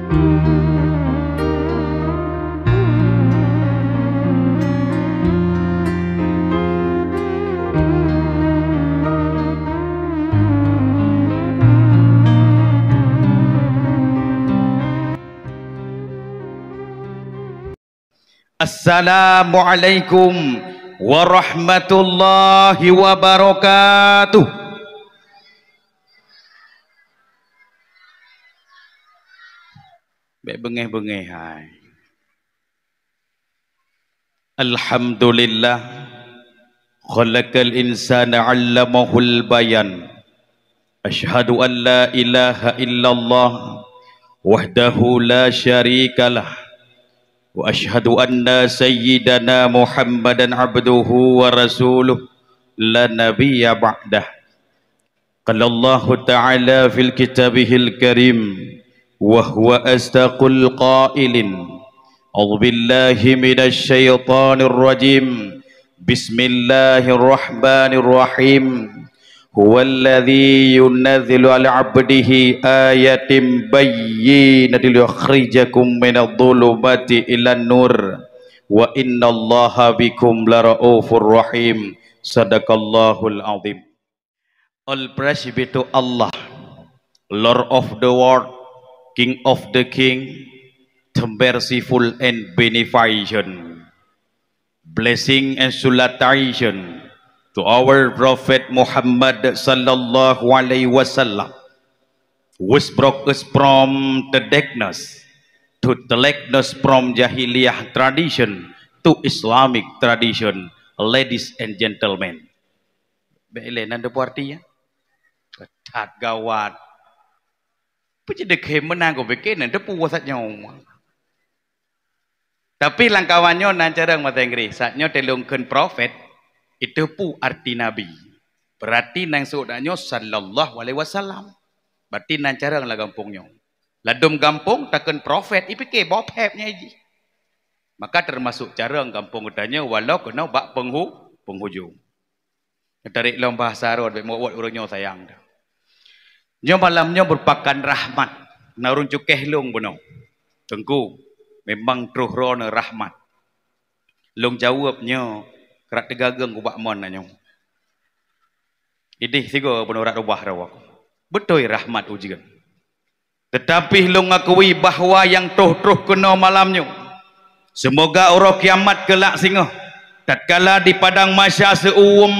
Assalamualaikum warahmatullahi wabarakatuh. Baik bengih-bengih hai. Alhamdulillah khalaqal insana 'allamahul bayan. Asyhadu an la ilaha illallah wahdahu la syarikalah. Wa ashhadu anna sayyidana Muhammadan abduhu wa rasuluh la nabiyya ba'dah. Qala Allah ta'ala fil kitabihil karim wa huwa astaqul qailin. A'udzu billahi minasy syaithanir rajim. Bismillahirrahmanirrahim. Huwallazi yunazzilu ala 'abdihi ayatin bayyinatin liyukhrijakum minadh-dhulumati ilan nur wa innallaha bikum laraufur rahim. Sadaqallahul azim. All praise be to Allah, Lord of the world, King of the king, the merciful and beneficent. Blessing and salutation to our Prophet Muhammad sallallahu alaihi wasallam, which brought us from the darkness to the likeness, from Jahiliyah tradition to Islamic tradition. Ladies and gentlemen, belenan de party ya, ketat gawat, pejede kemenang ko bikin de puasat nyawa. Tapi langkawannya nancarang mata Inggris, saatnya telungkeun prophet itu pu arti nabi. Berarti nang sudahnya sallallahu alaihi wasallam. Berarti nang carang lah gampungnya. Ladum gampung takkan prophet ipike bopepnya ji. Maka termasuk carang gampung udahnya walau kena bak penghujung. Tarik long bahasa Arab mau buat orangnya sayang dah. Nya malamnya merupakan rahmat. Narun cukeh long beno. Tengku memang terus rona rahmat. Long jawabnya kerak tegageng ku bak mon nanya. Idih sigo penorak rubah rawak. Betul rahmat ujian. Tetapi long ngakui bahwa yang tuh kena malamnya. Semoga orang kiamat kelak singa. Tatkala di padang mahsyar seuum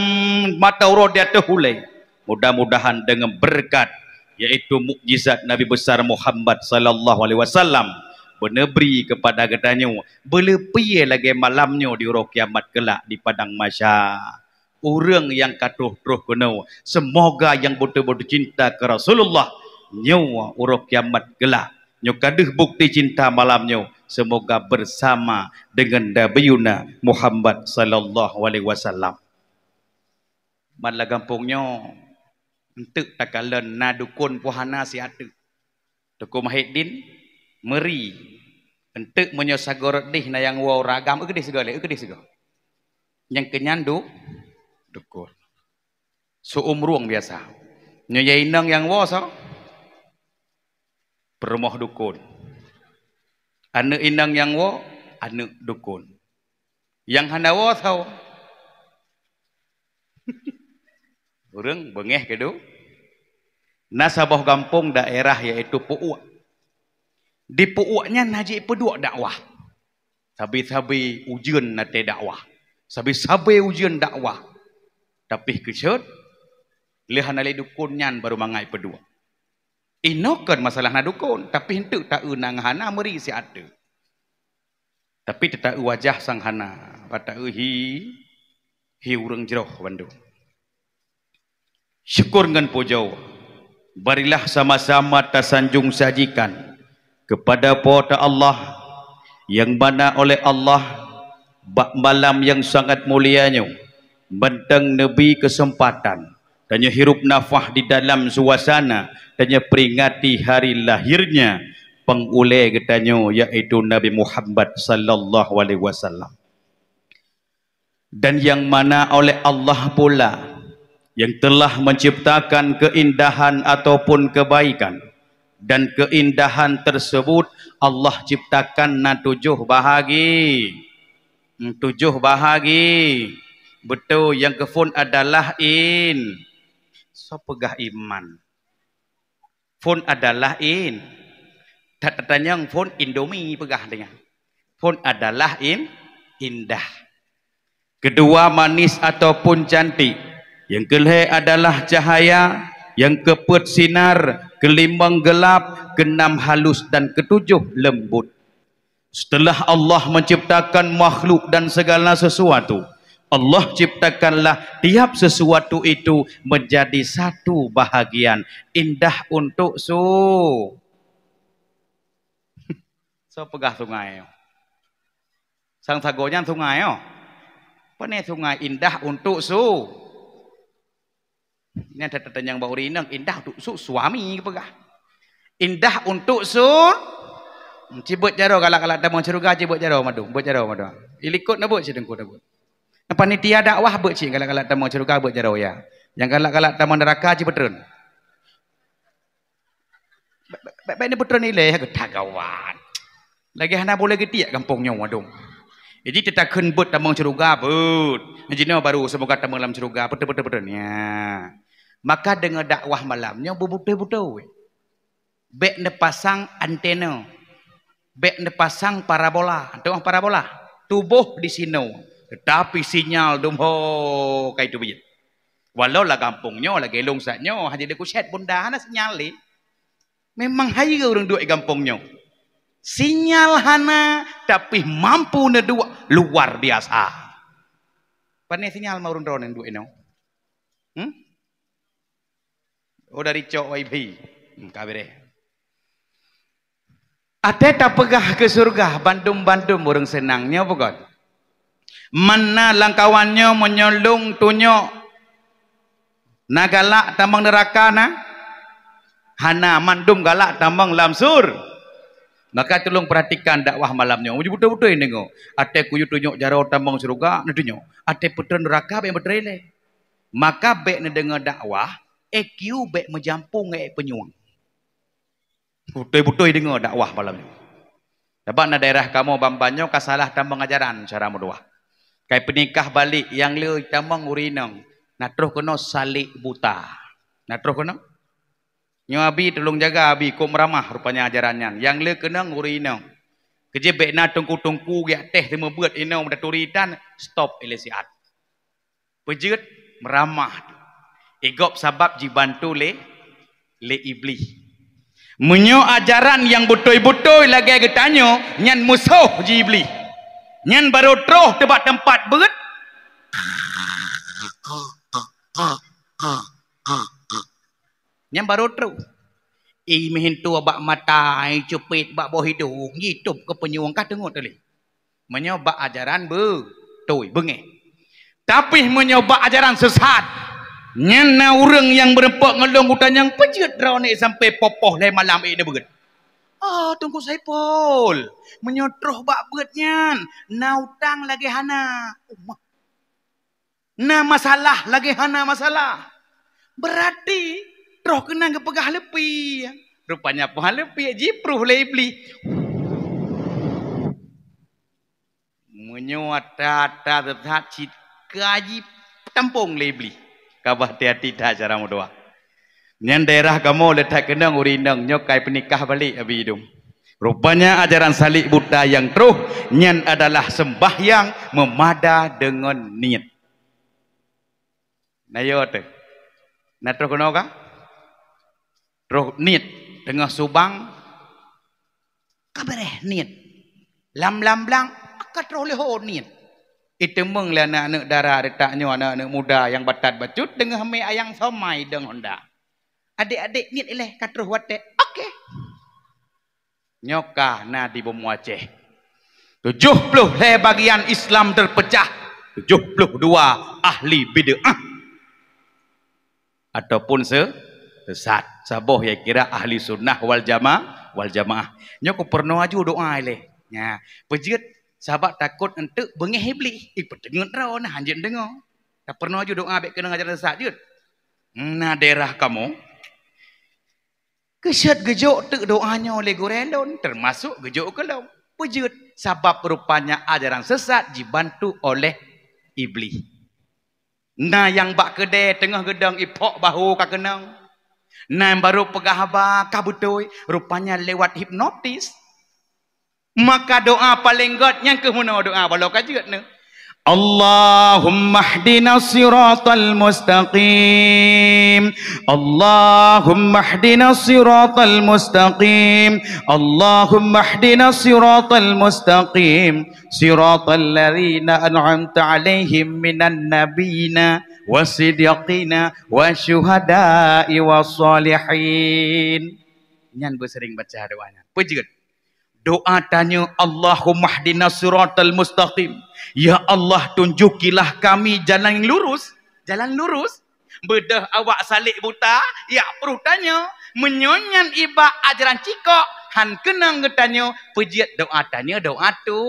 mata orang dia terhulai. Mudah-mudahan dengan berkat yaitu mukjizat Nabi besar Muhammad sallallahu alaihi wasallam benebri kepada katanya belepi lagi malamnya di roh kiamat kelak di padang mahsyar. Orang yang katuh kena semoga yang betul-betul cinta ke Rasulullah nyawa roh kiamat kelak nyukaduh bukti cinta malamnya semoga bersama dengan Nabiyuna Muhammad sallallahu alaihi wasallam. Madlah gampungnya entek takalan na dukun puhana si atu Tuku Mahidin meri entek menyosagor dih na yang wow ragam eukeudih segala yang kenyandu dukun suumruang biasa nyoyainang yang wow so permoh dukun anu inang yang wow anu dukun yang hana wow so urang bengeh kedu nasabah kampung daerah yaitu Pu'uak. Di Pu'uaknya naji pedua dakwah. Sabi-sabi ujian nate dakwah. Sabi-sabi ujian dakwah. Tapi kecut lihan ali dukun nyan baru mangai pedua. Inokan masalah na dukun tapi henteu tak eunang hana meri si ade. Tapi tetap wajah sang hana pada hi urang jeroh Bandung. Syukur ngan pujau. Barilah sama-sama tasanjung sajikan kepada pada Allah yang mana oleh Allah bak malam yang sangat mulianya bentang Nabi kesempatan dan hirup nafah di dalam suasana dan peringati hari lahirnya pengulai katanya yaitu Nabi Muhammad sallallahu alaihi wasallam. Dan yang mana oleh Allah pula yang telah menciptakan keindahan ataupun kebaikan dan keindahan tersebut Allah ciptakan na 7 bahagi. 7 bahagi. Betul, yang kefun adalah in. So pegah iman. Fun adalah in. Tak tanya fun Indomie pegah dengan. Fun adalah indah. Kedua manis ataupun cantik. Yang kelih adalah cahaya. Yang keempat sinar. Kelima gelap. Keenam halus dan ketujuh lembut. Setelah Allah menciptakan makhluk dan segala sesuatu, Allah ciptakanlah tiap sesuatu itu menjadi satu bahagian indah untuk so pegah sungai. Sang sagonya sungai yo. Pane sungai indah untuk su. Ini ada yang bau rinang indah untuk su suami pegah. Indah untuk su. Cibut jaro galak-galak tamang ceruga cibut jaro madu. Buat jaro madu. Ilikut na buat cidengku na buat. Panitia dakwah buat cik galak-galak tamang ceruga buat jaro ya. Yang galak-galak tamang neraka cibut terun. Baik ni putron nilai ketagawan. Lagi hana boleh getiak kampungnya wadung. Jadi kita kenbut tamang ceruga but. Jadi baru semoga tamang dalam ceruga betul-betul ya. Maka dengan dakwah malamnya betul-betul. Bek ne pasang antena. Bek ne pasang parabola. Tengok parabola. Tubuh di sini. Tetapi sinyal dumho kayak itu bijit. Walau lah kampungnya, lah gelong satnya, hanya dia kuset bunda hana sinyal ni. Memang hai orang dua kampungnya. Sinyal hana tapi mampu ne dua luar biasa. Pane sinyal mau orang yang dua ini. Oh dari cok wifi. Kabere. Ada tak pegah ke surga bandum-bandum orang senangnya bukan? Mana langkawannya menyolong tunyok nagalak tambang neraka na hana mandum galak tambang lamsur. Maka tolong perhatikan dakwah malamnya. Betul-betul ini tengok. Ate kuyu tunyok jaro tambang surga na tunyok. Ate putra neraka be berele. Maka be ne dengar dakwah EQ be menjampung penyuang. Betul-betul dengar dakwah malamnya. Sebab na daerah kamu bambanyo kasalah tambang ajaran cara berdoa. Kai penikah balik yang le tambang urinang. Na terus kena salik buta. Na terus kena. Nyo abi tolong jaga abi kok meramah rupanya ajarannya. Yang le kena urinang. Kerja bek na tungku-tungku ya teh temu buat inau daturitan stop elesiat. Pejet meramah. Igop sabab dibantu le iblis. Menyo ajaran yang betul-betul lagi getanyo nyan musuh jibli. Nyan baru troh tebak tempat beut. Nyan baru troh. Mihintu bak mata cupit bak boh hidung ngitup ke penyuang ka tengok tadi. Menyoba ajaran betul bengeh. Tapi menyoba ajaran sesat. Nyana orang yang berempak ngelong hutan yang pejut raunik sampai popoh le malam ini beget. Tunggu saya pol. Menyotroh bak begetnya. Na utang lagi hana. Na masalah lagi hana masalah. Berarti roh kena kepegah lepi. Rupanya pegah lepi jipruh le ibli. Menyuat-tata tetap cit kaji tampung le ibli. Kabah hati-hati dah cara doa. Nyan daerah kamu letak kenang urinang nyokai penikah balik abi hidung. Rupanya ajaran salik Buddha yang teruh nyan adalah sembahyang memada dengan niat. Nayo tu. Na terus kena ka? Terus niat dengan subang kabareh niat. Lam blang akat terus leho niat. Itu menglah anak-anak darah letaknya anak-anak muda yang batat bacut dengan hame ayang somai dengan Honda. Adik-adik niat ileh katruh wate. Okey. Nyokah na di bom Aceh. 70 bagian Islam terpecah. 72 ahli bid'ah. Ataupun sesat. Saboh ya kira ahli sunnah wal jamaah. Nyok pernah aju doa ileh. Ya, pejit sahabat takut entuk bengih iblis. Dengar rau nah anjeun dengar. Tak pernah aju doa bek kena ngajar sesat jut. Nah daerah kamu Kesyat gejok tu doanya oleh gorendon termasuk gejok kelong. Pejut sebab rupanya ajaran sesat dibantu oleh iblis. Nah yang bak kedai tengah gedang ipok bahu ka kenang. Nah baru pegah ba kabutoi rupanya lewat hipnotis. Maka doa paling god yang ke mana doa balau kajut ne. Allahumma hdina siratal mustaqim. Allahumma hdina siratal mustaqim. Allahumma hdina siratal mustaqim. Siratal ladzina an'amta 'alaihim minan nabiyina wasiddiqina wasyuhada'i wassalihin. Nyan bersering baca doanya. Pejut. Doa tanya Allahumma hdina siratal mustaqim. Ya Allah tunjukilah kami jalan yang lurus. Jalan lurus. Bedah awak salik buta. Ya perlu tanya. Menyonyan iba ajaran cikok. Han kenang getanya. Pejiat doa tanya doa tu.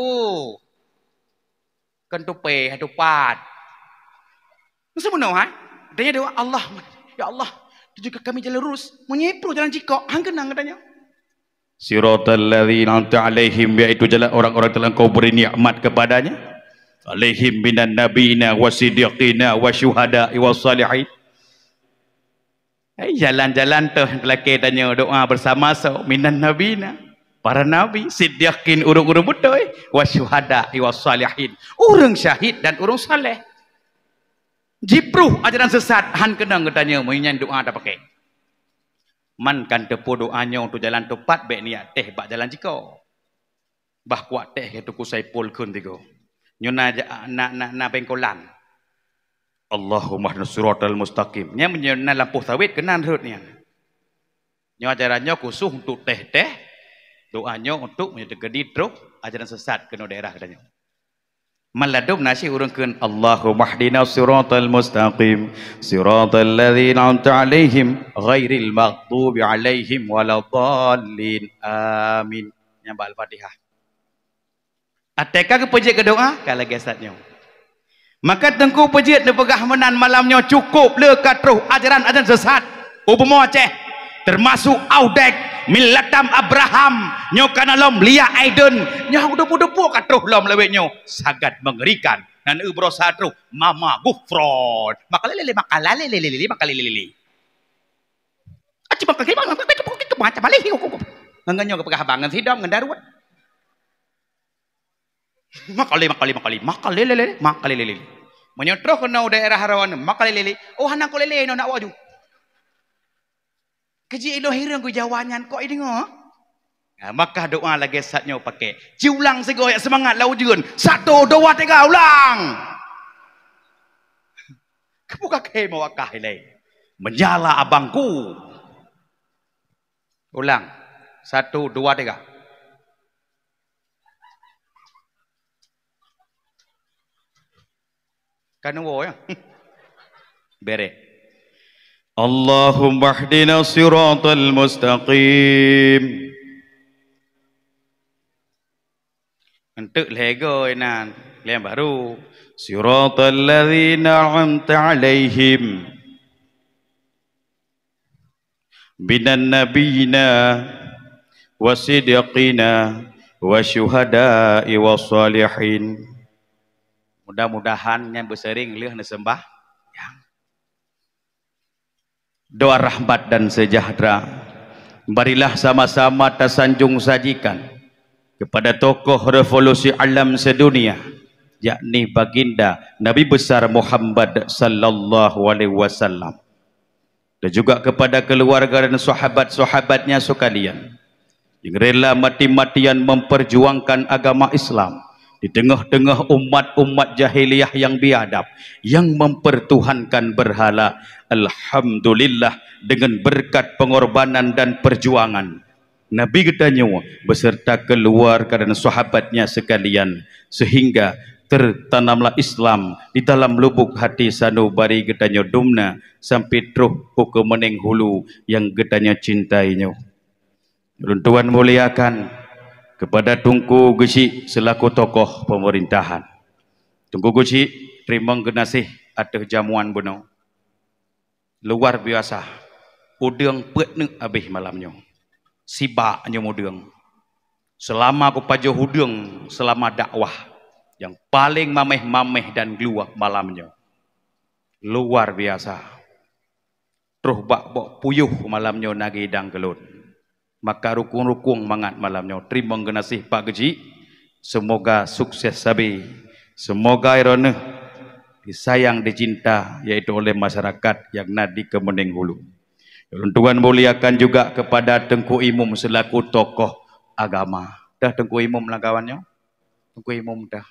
Kan tu pe tu pat. Masa benar ha? Tanya doa Allah. Ya Allah tunjukkan kami jalan lurus. Menyepru jalan cikok. Han kenang getanya. Siratal ladzina an'amta 'alaihim, yaitu jalan orang-orang telah Engkau beri nikmat kepadanya. Alaihim minan nabiyina wasiddiqina wasyuhada'i wassalihin. Jalan-jalan tu lelaki tanya doa bersama so minan nabiyina, para nabi, siddiqin urung-urung betul, wasyuhada'i wassalihin, urang syahid dan urang saleh. Jipruh ajaran sesat han kenang tanya menyan doa tak pakai. Man kan tepu doanya untuk jalan tepat baik niat teh bak jalan jiko. Bah kuat teh itu kusai pol kun tigo. Nyuna na pengkolan. Allahumma siratal mustaqim. Nya menyuna lampu sawit kenan hurutnya. Nya ajarannya khusus untuk teh doanya untuk menyegedi truk ajaran sesat kena daerah katanya. Maladum nasi urungkeun Allahumma hdina siratal mustaqim siratal ladzina an'amta 'alaihim ghairil maghdubi 'alaihim waladdallin amin. Nyamba al-Fatihah. Ateka ke pejit ke doa kalau gesatnya. Maka tengku pejit de pegah menan malamnya cukup le katruh ajaran sesat. Upama Aceh termasuk Audek Milatam Abraham nyokana lom Lia Aiden nyau depu-depu katruh lom lewetnya sangat mengerikan dan ubro satruh mama gufron makalele makalele aci bakal gimana macam balik nganganyo ke pagahabangan sidam ngendaruat makalele menyotro kena daerah harawan makalele oh hanang ko lele no nak waju keji ilo hirang ku jawanyan kok ini ngoh. Nah, maka doa lagi satnya pakai. Ciulang segoyak semangat lau jun. 1, 2, 3 ulang. Kebuka ke mau akah ilai. Menyala abangku. Ulang. 1, 2, 3. Kan wo ya. Bere. Allahumma hdina siratal mustaqim. Untuk lego nan, yang baru siratal ladzina an'amta 'alaihim minan nabiyina wasiddiqina wasyuhada'i wassalihin. Mudah-mudahan yang bersering leuh na sembah doa rahmat dan sejahtera berilah sama-sama tersanjung sajikan kepada tokoh revolusi alam sedunia yakni baginda Nabi besar Muhammad sallallahu alaihi wasallam dan juga kepada keluarga dan sahabat-sahabatnya sekalian yang rela mati-matian memperjuangkan agama Islam di tengah-tengah umat-umat jahiliyah yang biadab yang mempertuhankan berhala. Alhamdulillah dengan berkat pengorbanan dan perjuangan Nabi katanya beserta keluarga dan sahabatnya sekalian sehingga tertanamlah Islam di dalam lubuk hati sanubari katanya dumna sampai truh ke meneng hulu yang katanya cintainya. Tuan muliakan kepada Tunku Gesi selaku tokoh pemerintahan. Tunku Gesi terima kasih atas jamuan buno. Luar biasa. udang petnek habis malamnya. Sibaknya udang. Selama aku pajo udang, selama dakwah yang paling mameh-mameh dan keluar malamnya. Luar biasa. Terus bak puyuh malamnya nagi dang kelun. Maka rukung-rukung mangat malamnya. Terima kasih Pak Geji. Semoga sukses sabi. Semoga irone disayang, dicinta yaitu oleh masyarakat yang nadi Kemuning Hulu. Tuhan muliakan juga kepada Tengku Imum selaku tokoh agama. Dah Tengku Imum lah kawannya? Tengku Imum dah.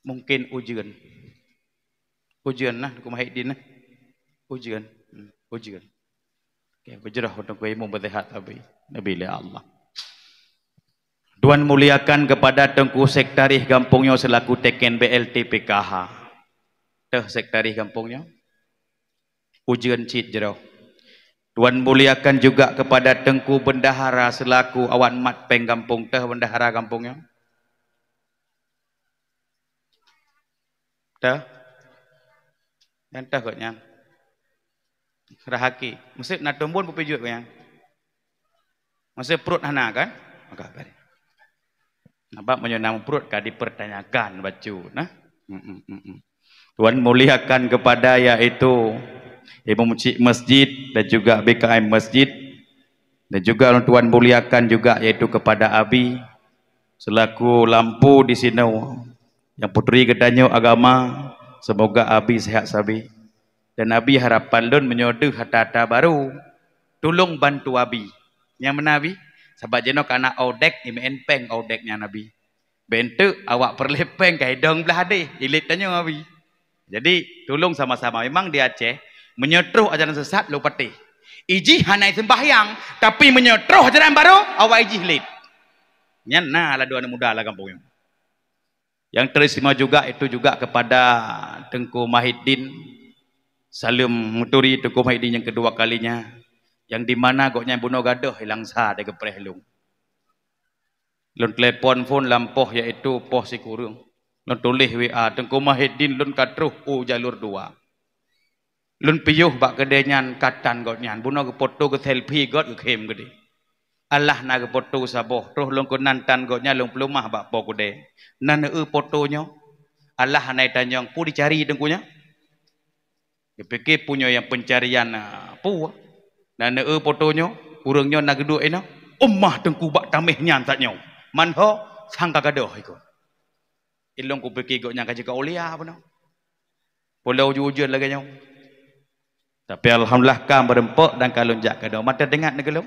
Mungkin ujian. Ujian lah Tengku Mahidin lah. Ujian. Ujian. Okay, berjerah Tengku Imum bersehat tapi Nabi Allah. Tuhan muliakan kepada Tengku Sekretaris Kampungnya selaku Teken BLT PKH. Dah Sekretaris Kampungnya. Ujian cit jerau. Tuhan muliakan juga kepada Tengku Bendahara selaku awan mat peng kampung. Dah Bendahara kampungnya. Dah. Yang dah kotnya. Rahaki. Maksud nak tombon pupijut yang. Maksud perut hana kan? Maka bari. Nampak menyonam perut kah dipertanyakan bacu. Nah. Tuhan muliakan kepada yaitu Imam Cik Masjid dan juga BKM Masjid dan juga Tuhan muliakan juga yaitu kepada Abi selaku lampu di sini yang putri kedanyo agama. Semoga Abi sehat sabi dan Abi harapan lun menyodoh hata-hata baru tolong bantu Abi yang mana Abi sebab jenok anak odek ni menpeng odeknya Nabi bentuk awak perlepeng kai dong belah deh ilit tanya Abi. Jadi tolong sama-sama memang di Aceh menyetruh ajaran sesat lu pati. Iji hanai sembahyang tapi menyetruh ajaran baru awak iji lid. Nyana lah dua anak muda lah kampung. Yang teristimewa juga itu juga kepada Tengku Mahidin Salim Muturi Tengku Mahidin yang kedua kalinya yang di mana goknya bunuh gaduh hilang sah de gepreh lung. Lun telepon phone lampoh yaitu poh si kurung. Lun tulis WA Tengku Mahidin lun katruh jalur 2. Lun piyuh bak kedenyan katan gotnyan bunuh ke foto ke selfie got ke kem gede. Allah na ke foto saboh terus lun ku nantan gotnya lun pelumah bak po kude. Nan fotonya Allah nai tanyong pu dicari tengkunya. Dipikir punya yang pencarian pu. Nan fotonya urangnya nak geduk ena. Ummah tengku bak tamehnya tatnya. Manho sangka gadoh ikut. Ilong ku pikir gotnya kaji ka ulia apa no. Pulau ujian lagi nyong. Tapi alhamdulillah kam berempuk dan kalun jak gadoh mata dengat negelum.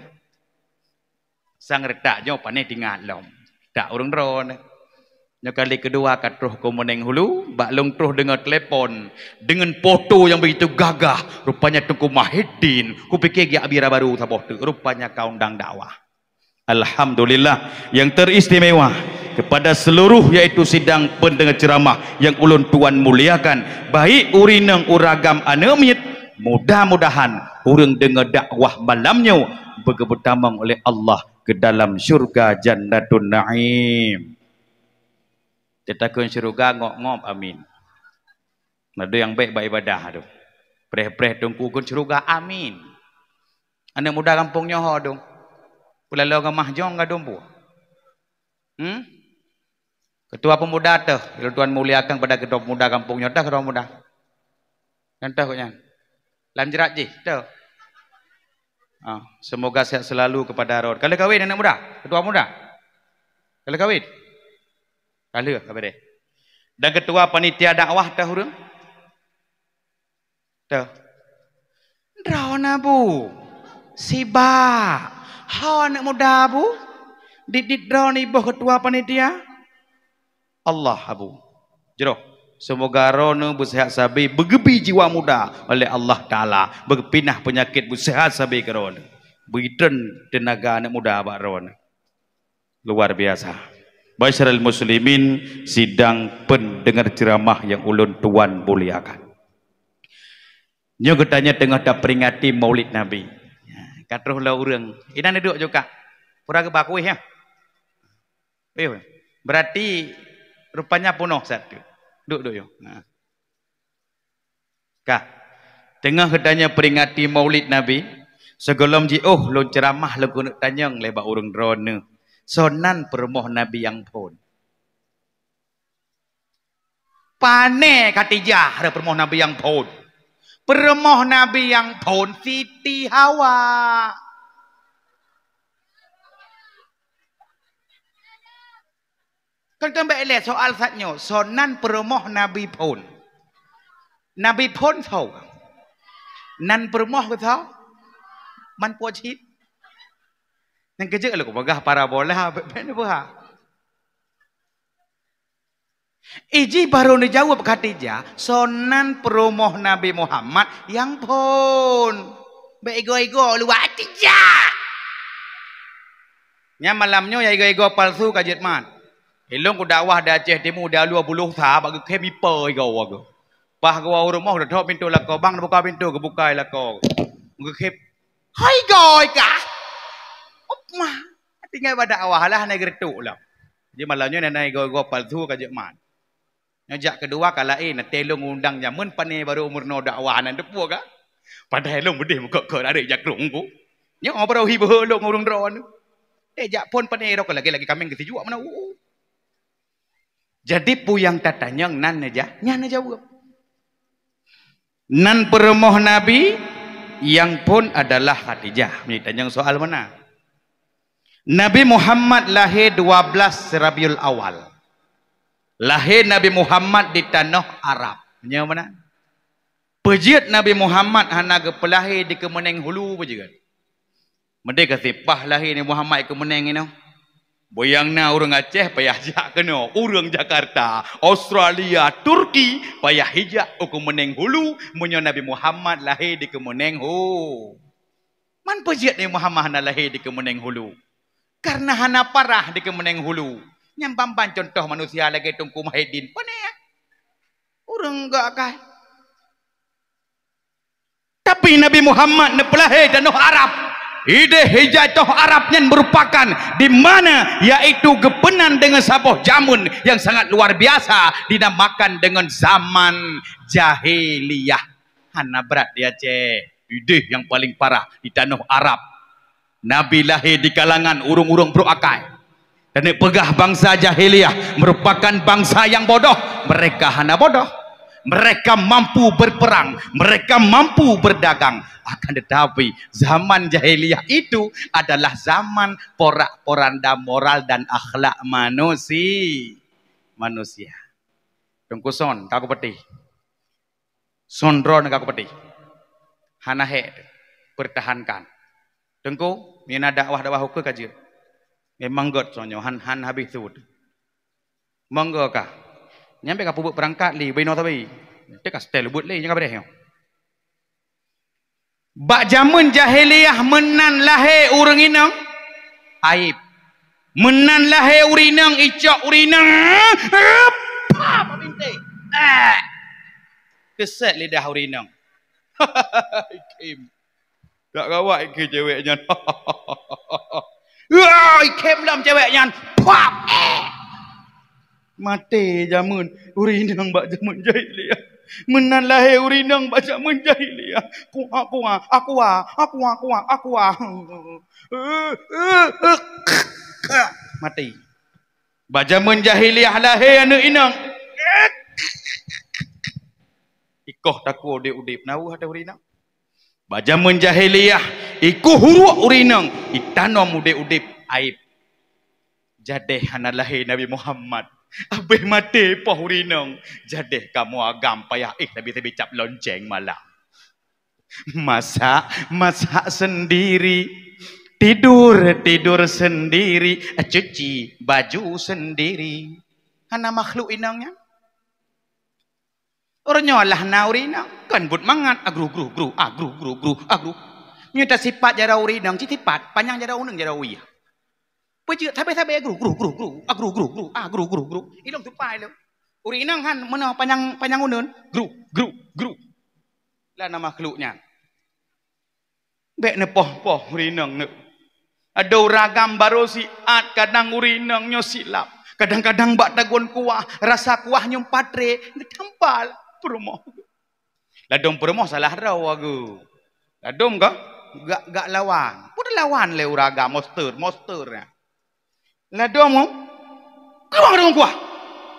Sang retaknya pane tingat lom. Tak urang ron. Yang kali kedua katruh Kemuning Hulu, bak long truh dengan telepon, dengan foto yang begitu gagah, rupanya Tengku Mahidin. Ku pikir dia abira baru saboh tu, rupanya kau undang dakwah. Alhamdulillah yang teristimewa kepada seluruh yaitu sidang pendengar ceramah yang ulun tuan muliakan, baik urinang uragam anemit, mudah-mudahan urang dengar dakwah malamnya berkebetamang oleh Allah ke dalam syurga Jannatun Naim. Tetakun syurga ngok-ngop amin. Ada yang baik ibadah tu. Preh-preh tungku kun syurga amin. Anak muda kampungnya ho dong. Pulalau ke mahjong ga dombu. Ketua pemuda tu, kalau tuan muliakan pada ketua pemuda kampungnya dah ketua pemuda. Kan tahu nya. Lanjerat je tu. Semoga sehat selalu kepada Rod. Kalau kahwin anak muda, ketua muda. Kalau kahwin. Kalau kahwin. Dan ketua panitia dakwah dah urang. Tu. Drona bu. Sibak. Hawa anak muda bu. Didit drone ibu ketua panitia. Allah abu. Jero. Semoga rono bersehat sabi bergebi jiwa muda oleh Allah Ta'ala. Berpinah penyakit bersehat sabi ke rono. Beritan tenaga anak muda abak rono. Luar biasa. Masyarakat muslimin sidang pendengar ceramah yang ulun tuan muliakan. Nyo katanya tengah dah peringati Maulid Nabi. Katruh lah urang. Ina duduk juga. Pura ke bakui ya. Berarti rupanya penuh satu. Duduk yo. Kah. Tengah kedanya peringati Maulid Nabi. Sebelum lo ceramah lo guna tanyang lebar urang drone. Sonan permoh Nabi yang pun. Pane Khadijah ada permoh Nabi yang pun. Permoh Nabi yang pun Siti Hawa. Kan kembali lihat soal satnya. Sonan permoh Nabi pun. Nabi pun tahu. Nan permoh ke tahu. Man pocit. Yang kerja kalau bagah parabola. Bagaimana buah? Iji baru dijawab Khadijah. Sonan permoh Nabi Muhammad yang pun. Bego-ego lu Khadijah. Nya malamnya ya ego-ego palsu kajet man. Ilong ku dakwah da Aceh Timur dah 20 tahun bagi kemipa ego wago. Pah gua rumah dah tok pintu lako bang buka pintu ke buka lako. Muga kep. Hai goy ka. Opma. Tinggal pada awal lah naik gertuk lah. Jadi malamnya naik ego-ego palsu kajet man. Ngajak kedua kalain telung undang jamun pane baru umur no dakwah nan depu ka. Padahal long bedeh muka ke ada jak rungku. Nya obrau hibo long urung dron. Jak pun pane ro lagi kami ke juga mana. Jadi puyang tatanyang nan aja, nyan jawab. Nan permoh Nabi yang pun adalah Khadijah. Ini tanyang soal mana? Nabi Muhammad lahir 12 Rabiul Awal. Lahir Nabi Muhammad di tanah Arab. Nya mana? Pejiat Nabi Muhammad hana ke pelahir di Kemeneng Hulu pejiat. Merdeka sipah lahir Nabi Muhammad ke Kemeneng ini. Boyang na orang Aceh payah jak kena, orang Jakarta, Australia, Turki payah hijak ke Meneng Hulu, munyo Nabi Muhammad lahir di Kemeneng Hulu. Man pejiat Nabi Muhammad hana lahir di Kemeneng Hulu. Karena hana parah di Kemeneng Hulu. Nyambamban contoh manusia lagi Tungku Mahidin. Pane ya? Orang enggak kah? Tapi Nabi Muhammad nepelahir dan Arab. Ide hijatoh Arabnya merupakan di mana yaitu gepenan dengan sabuh jamun yang sangat luar biasa dinamakan dengan zaman jahiliyah. Hana berat dia Aceh. Ide yang paling parah di tanah Arab. Nabi lahir di kalangan urung-urung beruakai. Dan pegah bangsa jahiliyah merupakan bangsa yang bodoh. Mereka hana bodoh. Mereka mampu berperang, mereka mampu berdagang. Akan tetapi zaman jahiliyah itu adalah zaman porak-poranda moral dan akhlak manusia. Tungkuson kaku peti. Sondron kaku peti. Hanahe pertahankan. Tengku mina dakwah hukum kaji. Memang god sonyo han habis tu. Monggo kah? Nyampe ka pubuk perangkat li bino tabi. Tek astel buat li jangan bereh. Bak zaman jahiliyah menan lahir urang inang aib. Menan lahir urinang icak urinang. Apa binte? Keset lidah urinang. Ikem. Tak kawat ke ceweknya. Ikem lam ceweknya. Pap. Mati jamun urinang bak jamun jahiliyah. Menan lahir urinang bak jamun jahiliyah. Aku. Mati. Bak jamun jahiliyah lahir anak inang. Ikoh taku udip nawu ada urinang. Bak jamun jahiliyah ikuh huruk urinang. Itanom udip aib. Jadeh anak lahir Nabi Muhammad. Abih mati pohurinong. Jadi kamu agam payah tapi cap lonceng malam. Masak sendiri. Tidur sendiri. Cuci baju sendiri. Hana makhluk inangnya. Orangnya lah naurinang. Kan but mangat. Agru. Nyata sifat jara urinang. Citipat. Panjang jara unang jara uyah. Pejut tapi gru. Ilong tupai lo. Uri inang han mana panjang unun. Gru. Lah nama makhluknya. Bek ne poh uri inang ne. Ada ragam baru siat kadang uri inang nyo silap. Kadang-kadang bak tagon kuah, rasa kuah nyom patre, ngetampal perumoh. Ladom permoh salah raw aku. Ladom kah? Gak lawan. Pun lawan le uraga monster ya. Ladom mo. Kau dong kuah.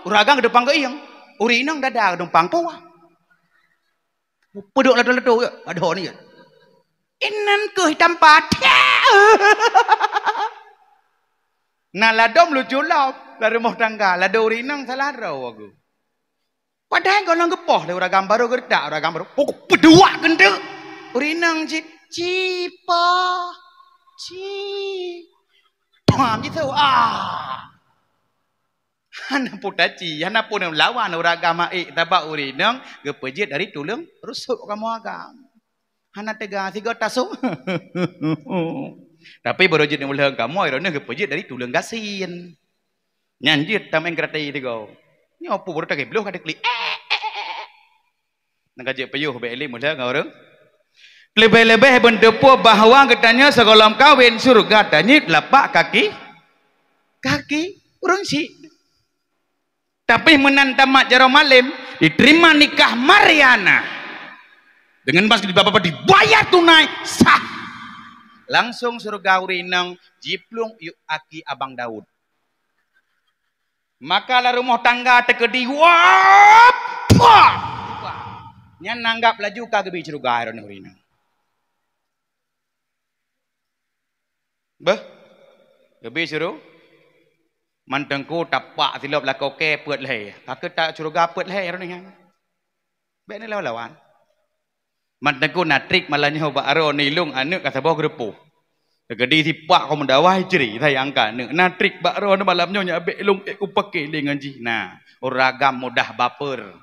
Uraga ke depan ke iyang. Uri inang dada ke depan kuah. Peduk lado-lado ya. Ada ni ya. Inan ke hitam patah. Nah ladom lucu lah. Lado rumah tangga. Lado uri inang salah raw aku. Padahal kau lang gepoh le ura gambar gerdak ura gambar. Pokok pedua kende. Urinang cipa. Pam gitu Hana putaci, hana pun lawan ura agama tabak urinang gepejit dari tulung rusuk kamu agam. Hana tegang tiga tasuk. Tapi baru jadi mulah kamu akhirnya gepejit dari tulung gasin. Nyanjit tameng kratai tiga. Ni apa baru tak beloh kada klik. Nak ajak payuh beli mudah orang. Lebih-lebih bendepu bahawa katanya sekolah kawin surga tanya lapak kaki urang si. Tapi menantamat jaro malam diterima nikah Mariana. Dengan pas di bapak dibayar tunai sah. Langsung surga urinang jiplung yuk aki abang Daud. Maka lah rumah tangga tekedi wap. Nya nanggap laju kagak bicara gairo ni urina. Bah, gabi suruh. Mantengku tapak silap lah kau ke put leh. Kakak tak suruh gaput leh orang ni. Baik ni lawan. Mantengku natrik malahnya ubah aro nilung anak kata bawa gerepu. Kegedi si pak kau mendawai ceri sayangkan. Natrik bakro malamnya nyabek lung aku pakai dengan ji. Nah, oragam mudah baper.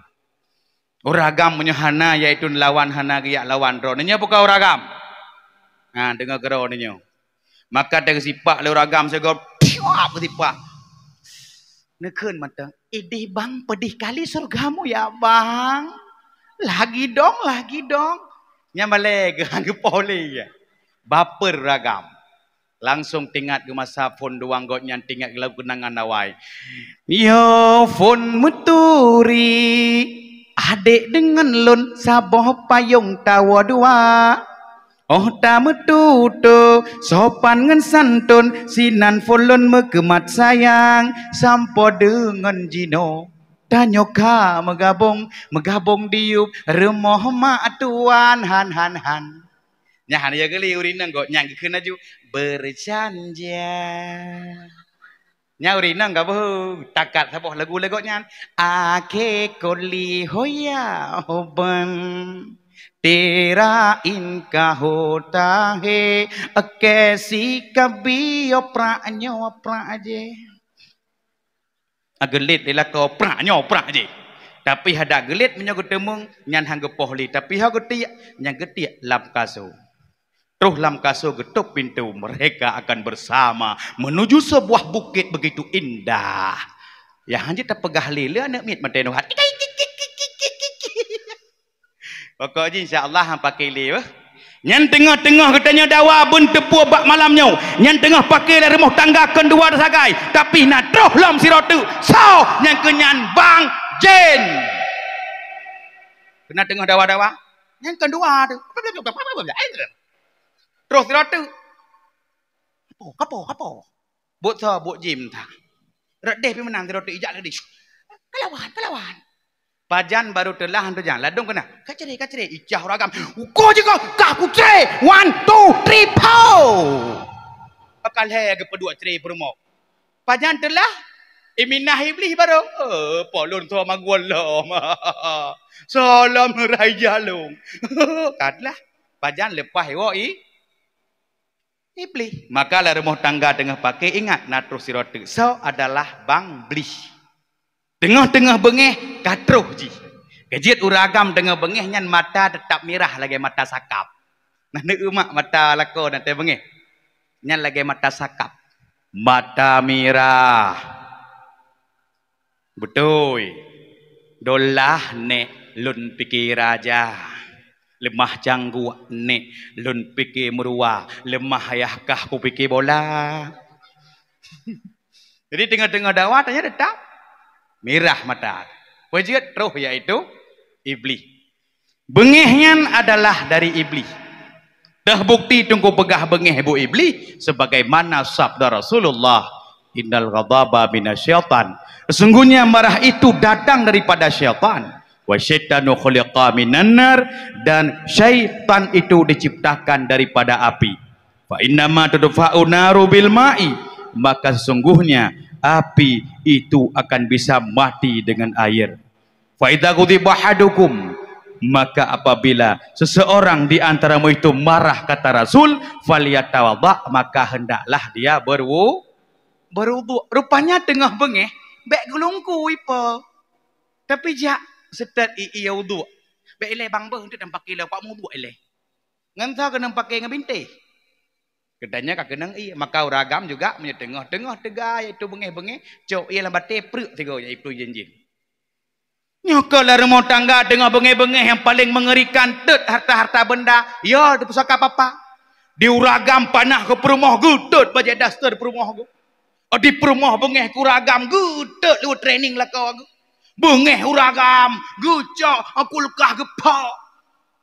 Oragam punya hana yaitu lawan hana giyak lawan ro. Nanya bukan oragam. Nah, dengar kero nanya. Maka dari sipak le oragam saya go piap sipak. Nekun mata. Idih bang pedih kali surgamu ya bang. Lagi dong. Nya maleg ke poli ya. Baper ragam. Langsung tingkat ke masa phone doang got nyan tingkat ke lagu kenangan awai. Yo phone muturi. Adik dengan lun saboh payung tawa dua. Oh tamu tutu sopan ngen santun sinan folon megemat sayang sampo dengan jino danyoka megabung diup remoh mak tuan han. Nyahan ya kali urinang kok nyang kena ju bercanja. Nya urinang gak boh takat saboh lagu nyan. Ake koli hoya hoban tera inka hota he akesi kabi opra aje. Agelit lila ko opra aje. Tapi hada gelit menyogot temung nyan hang gepoh li tapi ha getik nyang getik lam kaso. Terus lam kaso getuk pintu mereka akan bersama menuju sebuah bukit begitu indah. Ya hanya terpegah lila nak mit mateno hat. Pokoknya insya-Allah hang pakai li nyan tengah-tengah katanya dawa bun tepu bak malamnya. Nyan tengah pakai dari rumah tangga kedua sagai tapi nak terus lam sirotu. So nyan kenyan bang Jen. Kena tengah dawa-dawa. Nyan kedua tu. Terus sirotu. Kapo. Buat Jim ta. Redeh pi menang sirotu ijak lagi. Kelawan. Pajan baru telah hantu jangan ladung kena. Kacere ijah ragam. Kau juga kaku cere. 1 2 3 pow. Akal he ke pedua cere permo. Pajan telah iminah iblis baru. Polon so magwalom. Salam raya long. Katlah pajan lepas hewa iblis. Maka lah rumah tangga tengah pakai ingat natro sirotu. So adalah bang blis. Tengah-tengah bengeh katruh ji. Kejit uragam tengah bengeh nyan mata tetap merah lagi mata sakap. Nah ne umak mata lako nanti bengeh. Nyan lagi mata sakap. Mata merah. Betul. Dolah ne lun pikir raja. Lemah janggu ne lun pikir merua. Lemah ayahkah ku pikir bola. Jadi tengah-tengah dakwah tanya tetap merah mata. Wajib roh yaitu iblis. Bengehnya adalah dari iblis. Dah bukti tunggu pegah bengeh bu iblis sebagaimana sabda Rasulullah, innal ghadaba minasyaitan. Sesungguhnya marah itu datang daripada syaitan. Wa syaitanu khuliqa minan nar, dan syaitan itu diciptakan daripada api. Fa innama tudfa'u naru bil ma'i, maka sesungguhnya api itu akan bisa mati dengan air. Fa idza ghadiba ahadukum, maka apabila seseorang di antaramu itu marah, kata Rasul, falyatawadda, maka hendaklah dia berwudu. Rupanya tengah bengeh bek gulungku ipo. Tapi jak setat iya wudu. Bek ile bang beh untuk nampak ile pak wudu ile. Ngan tau kena pakai ngabinte. Kedanya kak kenang iya, maka uragam juga punya tengah-tengah tegak iaitu bengeh-bengeh, cok ia lambat teprek tiga iaitu jenjin. Nyokalah rumah tangga dengan bengeh-bengeh yang paling mengerikan, tet harta-harta benda. Ya, di pusaka apa? Di uragam panah ke perumah gudut baca daster perumah gu. Di perumah bengeh ku uragam gudut lu training lah kau gu. Bengeh uragam gucok kulkah gepak.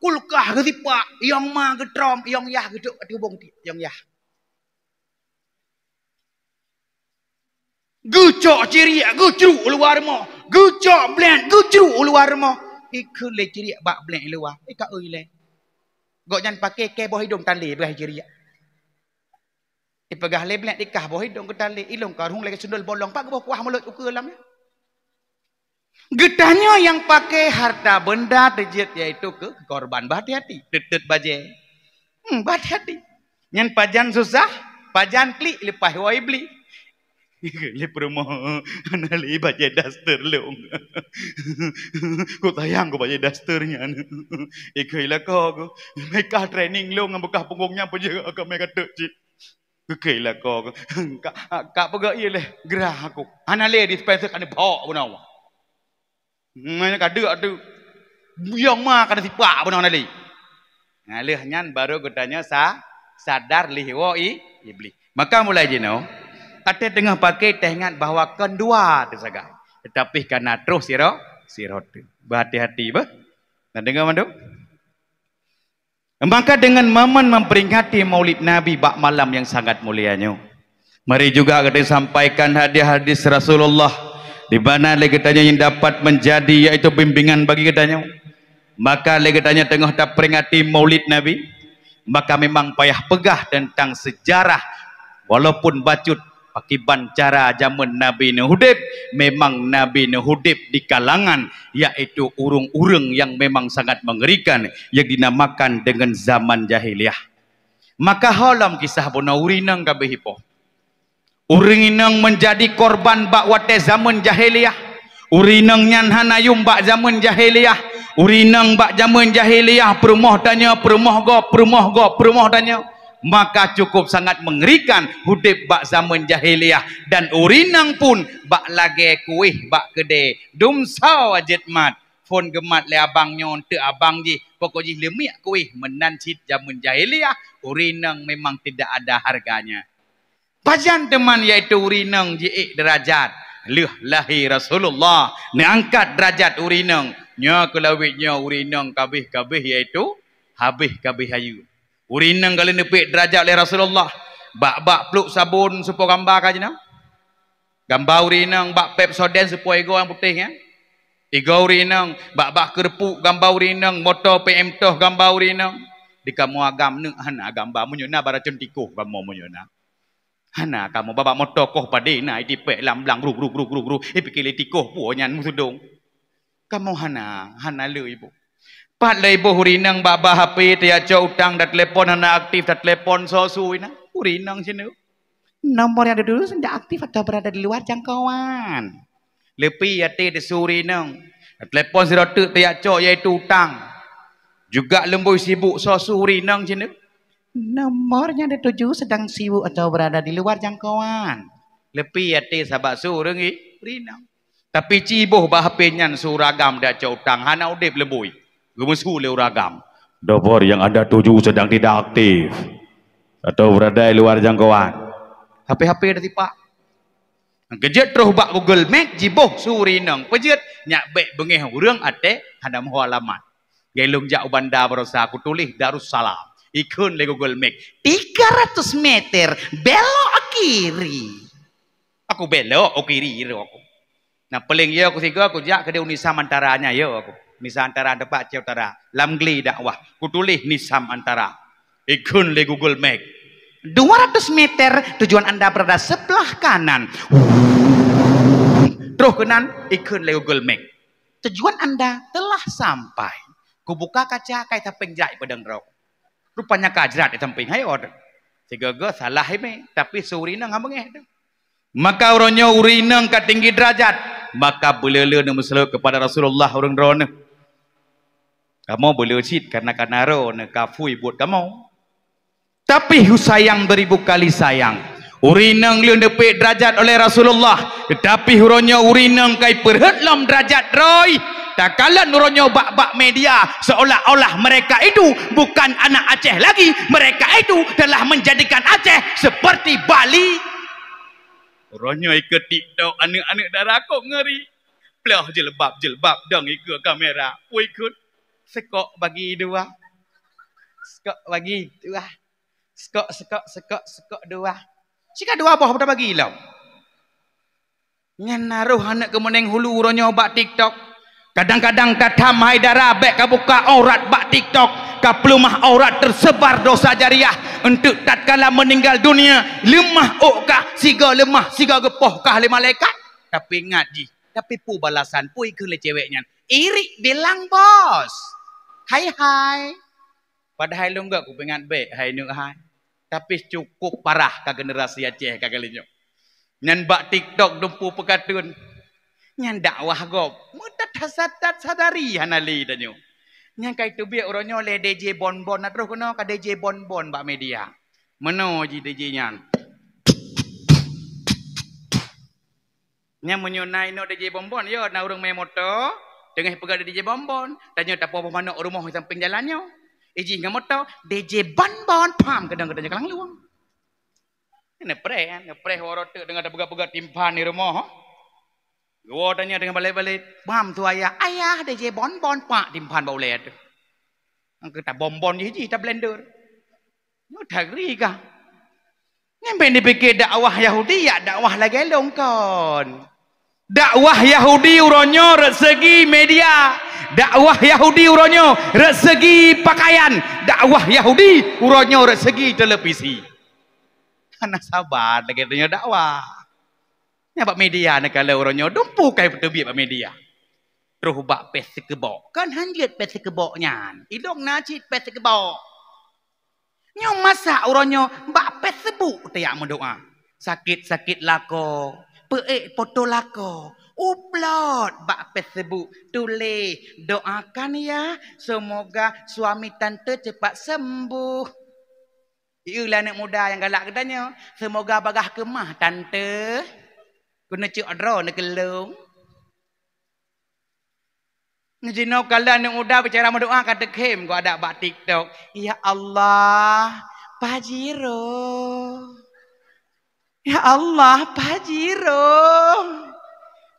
Kulkah getipak yang ma getrom yang yah geduk di hubung yang yah. Gucok ciria gucru luar mo. Gucok blend gucru luar mo. Iku le ciria bak blend luar. Ika oi le. Gok jangan pakai ke boh hidung tali belah ciria. Ipegah le blend ikah boh hidung ke tali ilung ka hung le sundul bolong pak boh kuah mulut ukur lam. Getahnya yang pakai harta benda terjet yaitu ke korban hati-hati. Dedet baje. Hati-hati. Nyan pajan susah, pajan klik lepas wai beli. Le promo anali baca daster leung. Ku tayang ku baca dasternya. Ikailah kau. Mereka training leung ngambukah punggungnya punya agak mereka tek. Ikailah kau. Kak pegak iya leh gerah aku. Anale dispenser kan bawa benawa. Mana kada ada. Yang mah kada sipak benawa nali. Ngalih nyan baru gedanya sadar lihiwo iblis. Maka mulai jeno. Ada tengah pakai tengat bahawa kedua tersagai. Tetapi karena terus sirot. Berhati-hati bah. Nah dengar mandu. Maka dengan momen memperingati Maulid Nabi bak malam yang sangat mulianya. Mari juga kita sampaikan hadis-hadis Rasulullah di mana legetanya yang dapat menjadi yaitu bimbingan bagi kitanya. Maka legetanya tengah tak peringati Maulid Nabi. Maka memang payah pegah tentang sejarah walaupun bacut akiban cara zaman Nabi Nuhudib, memang Nabi Nuhudib di kalangan yaitu urung-urung yang memang sangat mengerikan yang dinamakan dengan zaman jahiliyah. Maka halam kisah bona urinang kabehipo. Urinang menjadi korban bak wate zaman jahiliyah. Urinang nyan hanayum bak zaman jahiliyah. Urinang bak zaman jahiliyah perumah tanya perumah tanya. Maka cukup sangat mengerikan hudib bak zaman jahiliyah dan urinang pun bak lagi kuih bak kede dumsau ajit mat fon gemat le abang nyon te abang ji pokok ji lemiak kuih menancit zaman jahiliyah urinang memang tidak ada harganya. Pajan teman yaitu urinang ji derajat leh lahi Rasulullah ne angkat derajat urinang nya kelawitnya urinang kabih-kabih yaitu habis kabih hayu. Urinang kali nepik derajat oleh Rasulullah. Bak-bak peluk sabun supaya gambar kaje na. Gambar urinang bak Pepsodent supaya ego yang putih ya. Ego urinang bak-bak kerpuk gambar urinang motor PM toh gambar urinang. Di kamu agam neuk hana gambar munyuna baracun tikuh kamu munyuna. Hana kamu babak motor koh padena idipek lam-lam ruk ipikili tikuh puonyan musudung. Kamu hana le ibu. Pat lay boh urinang baba HP tiap cok utang dan telepon anak aktif dan telepon sosui na urinang sini. Nomor yang ada dulu sudah aktif atau berada di luar jangkauan. Lebih ya teh urinang. Telepon sirotu tiap cok yaitu utang. Juga lembui sibuk sosu urinang sini. Nomornya ada 7 sedang sibuk atau berada di luar jangkauan. Lebih ya teh sahabat surengi urinang. Tapi ciboh bah HP nyan suragam dah cok utang hana udip lembui. Gemesu le uragam. Nomor yang ada 7 sedang tidak aktif atau berada di luar jangkauan. HP dah tipak. Kejet terus bak Google Map jiboh surinang. Pejet nyak bek bengeh urang ate hadam alamat. Gelung jak bandar berosa aku tulis Darussalam. Ikun le Google Map. 300 meter belok kiri. Aku belok kiri aku. Nah paling ya aku tiga aku jak ke dia Unisam antaranya ya aku. Nisam antara depan Aceh Utara. Lamgli dakwah. Aku tulis Nisam antara. Ikun le Google Map. 200 meter tujuan Anda berada sebelah kanan. Terus kanan ikun le Google Map. Tujuan Anda telah sampai. Ku buka kaca kai tamping jai padang rok. Rupanya kajrat di tamping hai order. Sigaga salah ini tapi surina ngamengeh tu. Maka orangnya urina ke tinggi derajat. Maka belele ne muslim kepada Rasulullah orang drone. Kamu boleh cit karena ro ne kafui buat kamu. Tapi sayang beribu kali sayang. Urinang liun depik derajat oleh Rasulullah. Tetapi huronya urinang kai perhetlam derajat roy. Tak kala nuronyo bak-bak media seolah-olah mereka itu bukan anak Aceh lagi. Mereka itu telah menjadikan Aceh seperti Bali. Uronyo ikut TikTok anak-anak darah kok ngeri. Pelah jelbab dong ikut kamera. Ikut. Sekok bagi dua. Sekok bagi dua. Sekok dua. Jika dua apa dah bagi lau. Ngan naruh anak kemeneng hulu uronyo bak TikTok. Kadang-kadang kata Haidara bek kabuka aurat bak TikTok, kaplumah aurat tersebar dosa jariah untuk tatkala meninggal dunia lemah okah siga lemah siga gepoh kah le malaikat tapi ngaji tapi pu balasan pu ikut le ceweknya iri bilang bos hai padahal lu enggak ku pengen bek hai nu hai tapi cukup parah ka generasi Aceh kagalinyo nyan bak TikTok dumpu pekatun nyan dakwah gop mudah hasadat sadari hanali danyo nyan kai tu biak oronyo le DJ bonbon na terus kono ka DJ bonbon bak media meno ji DJ nyan nyan menyonai no DJ bonbon yo na urang main motor tengah pegang DJ bonbon danyo tak apa mana rumah samping jalannya iji ngam motor DJ bonbon pam kadang-kadang kalang luang ne pre horot dengan ada pegang timpan di rumah gua tanya dengan balik-balik, mam tu ayah DJ bonbon pak timpan bau led. Kita bonbon je tak blender. Mu tagri kah? Nyampe dipikir dakwah Yahudi ya dakwah lagi longkon. Dakwah Yahudi uronyo rezeki media. Dakwah Yahudi uronyo rezeki pakaian. Dakwah Yahudi uronyo rezeki televisi. Karena sabar lagi tanya dakwah. Ya bak media nak kalau orangnya dumpu kai tebi bak media. Terus bak pes sekebok. Kan hanjut pes sekeboknya. Idong nacit pes sekebok. Nyom masa orangnya bak pes sebuk tiak mendoa. Sakit-sakit lako. Peek foto lako. Upload bak pes sebuk. Tulis doakan ya semoga suami tante cepat sembuh. Iulah anak muda yang galak katanya. Semoga bagah kemah tante. Kena cik adra nak kelung. Ngejino kala nak muda bicara mendoa kata kem gua ada bak TikTok. Ya Allah, Pajiro. Ya Allah, Pajiro.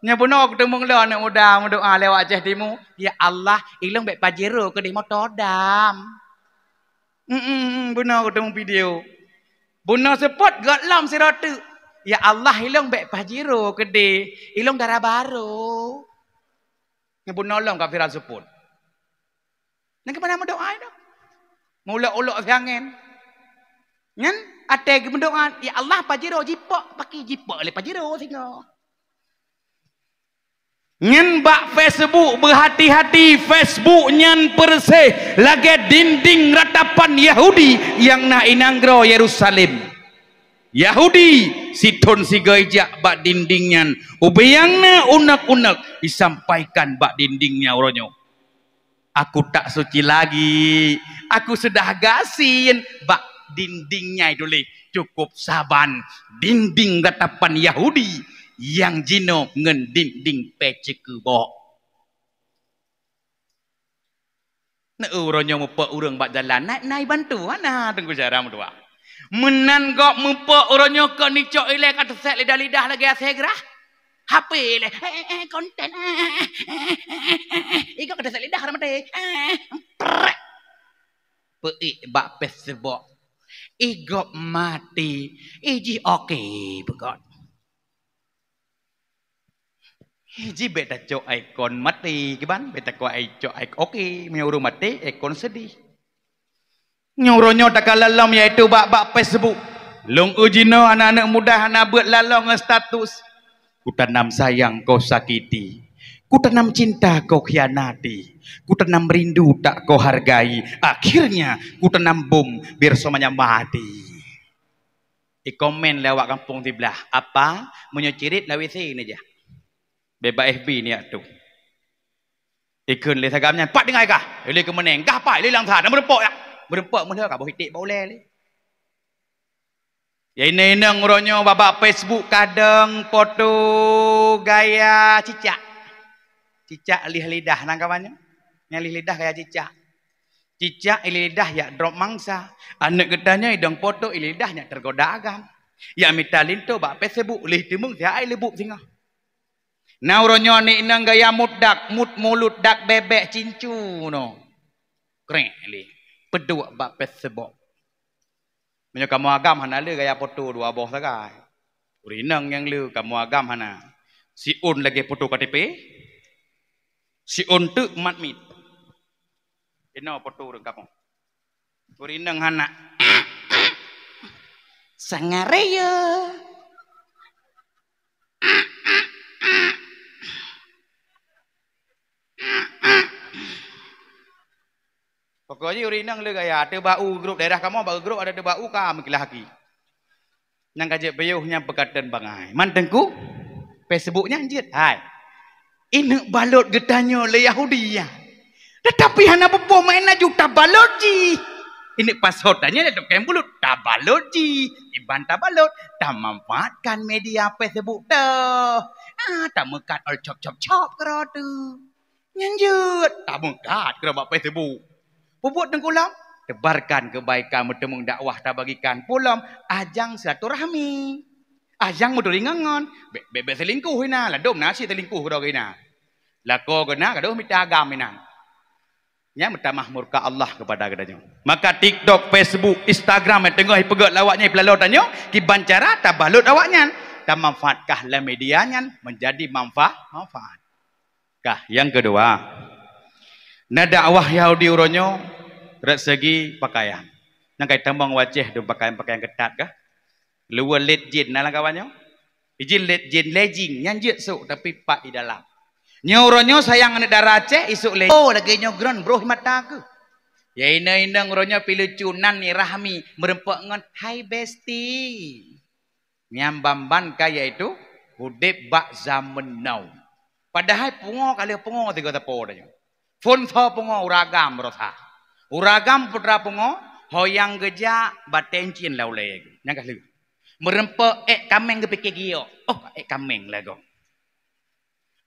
Nya buno ketemu lo anak muda mendoa lewat Aceh Timur. Ya Allah, ilang bek Pajiro ke di motor dam. Buno ketemu video. Buno sepot gak lam siratu. Ya Allah ilong bek Pajiro gede, ilong darah baru. Ngebun nolong kat Firan Suput. Nang kemana mendoa itu? Mula-ulok siangin. Ngan ate mendoa, ya Allah Pajiro jipok, pakai jipok oleh Pajiro singo. Ngan bak Facebook berhati-hati Facebook nyan persih lagi dinding ratapan Yahudi yang na inanggro Yerusalem. Yahudi siton si gajak bak dindingnya ubeyangna unak-unak disampaikan bak dindingnya oronyo. Aku tak suci lagi, aku sudah gasin bak dindingnya itu le cukup saban dinding ratapan Yahudi yang jino ngen dinding pecekebok. Na oronyo mupa urang bak jalan naik bantu mana tunggu cara mudua. Menan gok mempok orangnya ke nicok ilek atau set lidah-lidah lagi asegrah. HP le konten iko kada lidah ramai deh peik bak Facebook igop mati iji oke begot iji beta cok ikon mati kiban beta ko cok ik oke menyuruh mati ikon sedih nyuruhnya tak lalam yaitu bak Facebook long ujino anak-anak muda anak buat lalong status ku tanam sayang kau sakiti, ku tanam cinta kau khianati, ku tanam rindu tak kau hargai, akhirnya ku tanam bom biar semuanya mati. Komen lewat kampung sebelah, apa? Menyecirit lawi sini aja. Bebas FB ni tu. Ikun le sagamnya, pak dengar kah? Ile ke meneng, kah pak? Ile lang tha, nak berempok ya? Berempok mula kah? Bohitik boleh le. Ya ini ngronyo babak Facebook kadang foto gaya cicak. Cicak lih lidah nang kawannya. Yang lih lidah gaya cicak. Cicak lih lidah ya drop mangsa. Anak gedanya idang foto lih lidahnya tergoda agam. Ya mitalin tu bak Facebook lih timung dia ai lebuk singa. Nauronyo ni nang gaya mudak, mut mulut dak bebek cincu no. Keren lih. Peduk bak Facebook. Menyo kamu agam hana le gaya foto dua boh sagai. Urinang yang le kamu agam hana. Si un lagi foto KTP. Si un tu mat mit. Ino foto reng kamu. Urinang hana. Sangareya. Pokoknya urinang le gaya ada bau grup daerah kamu bau grup ada bau kamu kilahaki. Nang kajak bayuhnya bekatan bangai. Mantengku Facebooknya anjir. Hai. Ini balot getanyo le Yahudi ya. Tetapi hana bepo main juta balot ji. Ini pasotannya ada kem bulut tabalot ji. Iban tabalot tak manfaatkan media Facebook dah. Tak mekat ol chop kero tu. Nyanjut tak mekat kero bak Facebook. Puput tengkulam, tebarkan kebaikan bertemu dakwah tak bagikan pulam ajang silaturahmi. Ajang mudah ringangan, bebek selingkuh ina, ladom nasi selingkuh kau ina. Lako kena kado minta agam ina. Nya bertamah murka Allah kepada kadanya. Maka TikTok, Facebook, Instagram yang tengah pegat lawaknya pelalotannya, kiban cara tak balut awaknya. Tak manfaatkah la medianya menjadi manfaat. Kah yang kedua. Na dakwah Yahudi uronyo dari segi pakaian. Nang kai tambang wajah do pakaian-pakaian ketat kah? Luar let jin nalang kawannya. Ijin let jin legging nyanjit sok tapi pak di dalam. Nyuronyo sayang anak darace isuk le. Oh lagi nyogron bro mata ke. Ya ina nguronyo pilih cunan ni rahmi merempak ngan hai bestie. Nyambamban kaya itu hudip bak zaman now. Padahal pungo kali pungo tiga tepo dah. Fun tho pungo uragam berotha. Uragam putra pungo hoyang geja batencin lauleh. Yang kali. Merempak kameng ke pikir gio. Oh kameng lagu.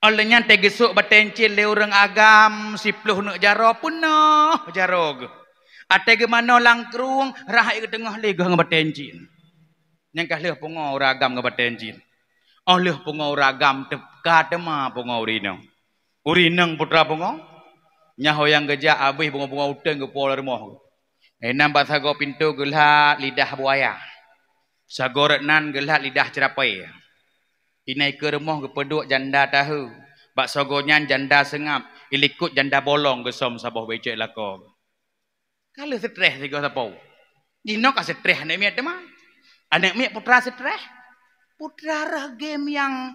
Olehnya tegesuk batencin le urang agam sipluh nak jaro pun no jarog. Ate ke mana langkrung rahai ke tengah le gang batencin. Yang kali pungo uragam ke batencin. Oleh pungo uragam teka tema pungo urinang. Urinang putra pungo. Nyaho yang geja abih bunga-bunga utang ke pola rumah. Nampak sago pintu gelhat lidah buaya. Sago retnan gelhat lidah cerapai. Inai ke rumah ke peduk janda tahu. Bak sagonyan janda sengap. Ilikut janda bolong ke som sabah becek lako. Kalau stres tiga sapau. Dino ka stres anak miat mah. Anak miat putra stres. Putra rah game yang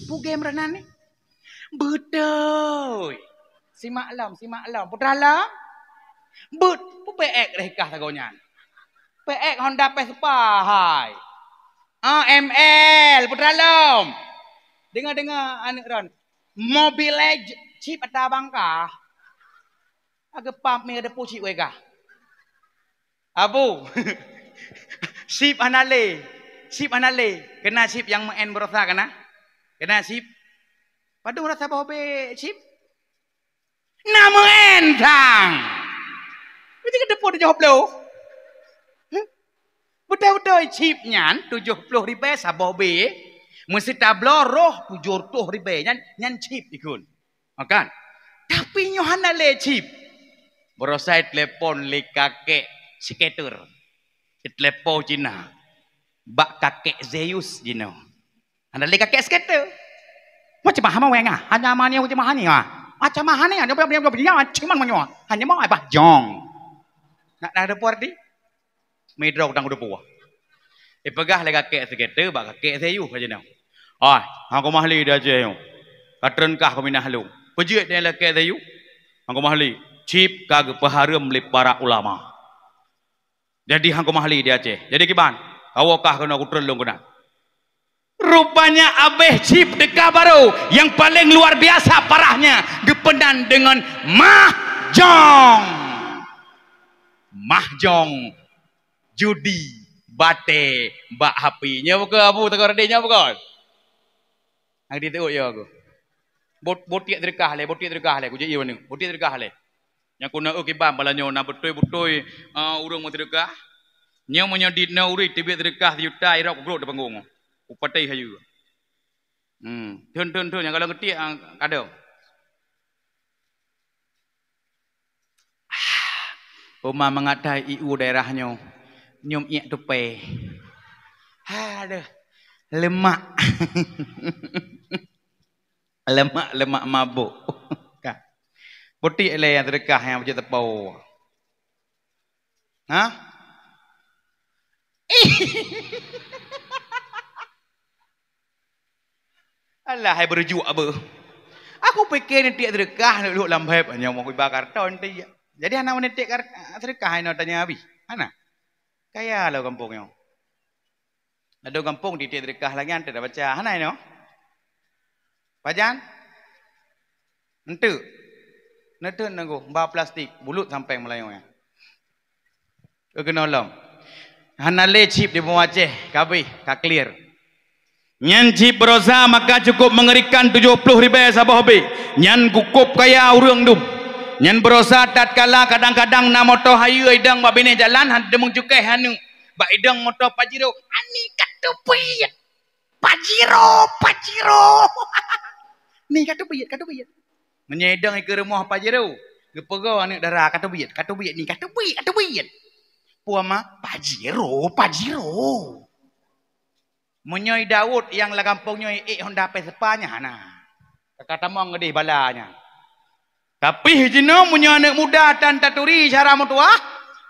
pu game renan ni. Betul. Si maklum. Putra lah. But, pu PX rekah sagonyan. PX Honda Vespa hai. ML putra lom. Dengar anak ron. Mobil chip ada bangka. Agak pump me ada pucik wega. Abu. Sip anale. Kena sip yang men berosa kena. Kena sip. Padu rasa bawa chip. Nama entang. Itu ke depan dia jawab lo. Betul-betul chipnya 70 ribu sabah be. Mesti tablo roh pujur tuh ribe nyan chip ikun. Makan. Tapi nyohana le chip. Berosai telepon le kakek skater. Telepon Cina. Bak kakek Zeus Cina. Anda le kakek skater. Macam mana wenga? Hanya mana macam mana ni ah? Macam mana ni? Dia cuma mana? Hanya mau apa? Jong. Nak ada party? Medrok tang udah puas. Pegah le kakek skater, bak kakek Zeus aja ni. Ah, aku mahli dah je yo. Katrenkah kau minah lu. Pejut dia le kakek Zeus. Aku mahli. Chip kag paharum le para ulama. Jadi hangko mahli dia Aceh. Jadi kiban? Awakah kena aku terlung kena. Rupanya abeh chip deka baru yang paling luar biasa parahnya gepenan dengan mahjong. Mahjong judi bate bak hapinya bukan abu tegor adenya bukan. Ang ditiuk ya aku. Botiak terkah le, ku je ieu ni. Botiak terkah le. Yang kuna kiban balanyo na betul-betul urang mau terkah. Nya menyedit na uri tibet terkah yuta irok bro de panggung. Upatai hayu. Tun yang kalau ngetik ada. Uma mengatai iu daerahnya. Nyum iak tupe. Aduh. Lemak. lemak mabuk. Putih le yang terkah yang macam tepau. Hah? Alah, hai berjuk apa? Aku fikir ni tiak terkah nak duduk lambep hanya mau bakar ton ti. Jadi anak mana tiak terkah nak tanya habis. Mana? Kaya lah kampungnya. Ada kampung di tiak terkah lagi ante dah baca. Hana ini? Pajan? Ente. Nete nanggo ba plastik bulut sampai Melayu ya. Kena lom. Hana le chip di bawah Aceh, kabeh, ka clear. Nyan chip berosa maka cukup mengerikan 70 ribu sabah hobi. Nyan kukup kaya urang dum. Nyan berosa tatkala kadang-kadang na motor hayu idang ba bini jalan han demung cukai hanu. Ba idang motor Pajero. Ani katupiyat. Pajero. Ni katupiyat. Menyedang ke rumah Pajero. Gepego anak darah katupiyat ni katupiyat. Puama Pajero. Menyoi Daud yang la kampung nyoi Honda Vespa-nya nah. Kata mau ngedih balanya. Tapi jeno munyo anak muda dan taturi cara mutua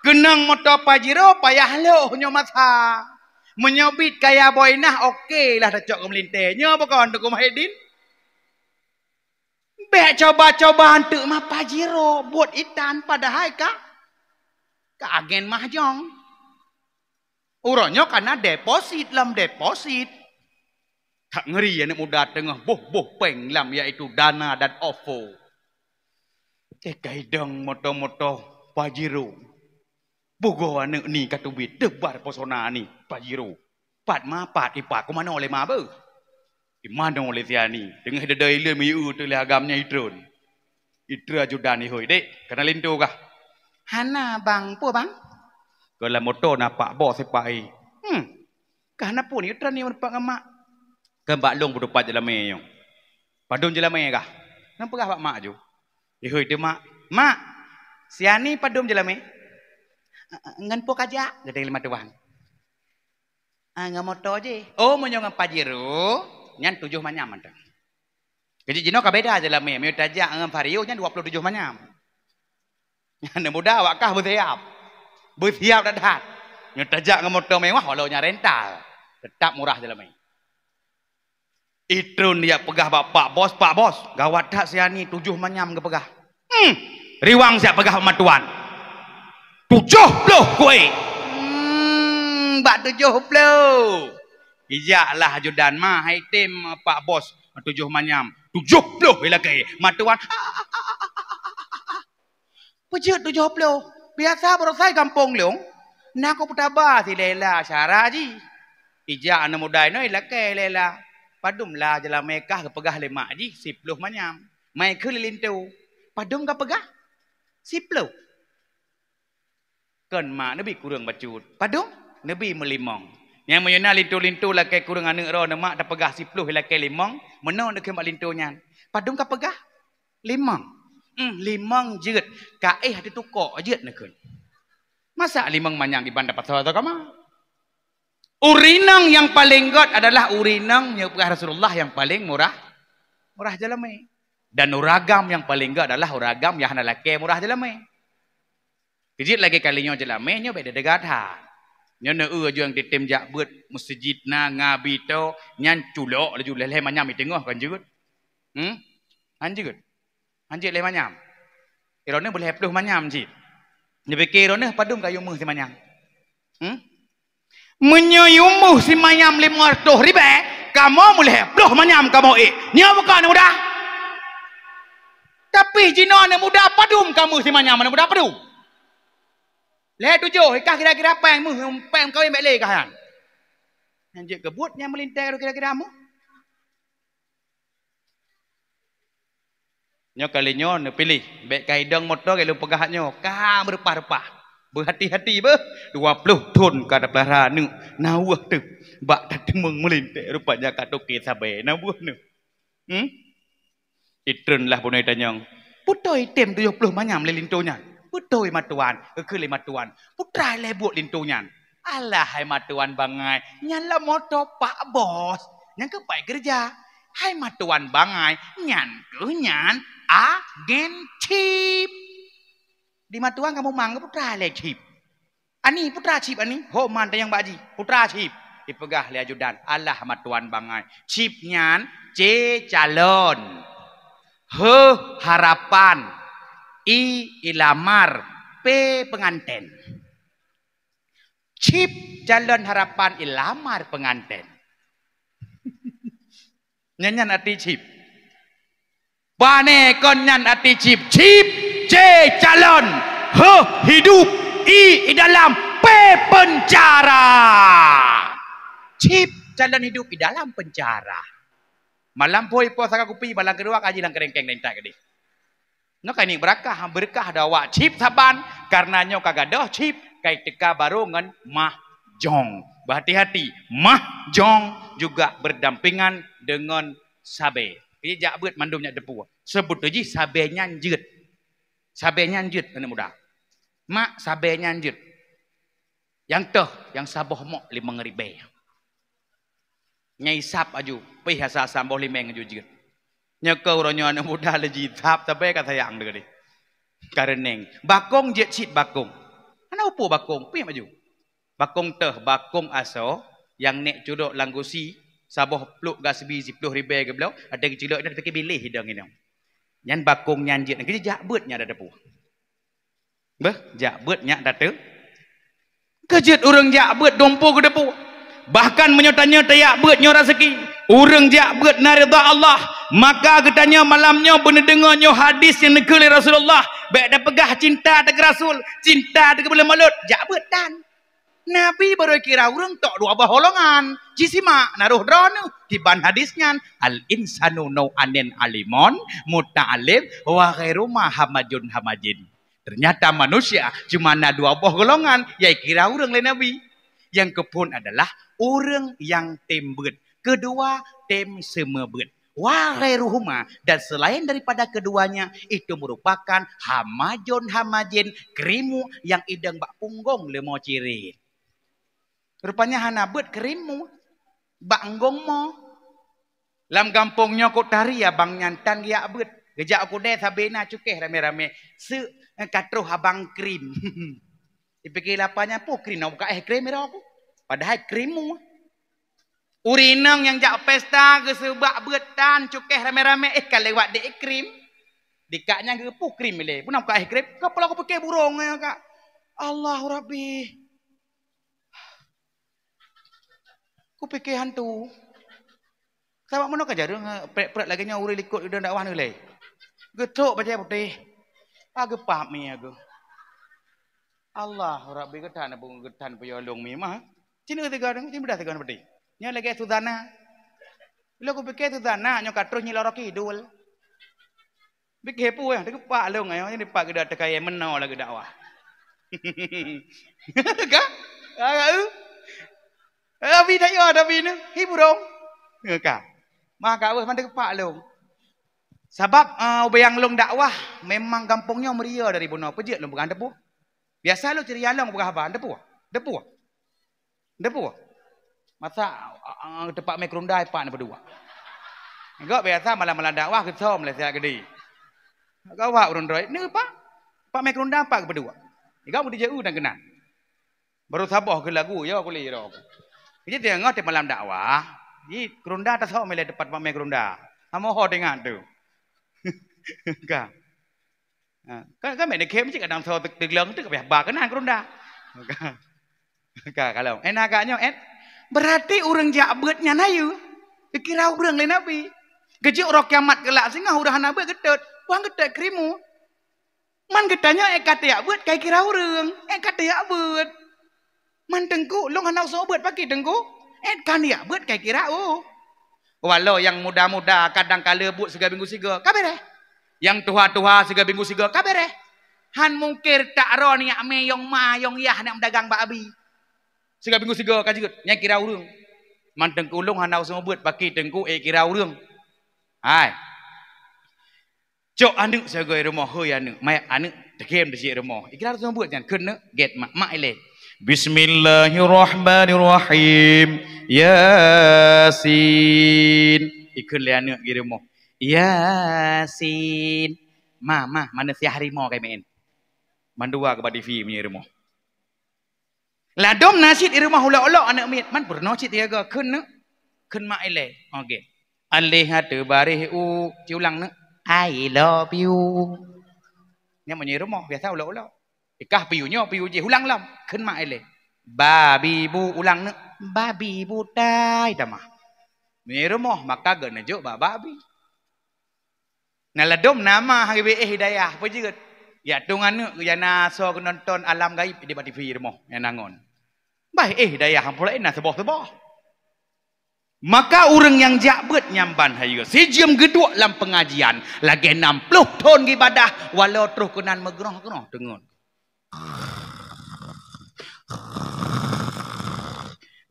kenang motor Pajero payah lo nyo masa. Menyobit kaya boinah okey lah dacok kemelinte. Nyo bakon tu Mahidin. Be coba-coba hantu mah Pajero buat itan padahal ka agen mahjong. Urangnya karena deposit. Tak ngeri anak muda tengah boh peng lam yaitu dana dan OVO. Kaidang moto-moto Pajero. Bogo anak ni kata duit debar pesona ni Pajero. Pat ipak ke mana oleh ma ba? Di mana oleh tiani? Tengah dedai le miu tu le agamnya itron. Itra judan ni hoi dek. Kenalin tu kah? Hana bang, po bang? Kalau motor nampak bos sepai. Karena pun ni tren ni nampak ngamak. Kembak long berdepat jelame yang. Padun jelame kah? Nampak kah pak mak ju? Hoi dia mak. Mak, siani padum jelame. Ngan po kaja, gede lima tuan. Ngan motor je. Oh, menyong Pajero, nyan 7 manyam mantang. Jadi jino kabeda jelame, meu tajak ngan Vario nyan 27 manyam. Nyan muda awak kah bersiap dah. Yang tajak dengan motor mewah walaunya rental. Tetap murah dalam ini. Itron dia pegah pak bos. Gawat tak siani 7 manyam ke pegah. Riwang siap pegah matuan. 70 kue. Bak 70. Ijaklah judan mah hai tim pak bos 7 manyam. 70 bila ke matuan. Pejut 70. Biasa berosai kampung leong. Nak aku putaba si lela syara ji. Ijak anak muda ini lakai lela. Padum lah jalan mekah ke pegah lemak ji. 10 manyam. Mai ke lilintu. Padum ke pegah? 10. Kan mak Nabi kurang bacut. Padum? Nabi melimong. Yang menyena lintu-lintu lakai kurang anak ro mak dah pegah 10 lakai 5, meno nak kemak lintunya. Padung ka pegah 5. 5 jeut. Ka hati tukok jeut nak kun. Masa 5 manyang di bandar pasal atau kama? Urinang yang paling god adalah urinang yang pegah Rasulullah yang paling murah. Murah jalame. Dan uragam yang paling god adalah uragam yang lakai murah jalame. Kejit lagi kalinya jalame nya beda degatha. Nya ne juang ditem jak beut masjid na ngabi to nyan culok laju leleh manyam i tengah kan jeut. Anjeut. Anjeut leh manyam. Irone boleh peluh manyam jit. Ni fikir irone padung kayu muh si manyam. Menyuyumuh si manyam 500 ribu, kamu boleh peluh manyam kamu nya bukan mudah. Tapi jino ne mudah padung kamu si manyam ne mudah padung. Leh 7, ikah kira-kira peng kau yang leh kah han. Anjek kebut yang melintai kira-kira mu. Nyo kalinya ne pilih, bek kaidang motor kalau pegahannya, ka berpah-repah. Berhati-hati be, 20 ton kada pelara nu. Nawah tu. Bak tademeng melintai rupanya katoke sabe nawah nu. Itren lah punai tanyang. Putoi tem 70 manyam lelintonya. Putoi matuan, kekeli matuan. Putra lebut lintunya. Alah hai matuan bangai. Nyala moto pak bos. Yang kepai kerja. Hai matuan bangai. Nyan kenyan agen chip. Di matuan kamu mangga putra le chip. Ani putra chip ani. Ho man yang baji. Putra chip. Dipegah le ajudan. Alah matuan bangai. Chip nyan C calon. H harapan. I ilamar, P pengantin. Chip calon harapan ilamar pengantin. Nyanyan arti chip. Bane kon nyan arti chip. Chip C calon, H hidup, I dalam, P penjara. Chip calon hidup di dalam penjara. Malam poi po saka kupi malam kedua kaji lang kerengkeng dan tak gede. No kini berkah dawa chip saban karenanya kagadoh chip kai teka barongan mahjong. Berhati-hati, mahjong juga berdampingan dengan sabe. Ini jak beut mandumnya depu. Sebut aja sabe nyanjut. Sabe nyanjut anak muda. Mak sabe nyanjut. Yang teh yang saboh mok 5.000. Nyai sap aju, pihasa samboh 5 jujur. Nyekau ronyo anak muda leji tap tapi kata yang deh. Kareneng bakong jet sit bakong. Anak upo bakong, pi maju. Bakong teh bakong aso yang nek cudok langgusi saboh pluk gasbi 10.000 ke belau ada kecilok dah pakai bilih hidang ini. Nyan bakong nyan jet nak jak beutnya ada depu. Beh, jak beutnya dah tu. Kejet orang jak beut dompo ke depu. Bahkan menyotanya tayak beutnya rezeki. Orang jak beut narida Allah. Maka katanya malamnya benar dengarnya hadis yang negeri Rasulullah. Baik dah pegah cinta tak Rasul. Cinta tak boleh malut. Jak beut dan. Nabi baru kira orang tak dua baholongan. Jisima naruh drone. Tiban hadisnya. Al-insanu nau'anin alimon. Muta'alim. Wa khairu mahamajun hamajin. Ternyata manusia cuma ada 2 buah golongan. Yang kira orang lain Nabi. Yang kepun adalah orang yang tembut. Kedua tem semebut. Wahairuhuma dan selain daripada keduanya itu merupakan hamajon hamajin kerimu yang idang bak punggong lemo ciri. Rupanya hanabut kerimu bak enggong mo. Lam kampungnya kok tari ya bang nyantan ya abut. Gejak aku deh sabena cukeh rame-rame. Se katruh abang krim. Dipikir lapanya po krim nak buka krim ira aku. Padahal krimu. Urinang yang jak pesta ke sebab betan cukeh rame-rame kalau lewat dek krim. Dikaknya ke pu krim le. Pun nak buka krim. Kapal aku pakai burung ya kak. Allah Rabbi. Ku fikir hantu. Sebab mana kajar pret-pret lagi nya uri likut udah ndak wahnu le. Getuk baca putih. Aga paham mi aga. Allah Rabbi getan abung getan payolong mi mah. Cina tiga deng, cina dah tiga putih. Nya lagi Sudana. Bila ku fikir Sudana nya katro nyi lorok kidul. Fikir pu ya, dekat pak long ayo ni pak gedak tekaya meno lagi dakwah. Ka? Agak Tapi tak ya tapi ni hibur dong. Ka. Maka weh mana kepak long. Sebab yang long dakwah memang kampungnya meriah dari bunuh pejit long bukan depu. Biasa lo ceria long bukan apa depu. Depu. Depu. Masa tempat mekrundai pak ni berdua. Enggak biasa malam-malam dakwah ke som le sia gede. Kau wak urun roi. Ni pak. Pak mekrundai pak berdua. Enggak mau dijauh dan kenal. Baru sabah ke lagu ya aku lihat aku. Jadi tengok di malam dakwah, di kerunda tak tahu melihat depan pamer kerunda. Amo ho dengan tu. Kan. Kan mana kem cik kadang tahu teglang tu kebih bak kena kerunda. Kan kalau enaknya berarti orang jabetnya nayu. Kira orang lain nabi. Kecil orang kiamat kelak singa urang nabi gedut. Wang gedut krimu. Man gedanya kata ya buat kayak kira orang. Kata ya buat. Man tengku, long hanau sobat pakai tengku. Kan dia buat kayak kira walau yang muda-muda kadang kala buat sega minggu siga, kabar yang tua-tua sega minggu siga, kabar han mungkir tak ro ni meyong mayong yah nak dagang babi. Sega minggu siga kajigut, nya kira urang. Man tengku long hanau sobat pakai tengku kira urang. Hai. Cok anu sega rumah heuy anu, mai anu dekem de rumah. Kira sobat jan keun get mak ele. Bismillahirrahmanirrahim. Yasin. Ikut liana gitu mo. Yasin. Mana si harimau kayak main. Mandua kepada TV punya rumah. Ladom nasid di rumah ulak-ulak anak mit. Man pernah cik tiaga kena mak ele. Okey. Alih tu barih ciulang nak. I love you. Ni punya rumah biasa ulak-ulak. Ikah piunya piu je ulang lam ken mak ele babi bu ulang ne babi bu dai tamah ni rumah maka gana jo babi naladom nama hari hidayah apa juga ya tungan ne yana so nonton alam gaib di TV rumah yang nangon baik hidayah pula ina sebah-sebah maka orang yang jabet nyamban hayu si jam geduk dalam pengajian lagi 60 tahun ibadah walau terus kenan megerah-gerah dengon.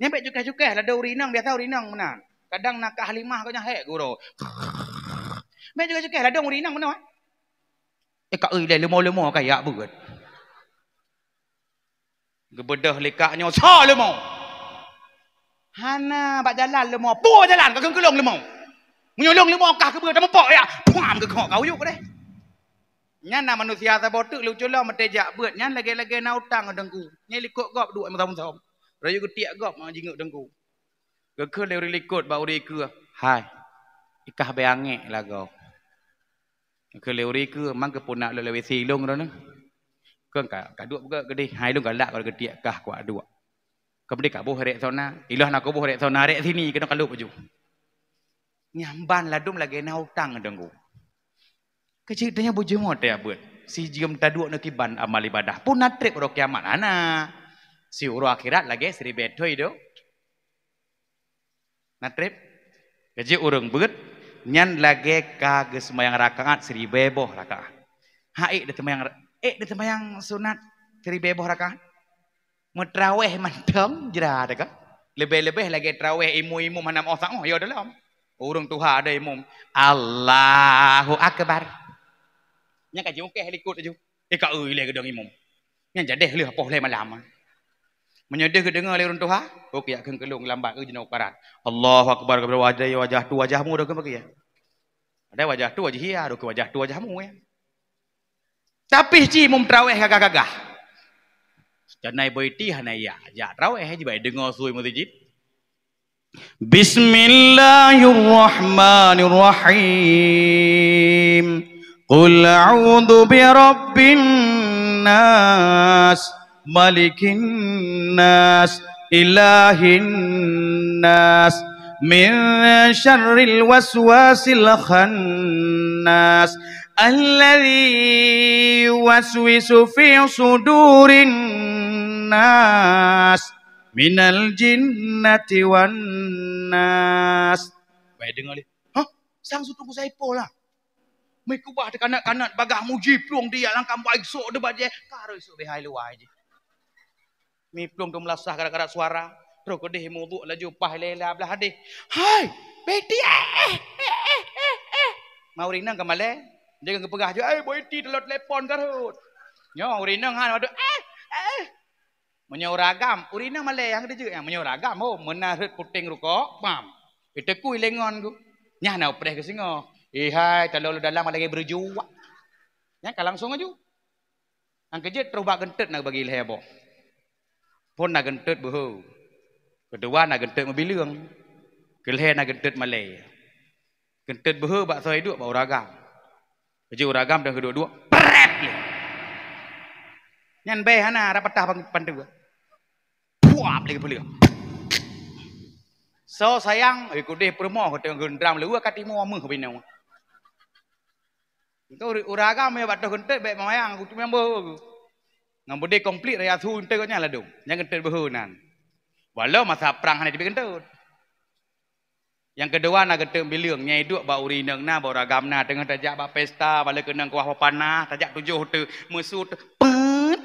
Nyampe cukai-cukai lah ada urinang biasa urinang mana. Kadang nak ke Halimah kau nyahek guru. Nyampe cukai-cukai lah ada urinang mana. Kak euy lemau-lemau kayak beut. Gebedah lekaknya sa lemau. Hana bak jalan lemau, pu jalan kau kelong lemau. Menyolong lemau kah ke beut mempok ya. Puam ke kau yuk deh. Nyana manusia sabotuk lucu lah metejak buat nyan lagi-lagi na utang dengku nya likut gop duit macam-macam rayu ketiak gop ma jinguk dengku ke le likut bau ri ke hai ikah beange lago ke le ri ke mang ke punak le WC long ro ne ke ka duit buka gede hai long galak kalau ketiak kah kuat duit kemudian ka boh rek sona ilah nak boh rek sona rek sini kena kalup baju nyamban ladum lagi na utang dengku kecilnya bojo mote ya buat si jam taduk nak kiban amal ibadah pun natrip ro kiamat ana si uro akhirat lagi seri betoy do natrip kecil urang beut nyan lagi kage sembahyang rakaat seri beboh rakaat haik de sembahyang sunat seri beboh rakaat mutraweh mantong jera de ka lebih-lebih lagi traweh imu-imu mana mau sang ya dalam urang tuha ada imum Allahu akbar nya ka jung ke helikut aju ka euy le gedang imum nya jadeh leuh poh le malam menyedeh ke dengar le urang tuha okey akan kelung lambat ke jenau parat Allahu akbar kepada wajah tu wajahmu dah ke bagi ya ada wajah tu wajah hiya ke wajah tu wajahmu ya tapi ci mum traweh gagah-gagah janai boiti hanaya ya traweh ji bai dengar suai masjid Bismillahirrahmanirrahim Qul a'udzu birabbin nas malikin nas ilahin nas min syarril waswasil khannas alladzi yuwaswisu fi sudurin nas minal jinnati wan nas. Baik dengar ni. Hah? Sang sutu ku saya pola. Mai kubah de kanak-kanak bagah muji plong dia lang kampung esok de baje karo esok behai luai je. Mi plong tu melasah gara-gara suara terus ke deh muduk laju pah lela belah hadis. Hai, beti mau rinang ke malai. Jangan ke pegah je, beti telur telepon karut. Nyo urinang han ada menyoragam urinang malai yang dia yang menyoragam oh menarik puting rukok mam. Itu ku ilengon ku. Nya na preh ke singo. Hai telur dalam lagi berjuang. Nya ka langsung aja. Ang kejet terus bak gentet nak bagi lebo. Pun nak gentet boho. Kedua nak gentet mobilung. Keleh nak gentet malai. Gentet boho bak soi duk bak uragam. Kerja uragam dah kedua-dua. Pret le. Nyan be hana dapat tah pandu. Puap lagi pulih. So sayang, ku deh permo ko teng gendram lu ka timo meuh ka binau. Engkau uragam ya bak gentet be mayang ku member. Ngam bode komplit raya thu ente ko nya lah dong. Yang gentet behunan. Walau masa perang hana dibe gentet. Yang kedua nak gentet biliung nyai duk bak urinang na bak uragam na tengah tajak bak pesta bala kenang kuah panah tajak 7 tu mesut pet.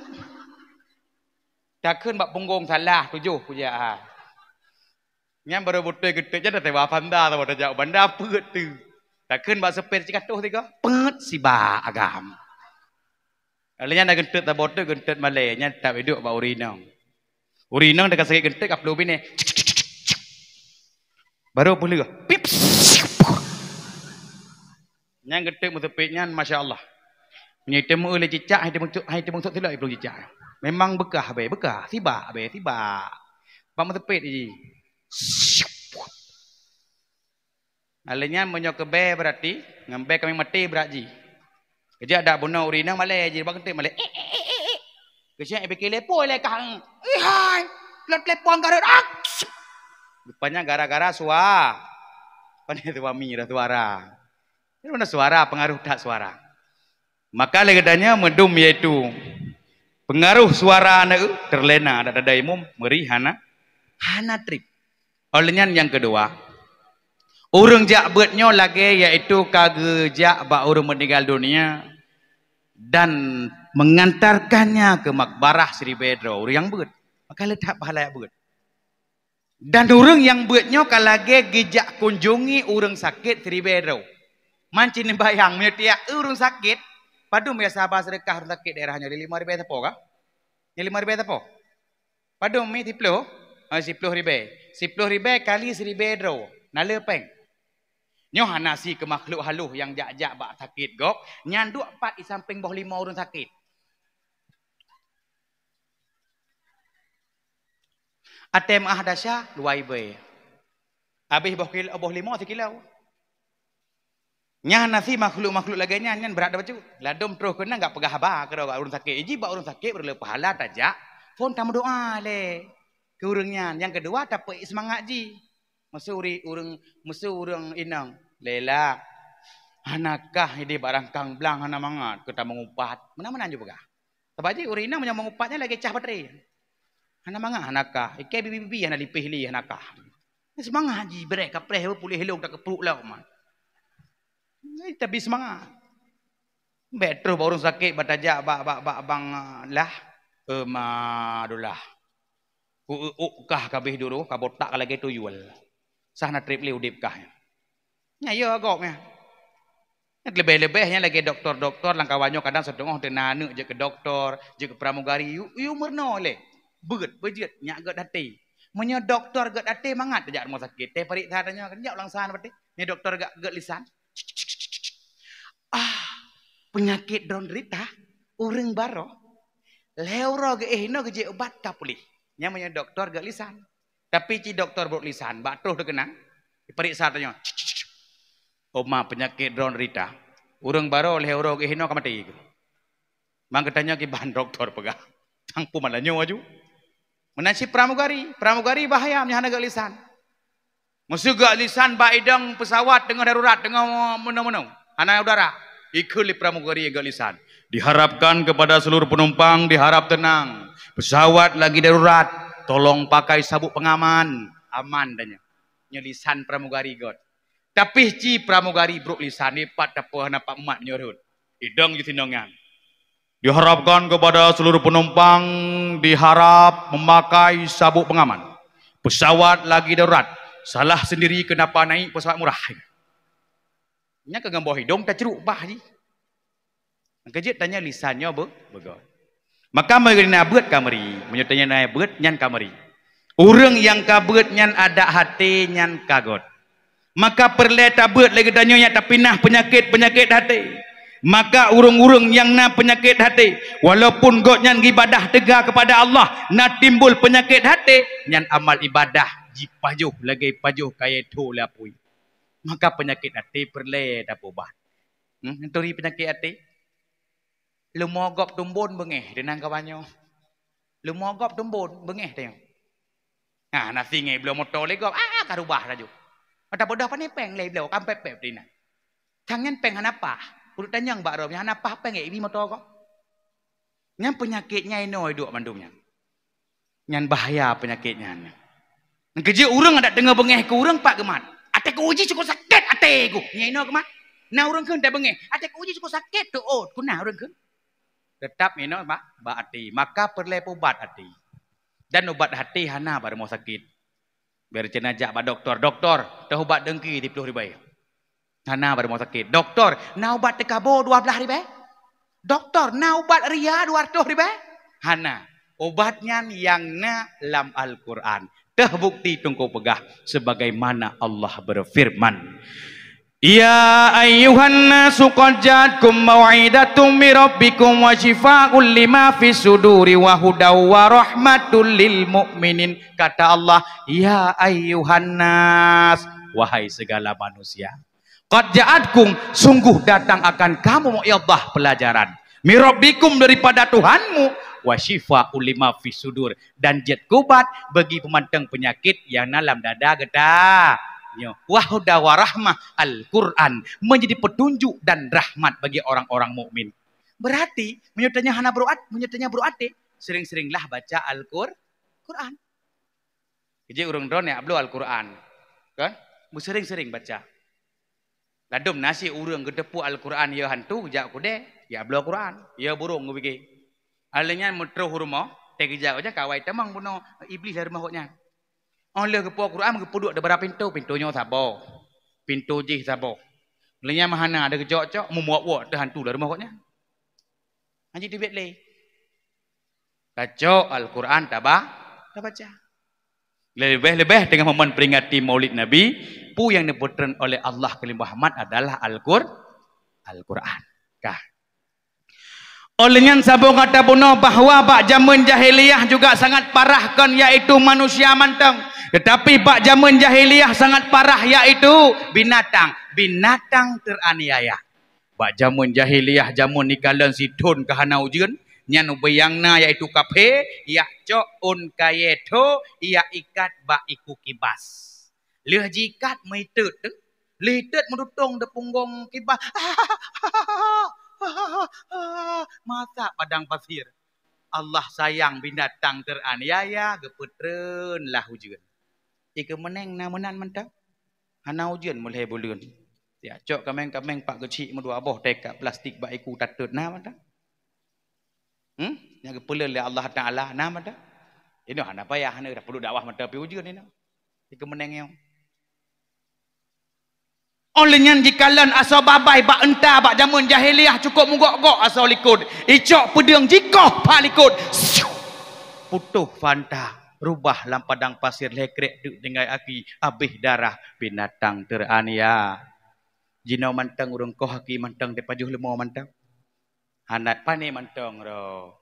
Takkan bak punggung salah 7 puja. Nyam baru botol gede je dah tewa panda tahu dah jauh banda pet tu. Takkan bak sepet cikatuh tiga pet si ba agam. Alanya nak gentet tak botol gentet malai nya tak hidup bak urinang. Urinang dekat sakit gentet kat peluh bini. Baru boleh pip. Yang gentet musepetnya masya-Allah. Punya temu oleh cicak hai temu tidak perlu cicak. Memang bekah be bekah tiba be tiba. Pak musepet ji. Alanya menyok ke be berarti ngambe kami mati berarti. Kerja ada bunuh urinang malai je bang gentet malai. Kerja ebek lepo le kang. Hai, telepon garut. Rupanya gara-gara suara. Pandai suami dah suara. Ini mana suara pengaruh tak suara. Maka legadanya medum yaitu pengaruh suara anak terlena ada daimum meri hana trip. Olehnya yang kedua, orang jak betnya lagi yaitu kagejak bak orang meninggal dunia dan mengantarkannya ke makbarah Sri Bedro. Orang yang bet, maka letak pahala yang bet. Dan orang yang betnya kalage gejak kunjungi orang sakit Sri Bedro. Mancin bayang metia orang sakit, padu biasa sabar sedekah orang sakit daerahnya di 5.000 tepo kah? Di 5.000 tepo. Padu mi tiplo, 10.000. 10.000 kali 1.000 dro. Nala peng. Nyo hanasi ke makhluk haluh yang jak-jak bak sakit gok, nyanduk 4 di samping bawah 5 orang sakit. Atem ahdasya luai be. Habis bawah 5 sekilau. Nya nasi makhluk-makhluk laganya nyan berat dah baju. Ladom terus kena enggak pegah ba ke orang sakit. Iji bak orang sakit berle pahala tajak. Pun tamu doa le. Ke urangnya. Yang kedua dapat semangat ji. Mesuri urang inang. Lela. Hanakah ini barang kang blang hana mangat kita mengumpat. Mana-mana juga. Tabaji urang inang punya mengupatnya lagi cah baterai. Hana mangat hanakah. Ike bibi-bibi hana lipih li hanakah. Semangat ji berek kapreh pulih helong tak kepruk lah man. Tapi semangat. Betul baru sakit batajak bang lah. Madulah. Ukah kabeh dulu kabotak lagi tuyul. Sahna trip liu dip kah. Nya yo agoknya. Lebih-lebihnya lagi doktor-doktor langkawanyo kadang sedengah tenane je ke doktor, je ke pramugari yu merno le. Beut bejet nya gak dati. Menyo doktor gak dati mangat tajak rumah sakit. Teh periksa tanya kerja langsan berarti. Ni doktor gak lisan. Penyakit dronrita urang baro leuro ge no ge obat tak pulih nyamanya doktor gak lisan tapi ci doktor brok lisan batuh de kenang diperiksa tanya oma penyakit dronrita urang baro leuro ge no kamati mang katanya ki bahan doktor pegah tangpu malanyo aju menasi pramugari bahaya nyana gak lisan musuh gak lisan baidang pesawat dengan darurat dengan menang anak udara ikut pramugari agak lisan. Diharapkan kepada seluruh penumpang diharap tenang. Pesawat lagi darurat, tolong pakai sabuk pengaman, aman danya. Nyelisan pramugari god. Tapi ci pramugari brok lisan ni pat apa nampak emat menyorot. Idong jutinongan. Diharapkan kepada seluruh penumpang diharap memakai sabuk pengaman. Pesawat lagi darurat. Salah sendiri kenapa naik pesawat murah. Nya ke gambar hidung tak ceruk bah ji. Kejit tanya lisannya begot. Maka mereka beut kamari, menyutanya naik beut nyan kamari. Orang yang kabut nyan ada hati nyan kagot. Maka perle tabut lagi tanya tak pinah penyakit hati. Maka urung-urung yang na penyakit hati, walaupun gok nyan ibadah tegak kepada Allah, na timbul penyakit hati, nyan amal ibadah jipajuh lagi pajuh kaya tu lapui. Maka penyakit hati perle tak ubah. Enturi penyakit hati. Lu mogok tumbun bengeh dengan kawannya. Lu mogok tumbun bengeh tengok. Nah, nasi ngai belum motor legok. Karubah raju. Mata bodoh apa ni peng lay belum kampai pep dina. Tangan peng hanapa. Urut tanyang bak rom hanapa peng ngai ibi motor kok. Nyan penyakitnya ino hidup mandumnya. Nyan bahaya penyakitnya. Nang kerja urang ada dengar bengeh ke urang pak gemat. Ate ku uji cukup sakit ate ku. Nya ino gemat. Nah urang keun tak bengeh. Ate ku uji cukup sakit tu oh kunah urang keun. Tetap ino ba hati. Maka perle ubat hati. Dan ubat hati hana pada mau sakit. Biar jenajah ba doktor, teh ubat dengki 30 ribu. Hana pada mau sakit. Doktor, na ubat tekabo 12 ribu. Doktor, na ubat ria 200 ribu. Hana, obatnya yang na lam Al-Quran. Teh bukti tunggu pegah sebagaimana Allah berfirman. Ya ayyuhan nasu qad ja'atkum mau'idatum mir rabbikum wa shifaa'un lima fis suduri wa hudaw wa rahmatul lil mu'minin. Kata Allah, ya ayyuhan nas, wahai segala manusia. Qad ja'atkum, sungguh datang akan kamu ya Allah pelajaran. Mir rabbikum, daripada Tuhanmu, wa shifaa'un lima fis sudur, dan jet kubat bagi pemantang penyakit yang dalam dada getah. Wahuda warahmah Al-Quran menjadi petunjuk dan rahmat bagi orang-orang mukmin. Berarti menyutanya hana beruat, sering-seringlah baca Al-Quran. Jadi urang don ya ablu Al-Quran, kan? Sering-sering baca. Ladum nasi urang gedepu Al-Quran ya hantu jak kude, ya ablu Al-Quran, ya burung ngubigi. Alenya metro hurma, tegija aja kawai temang buno iblis dari mahoknya. Oleh ke Quran ngepuduk ada berapa pintu, pintunya sabo. Pintu jih sabo. Lenya mahana ada kejok-cok memuak-muak dah hantu dari mahoknya. Haji dibet le. Kacok Al-Quran tak baca. Lebih-lebih dengan momen peringati Maulid Nabi, pu yang diputarkan oleh Allah Kalim Muhammad adalah Al-Quran. Kah. Olehnya sabung kata bunuh bahawa bak zaman jahiliyah juga sangat parah kan, yaitu manusia mantang. Tetapi bak zaman jahiliyah sangat parah, yaitu binatang teraniaya. Bak zaman jahiliyah zaman nikalan sidun kahana ujian nyan bayangna yaitu kafe ya cok un kayeto ya ikat bak iku kibas. Leh jikat meitut litet merutung de punggung kibas. Masa padang pasir. Allah sayang binatang teraniaya gepetreun lah ujian. Ika meneng na menan mentang. Hana ujian mulai bulan. Ya cok kameng pak kecil medua aboh teka plastik ba iku tatut na mentang. Yang kepala oleh Allah Taala na mentang. Ini hana payah hana dah perlu dakwah mentang pi ujian ini. Ika meneng yang. Olehnya jikalan asal babai bak entah bak zaman jahiliyah cukup mugok-gok asal likut. Icok pedang jikoh pak likut. Putuh fanta. Rubah lam padang pasir lekrek duk dengan aki abih darah binatang terania. Jino mantang urang koh aki mantang de pajuh lemo mantang. Hanat pane mantang ro.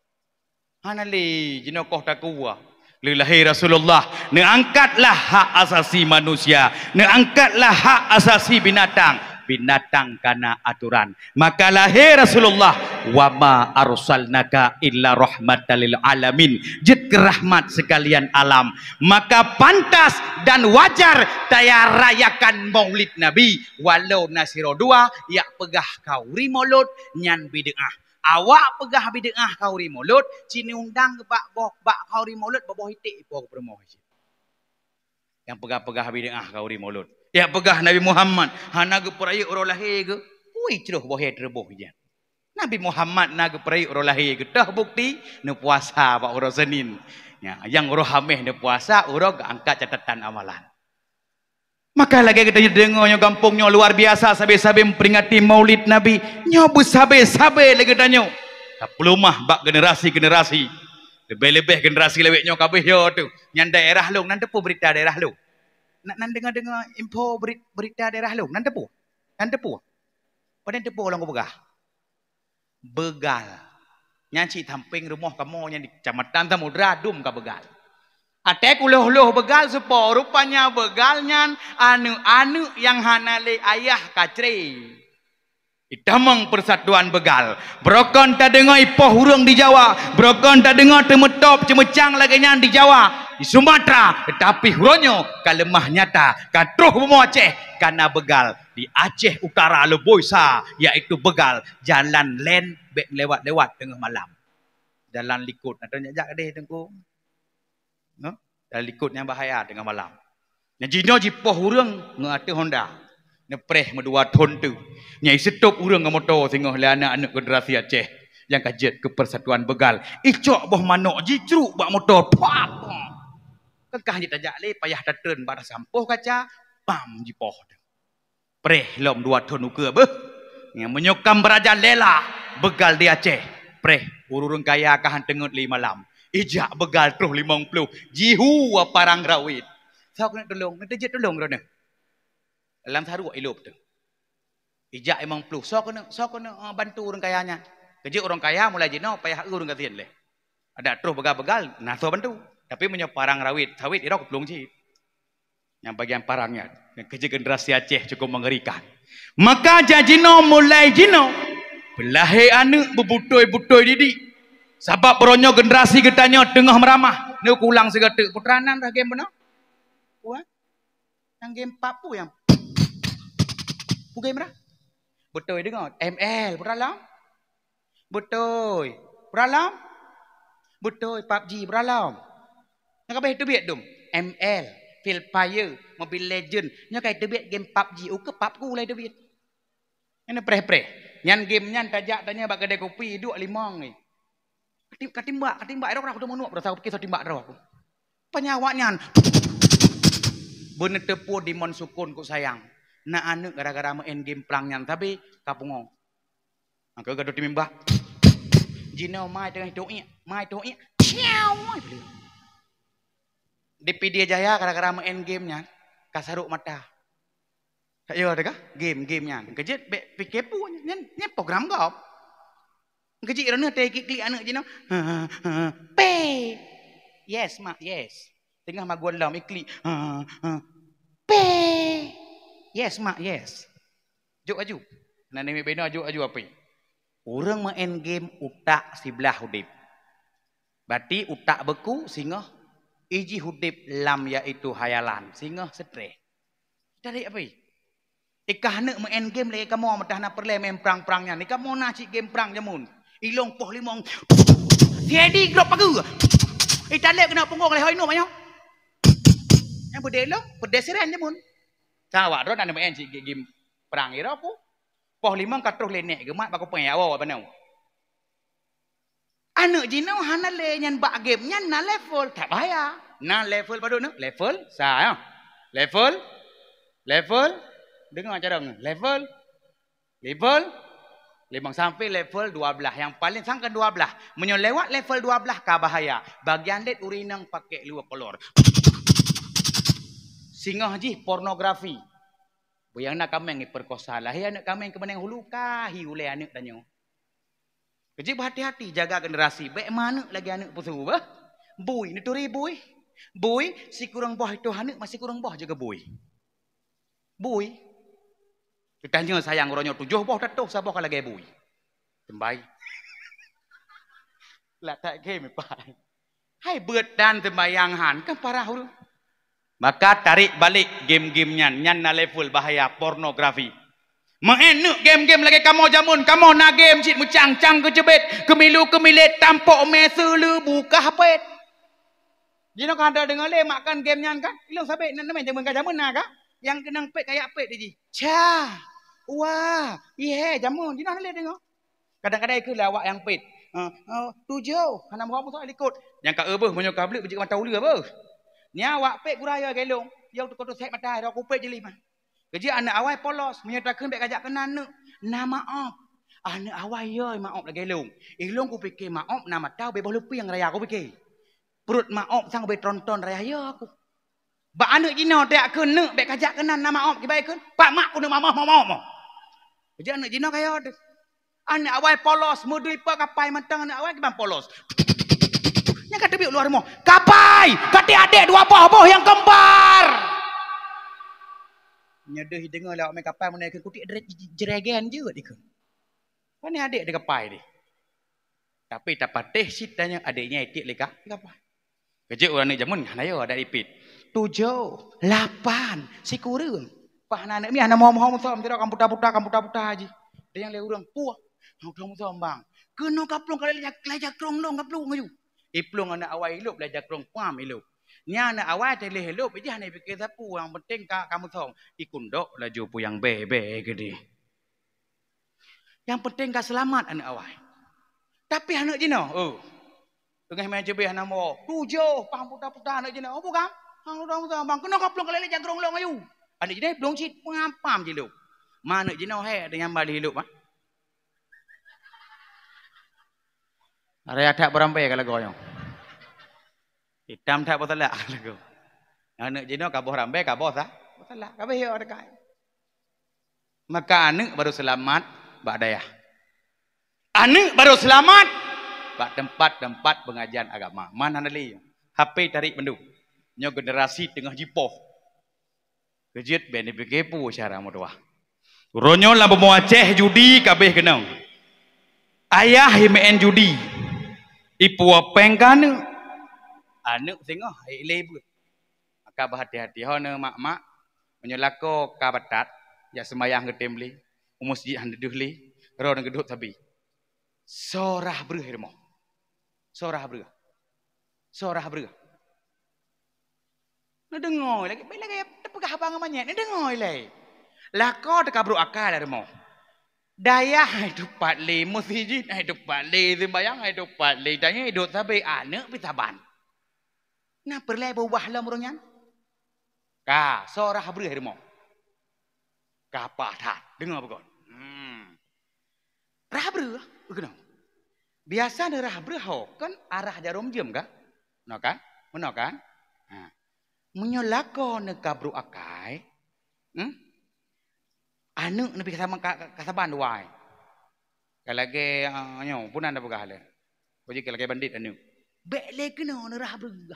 Hanali jino koh takwa. Lillahi Rasulullah, neangkatlah hak asasi manusia, neangkatlah hak asasi binatang kana aturan. Maka lahir Rasulullah, wa ma arsalnaka illa rahmatan lil alamin, jid rahmat sekalian alam. Maka pantas dan wajar taya rayakan Maulid Nabi walau nasiro dua ya pegah kauri maulud nyan bid'ah. Awak pegah bid'ah kauri maulud, cini undang ke bak kauri maulud baboh hitik ipo promo. Yang pegah-pegah bid'ah kauri maulud. Ya pegah Nabi Muhammad, hana ge peraya orang lahir ke? Ui ceroh bohe terboh je. Nabi Muhammad na ge peraya orang lahir ke? Dah bukti ne puasa bak orang Senin. Ya, yang rohameh ni puasa, urang angkat catatan amalan. Maka lagi kita dengarnya kampungnya luar biasa sabe-sabe memperingati Maulid Nabi. Nyo bersabe-sabe lagi tanya. Pelumah bak generasi-generasi. Lebih-lebih generasi leweknya kabeh yo tu. Yang daerah lu nan depu berita daerah lu. Nan dengar info berita daerah lu nan depu. Nan depu. Padan depu orang begah. Begal. Nyanci tamping rumah kamu yang di Kecamatan Samudra Dum ka begal. Atek uloh-uloh begal sepo rupanya begalnya anu-anu yang hanale ayah kacre. Itamang persatuan begal. Brokon tak dengar ipoh hurung di Jawa. Brokon tak dengar temetop cemecang lagi nyan di Jawa. Di Sumatera. Tetapi huronyo kalemah nyata. Katruh bemo Aceh. Karena begal. Di Aceh Utara Leboisa. Iaitu begal. Jalan len lewat-lewat tengah malam. Jalan likut. Nak tanya jak deh tengku. No? Dan likutnya bahaya tengah malam. Yang jino jipoh hurung ngata Honda. Nepreh medua ton tu. Nyai setop urang ke motor tengah le anak-anak generasi Aceh yang kajet ke persatuan begal. Icok boh manok jicruk bak motor. Pap. Kekah je tajak le payah datern pada sampuh kaca pam jipoh. Preh lom 2 ton uka beh. Yang menyokam beraja lela begal di Aceh. Preh urung kaya kahan tengut 5 malam. Ijak begal terus 50. Jihu parang rawit. Saya kena tolong. Nanti je tolong kerana. Dalam saru ilop tu. Ijak 50. So kena bantu orang kayanya. Kerja orang kaya mulai jino payah urang kasihan leh. Ada terus begal-begal. Nah so bantu. Tapi punya parang rawit. Sawit ira keplung cip. Yang bagian parangnya. Kerja generasi Aceh cukup mengerikan. Maka jajino mulai jino. Belahe anak berbutoi-butoi didik. Sebab beronyo generasi getanya tengah meramah. Ni kulang segala puteranan dah game benar. Puan. Yang game papu yang. Pu game dah. Betul dengar. ML beralam. Betul. Beralam. Betul PUBG beralam. Yang kabeh tu biat dum. ML, Free Fire, Mobile Legend. Nya kai tu biat game PUBG. Uke pap ku lai tu biat. Yang preh-preh. Nyan game nyan tajak tanya bak kedai kopi duk 5 ni. Katimbak ero aku temu nuak berasa pikir timbak ero aku. Penyawaknya bener tepu di mon sukun ku sayang. Nak anak gara-gara main game perangnya tapi kapungo. Angka gaduh timimbah. Jino mai tengah doa, mai doa. Ciao. Di PD Jaya gara-gara main gamenya kasaruk mata. Tak yo ada kah? Game-gamenya. Kejet pikir pu nya program kau. Kecil kerana klik anak je no. Pay. Yes mak, yes. Tengah maguan dalam klik. Pay. Yes mak, yes. Juk aju. Nak nemi bena aju apa? Orang main game utak sebelah hudip. Berarti utak beku singa iji hudip lam iaitu hayalan. Singa stres. Dari apa? Ikah nak main game lagi kamu matah nak perle main perang-perangnya. Ni kamu nak cik game perang jamun. Ilong poh limong. Tiadi grop pagu. Italek kena punggong leh hoino banyak. Yang bedelo, pedesiran je mun. Sawak ro nak main cik game perang ira apa? Poh limong katruh lenek gemat bako penyawa panau. Anak jino hanale nyan bak game nyan na level tak bahaya. Na level padu no? Level sa ya. Level dengar carang. Level Limang sampai level 12. Yang paling sangka 12. Menyelewat level 12 kah bahaya. Bagian det urinang pakai luar kolor. Singa ji pornografi. Yang nak kami yang perkosa lah. Yang nak kami yang kemenang hulu kahi oleh anak tanya. Kecik berhati-hati jaga generasi. Baik mana lagi anak pusu. Boy, ni turi boy. Boy, si kurang boh itu anak masih kurang boh jaga boy. Boy. Ditanya sayang orangnya 7 boh tatuh sabah kalau lagi boy. Tembai. Lah tak game pai. Hai beut dan tembayang han kan parah hulu. Maka tarik balik game-gamenya nyan na level bahaya pornografi. Main game-game lagi kamu jamun, kamu nak game cik mucang-cang kecebet, kemilu-kemilit tampok meselu buka hapet. Jino kan ada dengar le makan game nyan kan? Ilong sabek nan main jamun jamun nak ka? Yang kenang pet kayak pet dia. Cha. Wah, iya jamun. Jino le dengar. Kadang-kadang ikut lawak yang pet. Tujuh. Hana mau tu ikut. Yang ka eueuh munyo ka beli biji mata uli apa? Nya awak pek guraya gelong. Yang tu kotor set mata dak ku pek jeli mah. Kerja anak awai polos menyatakan bek kajak kena nak. Na maaf. Anak awai ye maaf lah gelong. Ilong ku fikir maaf nama tahu be boleh yang raya aku fikir. Perut maaf sang be tonton raya ye aku. Ba anak Cina tak kena bek kajak kena na maaf ki baik kan. Pak mak ku nak mamah. Kerja anak Cina kaya ada. Anak awai polos mudui pa kapai matang anak awai ki polos. Nya kata biuk luar mo. Kapai, kata adik dua boh yang kembar. Nya deh dengar lah mai kapai mun ku tik jeregen je dik. Kan ni adik dia kapai dia. Tapi tak patih sitanya adiknya itik leka kapai. Kerja orang ni jamun hanayo ada ipit. 7, 8, si kurang. Pak anak mi hana mau som tidak kamputa aji. Dia yang le urang puah. Hang som bang. Kena kaplong kali lajak krong long kaplong ayu. Iplong anak awai hidup lajak krong pam hidup. Nya anak awai tele hidup je hana fikir sapu yang penting kamu som ikundok laju puyang bebe gede. Yang penting ka selamat anak awai. Tapi anak jino, tengah main cebe anak mau 7 pam puta anak jino. Apa kam? Hang udah bang kena kaplong kali lajak krong long ayu. Anak jino belum sit pam je lu. Mana jino he dengan balik hidup ah. Area tak berampai kalau goyong. Hitam tak botalak kalau. Anak jino kaboh rambai kaboh sah. Botalak kabeh yo dekat. Maka anak baru selamat bak dayah. Anak baru selamat bak tempat-tempat pengajian agama. Mana nali? HP tarik bendu. Nyo generasi tengah jipoh. Kejut ben dikepu cara modwah. Ronyo lah bemo Aceh judi kabeh kenang. Ayah himen judi. Ipu apeng kana. Anak tengah lebu. Maka berhati-hati hana mak-mak menyelako kabatat ya semayang ke temli, masjid handuh li, ro nang gedut sabi. Sorah breuh hermo. Sorah breuh. Nadengoi lagi, lagi tepegah bang amanya, nadengoi lagi. Lako dekat bro akal hermo. Daya hidup patli, masjid hidup patli, sembayang hidup patli, daya hidup sabi anak pitaban. Nah perlai berubah lah murungnya. Ka sorah breuh hermo. Kapah tat, dengar begon. Rah breuh, kenapa? Biasa ada rah breuh kan arah jarum jam kah? No kan? Meno kan? Ha. Menyolako ne kabru akai. Anu nepi kasama kasaban wai. Kalage nyo punan da begah le. Boji kalage bandit anu. Bek le kena ne rah breuh.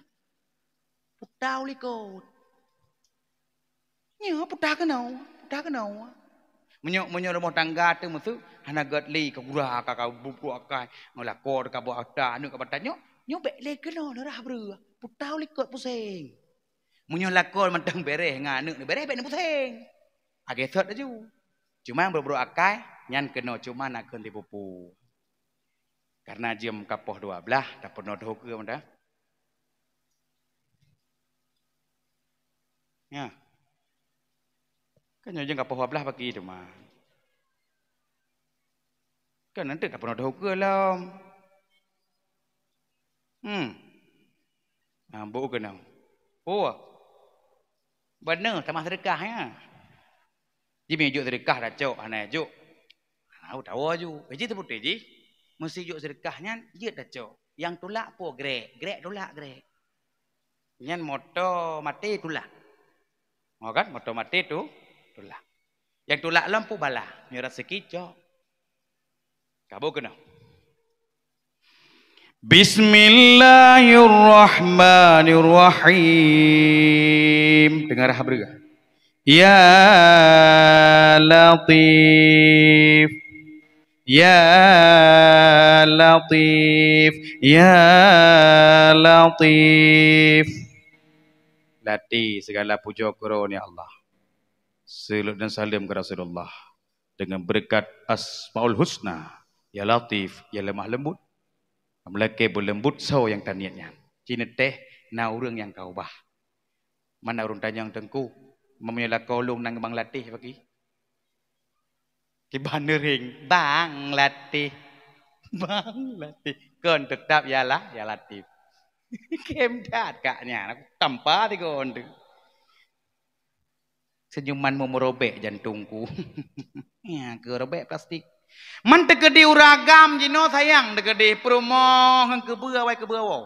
Putau likot. Nya putah kena. Menyo rumah tangga tu musuh hana gatli ka gura ka bubu akai ngelakor ka buat ada anu ka batanyo nyo bek le kena rah breuh putau likot pusing menyo lakor mentang bereh nganu ni bereh bek ni pusing age thot aju cuma berburu akai nyan kena cuma nak keun tipupu karena jam kapoh 12 dah pernah doh ke dah ya kan yang kapoh 12 pagi tu mah kan nanti tak pernah tahu ke lah. Bau ke nau? Oh, benar sama sedekah ya. Jadi juk sedekah dah cok, anak juk. Tahu aju. Jadi tu putih ji, mesti juk sedekahnya dia dah cok. Yang tulak po grek tulak grek. Yang moto mati tulak. Oh kan, moto mati tu tulak. Yang tulak lampu bala, nyurat sekicok. Kabo kena. Bismillahirrahmanirrahim. Dengar breuh. Ya Latif. Ya Latif. Ya Latif. Lati segala puja karunia Allah. Salat dan salam ke Rasulullah dengan berkat Asmaul Husna. Ya Latif, ya lemah lembut. Melake berlembut saw yang taniatnya. Cina teh na urang yang kau bah. Mana urang tanyang tengku. Mempunyai kolong nang bang latih bagi. Ki banering bang latih. Bang Latif. Kon tetap ya lah, ya Latif. Kem dat kaknya, tanpa di kon tu. Senyumanmu merobek jantungku. Ya, kerobek plastik. Man tegede uragam jino sayang, tegede promo hang kebeu awai kebeu awau.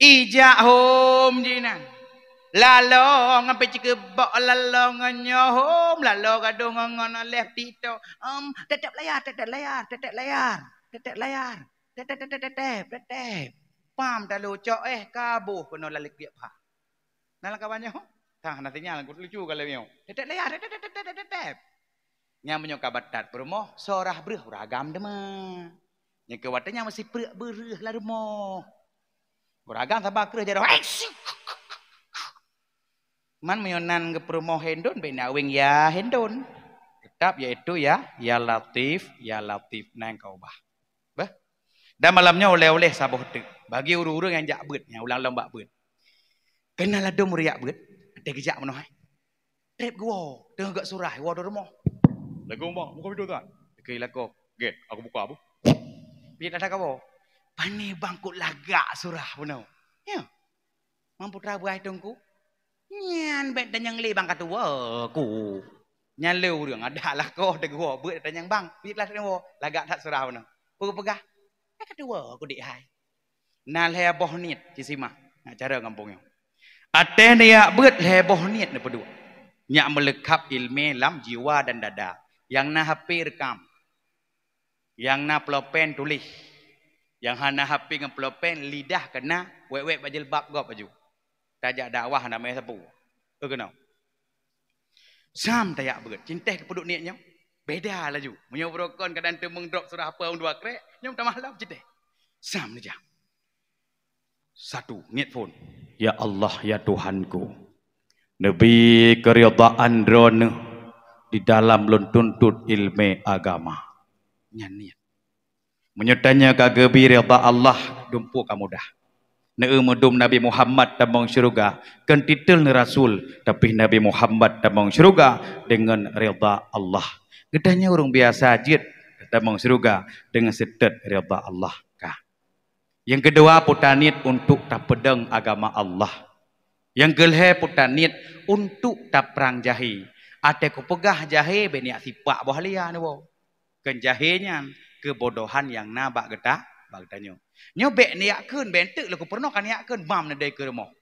Ijak hom jinan. Lalo ngapai cikebak lalo nganyohom lalo gadung ngon left tito tetep layar pam dah lucok kabuh kono lalik dia pa nala kawannya ho tang nantinya lang lucu kalau mio tetep layar nya menyo kabatat promo sorah breuh ragam dema nya kewatanya masih bereuh la demo ragam sabak kreuh jaro man meyonan ke promo hendon benda wing ya hendon tetap yaitu ya Latif nang kau bah dan malamnya oleh-oleh saboh tu bagi uru-uru yang jak beut yang ulang lembak beut kenal ada muriak beut ada gejak manoh trep gua tengah gak surah gua do rumah lagu mbak buka video tuan ke lagu get aku buka abu piye ada kau pane bangku lagak surah puno ya mampu trabuai tungku nyan bet dan yang le bang kata ku nyan le urang ada lah ko de go beut dan yang bang pit lah wo lagak tak surah no pegah kata ku dik hai nal heboh niat cisima nak cara kampungnya ate dia beut heboh niat ne pedua nyak melekap ilmu lam jiwa dan dada yang na HP rekam yang na plopen tulis yang hana HP dengan plopen lidah kena wek-wek bajilbab gop baju tajak dakwah namanya sapu. Kenal. Sam tayak berat. Cinta kepeduk niatnya. Beda lah ju. Menyobrokan kadang tu mengdrop surah apa orang dua krek. Nyom tak malam cinta. Sam aja. Satu. Niat pun. Ya Allah ya Tuhanku. Nabi keridaan drone di dalam luntuntut ilmu agama. Niat. Menyertanya kagebi rida Allah dumpu kamu dah. Neumudum Nabi Muhammad damang syurga kan titel ni Rasul tapi Nabi Muhammad damang syurga dengan rida Allah gedanya orang biasa jid damang syurga dengan setet rida Allah kah. Yang kedua putanit untuk tak pedang agama Allah. Yang kelhe putanit untuk tak perang jahi ate ku pegah jahe beniak sipak boh lia ni wo kan jahenya kebodohan yang nabak getah bagdanyo nyobek niakeun bentek laku pernah kan niakeun mam na deui keur moh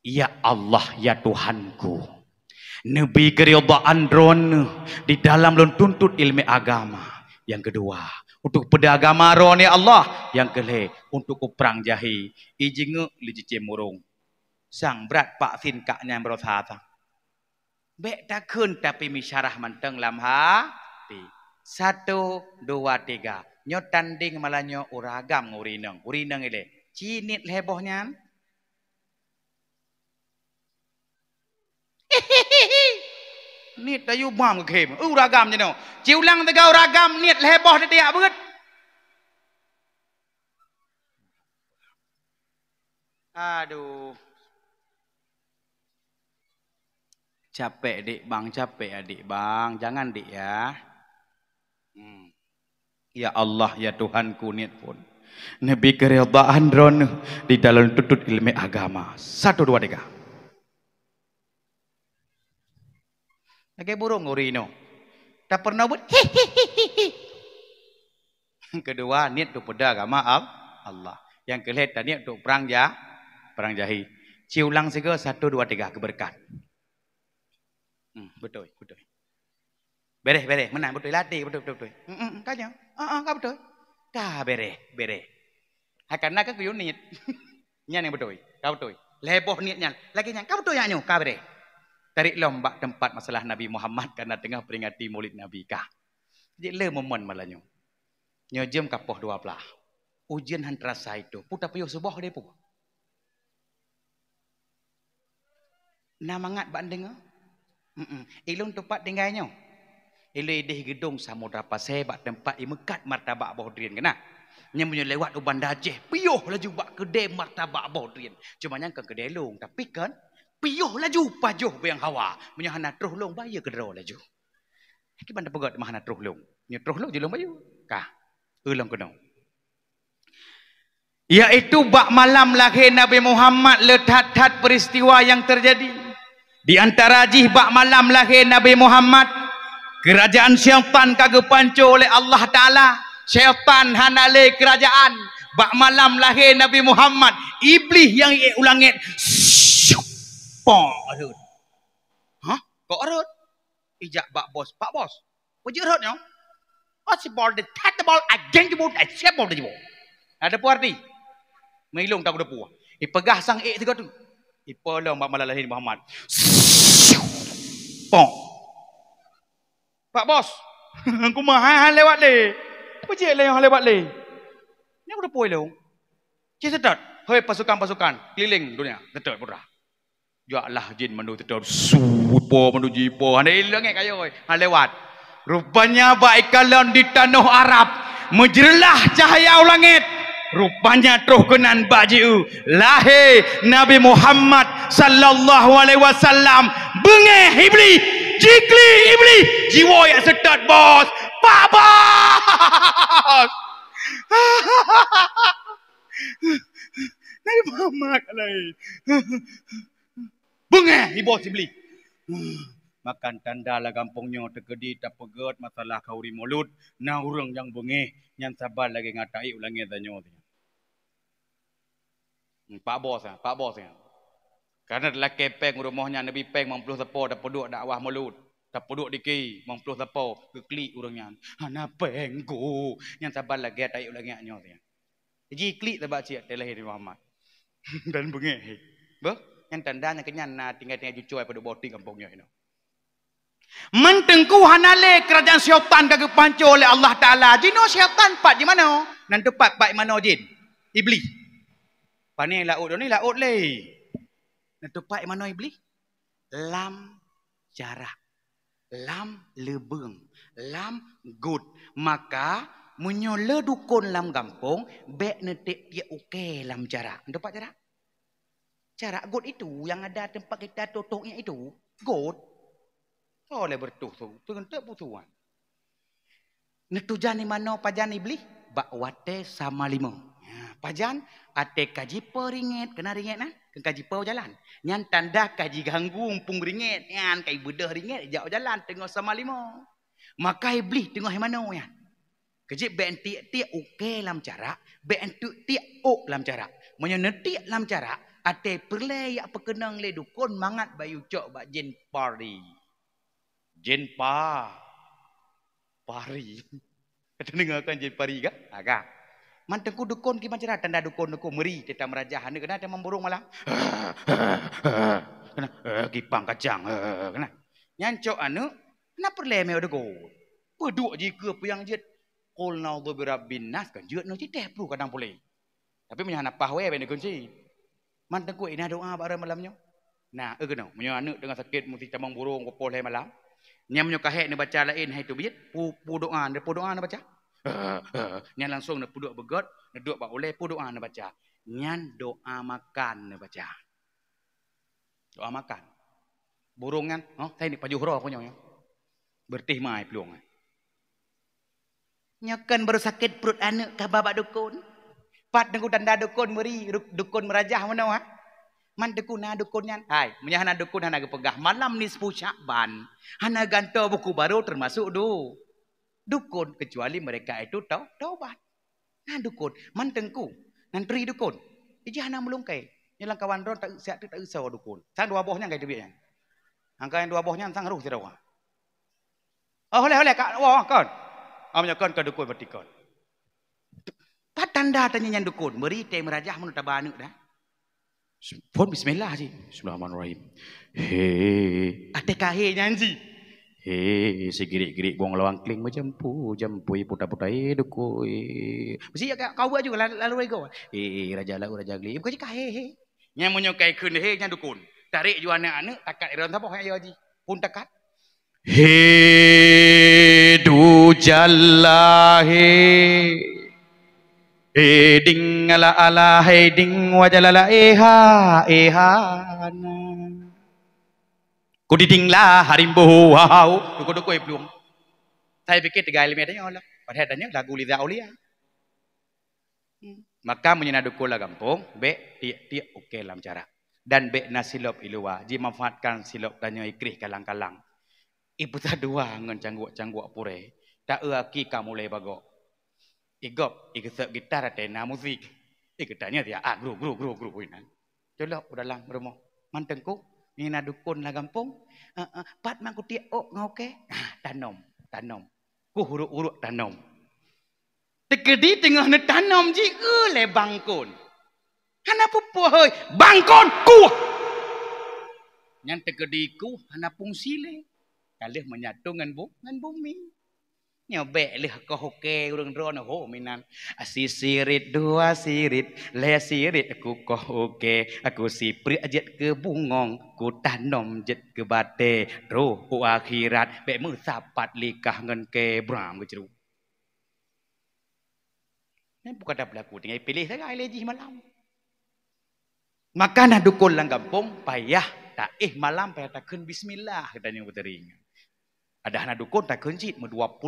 ya Allah ya Tuhanku nabi keridaan drone di dalam tuntut ilmu agama. Yang kedua untuk pedagama ron ya Allah. Yang kelih untuk perang jahi ijinge li cicim murung sang berat pak sin kaknya berosa bek takeun tapi misyarah manteng lam hati 1 2 3 nyo tanding malanyo uragam urineng ile cinit hebohnya nit tayu bam ke kem uragam je no ciulang tega uragam nit heboh dia beut aduh capek dik bang capek adik bang jangan dik ya Ya Allah ya Tuhanku niat pun Nabi keridaan drone di dalam tutut ilmu agama 1 2 3 lagi burung urino tak pernah buat kedua niat untuk pedagama Allah yang kelihatan niat untuk perang jahi ciulang sega 1 2 3 keberkat betul Bereh menang betul latih betul kanya kau betul kah bereh karena kan kau niat nya yang betul kau betul leboh niatnya lagi nya kau betul ya nyu kah bereh tarik lomba tempat masalah Nabi Muhammad karena tengah peringati Maulid Nabi kah jadi le momen malanyo nyo jem kapoh 12 ujian hantrasa itu puta puyuh subuh dia pu namangat bandeng ilung tempat tinggalnya Ilu idih gedung Samudra Pasir bak tempat imekat martabak Baudrien kena. Nya punya lewat uban dajeh, piyuh laju bak kedai martabak Baudrien. Cuma yang ke kedai long tapi kan piyuh laju pajuh yang hawa. Punya hana truh long bayar kedro laju. Ki banda pegot mah hana truh long. Nya truh long julung bayu. Kah. Ulang kena. Yaitu bak malam lahir Nabi Muhammad letat-tat peristiwa yang terjadi. Di antara jih bak malam lahir Nabi Muhammad, kerajaan syaitan kagak panco oleh Allah Ta'ala. Syaitan hanale kerajaan. Bak malam lahir Nabi Muhammad, iblis yang ulangit. Pong arut. Hah? Kok arut? Ijak bak bos. Pak bos. Wajib arut no? Possible, detectable, identifiable, acceptable. Ada puarti. Melong tak ada puah. Ipegah sang tiga tu. Ipolong bak malam lahir Muhammad. Pong. Pak bos. Aku mahal lewat le. Apa je le yang lewat le? Ni aku dah puai le. Cik sedot. Hei pasukan-pasukan keliling dunia. Sedot pura. Jaklah jin mandu sedot. Supo mandu jipo. Handa ilang kayo. Han lewat. Rupanya baik kalian di tanah Arab. Menjerlah cahaya langit. Rupanya terus kenan bajiu lahir Nabi Muhammad sallallahu alaihi wasallam. Bengeh iblis, jikli iblis, jiwa yang sedot bos. Pak bos. Nabi Muhammad alaihi. Bengeh iblis iblis. Makan tanda lah kampungnya tergedi tak pegat masalah kauri mulut. Nah orang yang bengeh yang sabar lagi ngatai ulangi tanya. Pak bos ya. Karena adalah kepeng rumahnya Nabi peng mempuluh tepo dak peduk dakwah mulut. Tak peduk diki mempuluh tepo keklik orangnya. Hana pengku yang sabar lagi tai ulangi anyo dia. Jadi klik tabak cia telah Nabi Muhammad. Dan bengeh. Bah, yang tandanya kenyan na tinggal-tinggal jucoy pada boti kampungnya ini. Mentengku hanale kerajaan syaitan kagak panco oleh Allah Ta'ala. Jino syaitan pak di mana? Nan tepat pak mana jin? Iblis. Pani laut ni laut le. Nan tepat mana iblis? Lam jarak. Lam lebeng. Lam good. Maka menyola dukun lam kampung bek netik dia okey lam jarak. Nan tepat jarak? Jarak good itu yang ada tempat kita totoknya itu. Good. Oleh bertuh tu, tentu putuan. Netujan ni mana pajan iblis? Bakwate sama lima. Ya, pajan ate kaji per ringgit, kena ringgit nah? Kaji per jalan. Nyan tanda kaji ganggu umpung ringgit, nyan kai bedah ringgit jauh jalan tengah sama lima. Maka iblis tengah mana yan? Kaji ben tiak okey lam cara, ben tiak ok lam cara. Menyo netik lam cara, ate perle yak pekenang le dukun mangat bayu cok bak jin party. Jin pari. Kita dengarkan jin pari kah? Agak. Mantengku dukun ki macam tanda dukun meri kita merajah ni kena ada memburung malam. Kena kipang kacang kena. Nyancok anu kena perleme ada go. Peduk jika puyang jet qul naudzu birabbin nas kan jet no citeh perlu kadang boleh. Tapi menyana pahwe ben kunci. Mantengku ina doa bare malamnya. Nah, kena menyana anu dengan sakit mesti camang burung popol malam. Nyam nyo kahek ni baca lain hai tu bit pu doa ni baca. Nyan langsung nak puduk begot, nak duk bak oleh pu doa ni baca. Nyan doa makan ni baca. Doa makan. Burung kan, saya ni pajuhra aku nyo. Bertih mai peluang. Nyokan baru sakit perut anak ka babak dukun. Pat nengku tanda dukun meri, dukun merajah mana ha? Man dukun na dukun nyan. Hai, menyahana dukun hana pegah malam nisfu Syakban. Hana ganto buku baru termasuk dukun kecuali mereka itu taubat. Nah dukun, man tengku, nan pri dukun. Iji hana melungkai. Nyelang kawan ron tak usah dukun. Sang dua bohnya kayak dia. Angka yang dua bohnya sang ruh sirawa. Oh oleh kak wah kon. Amnya kon ke dukun bertikon. Pat tanda tanya nyan dukun, beri teh merajah mun tabanu dah. Pun bismillah sih. Bismillahirrahmanirrahim. He. Ate kahe nyanji. He, segirik-girik buang lawang kling macam jampui putai dukui. Mesti kau buat juga lalu ego. Raja lau raja gli. Bukan kahe he. Nya menyokai kun he nya dukun. Tarik ju anak-anak takat iron sapa hayo haji. Pun takat. He du jallahe. Ding ala ding wajalala ehana. Kudiding lah harimbo wow. Duko-duko pelung. Saya pikir 3 elemen aja lah. Padahal adanya lagu Liza Aulia. Maka menyena dukul lah kampung, be tiap okey lam cara. Dan be na silop ilua, ji manfaatkan silop tanya ikrih kalang-kalang. Ibu tak dua ngan cangguak pure. Tak aki kamu mulai bagok. Igop, ikesep gitar atena musik. Iketanya dia gru inan. Colok dalam rumah. Mantengku, ni na dukun lah kampung. Pat mang ku tiap ngoke. Tanam. Ku huruk tanam. Tegedi tengah na tanam ji le bangkon. Hana pupu hoi, bangkon ku. Nyan tegedi ku hana fungsi le. Kalih menyatu ngan bumi. Nyobek lih ko hoke urang drone ho minan. Asi sirit dua sirit, le sirit aku ko hoke, aku sipri jet ke bungong, ku tanom jet ke bate, roh akhirat, be mu sapat likah ngan ke bram ke ceru. Ni bukan dah berlaku tinggal pilih saja leji malam. Maka nak dukun lang kampung payah tak malam payah takun bismillah katanya putering. Ada anak dukun tak kenjit 21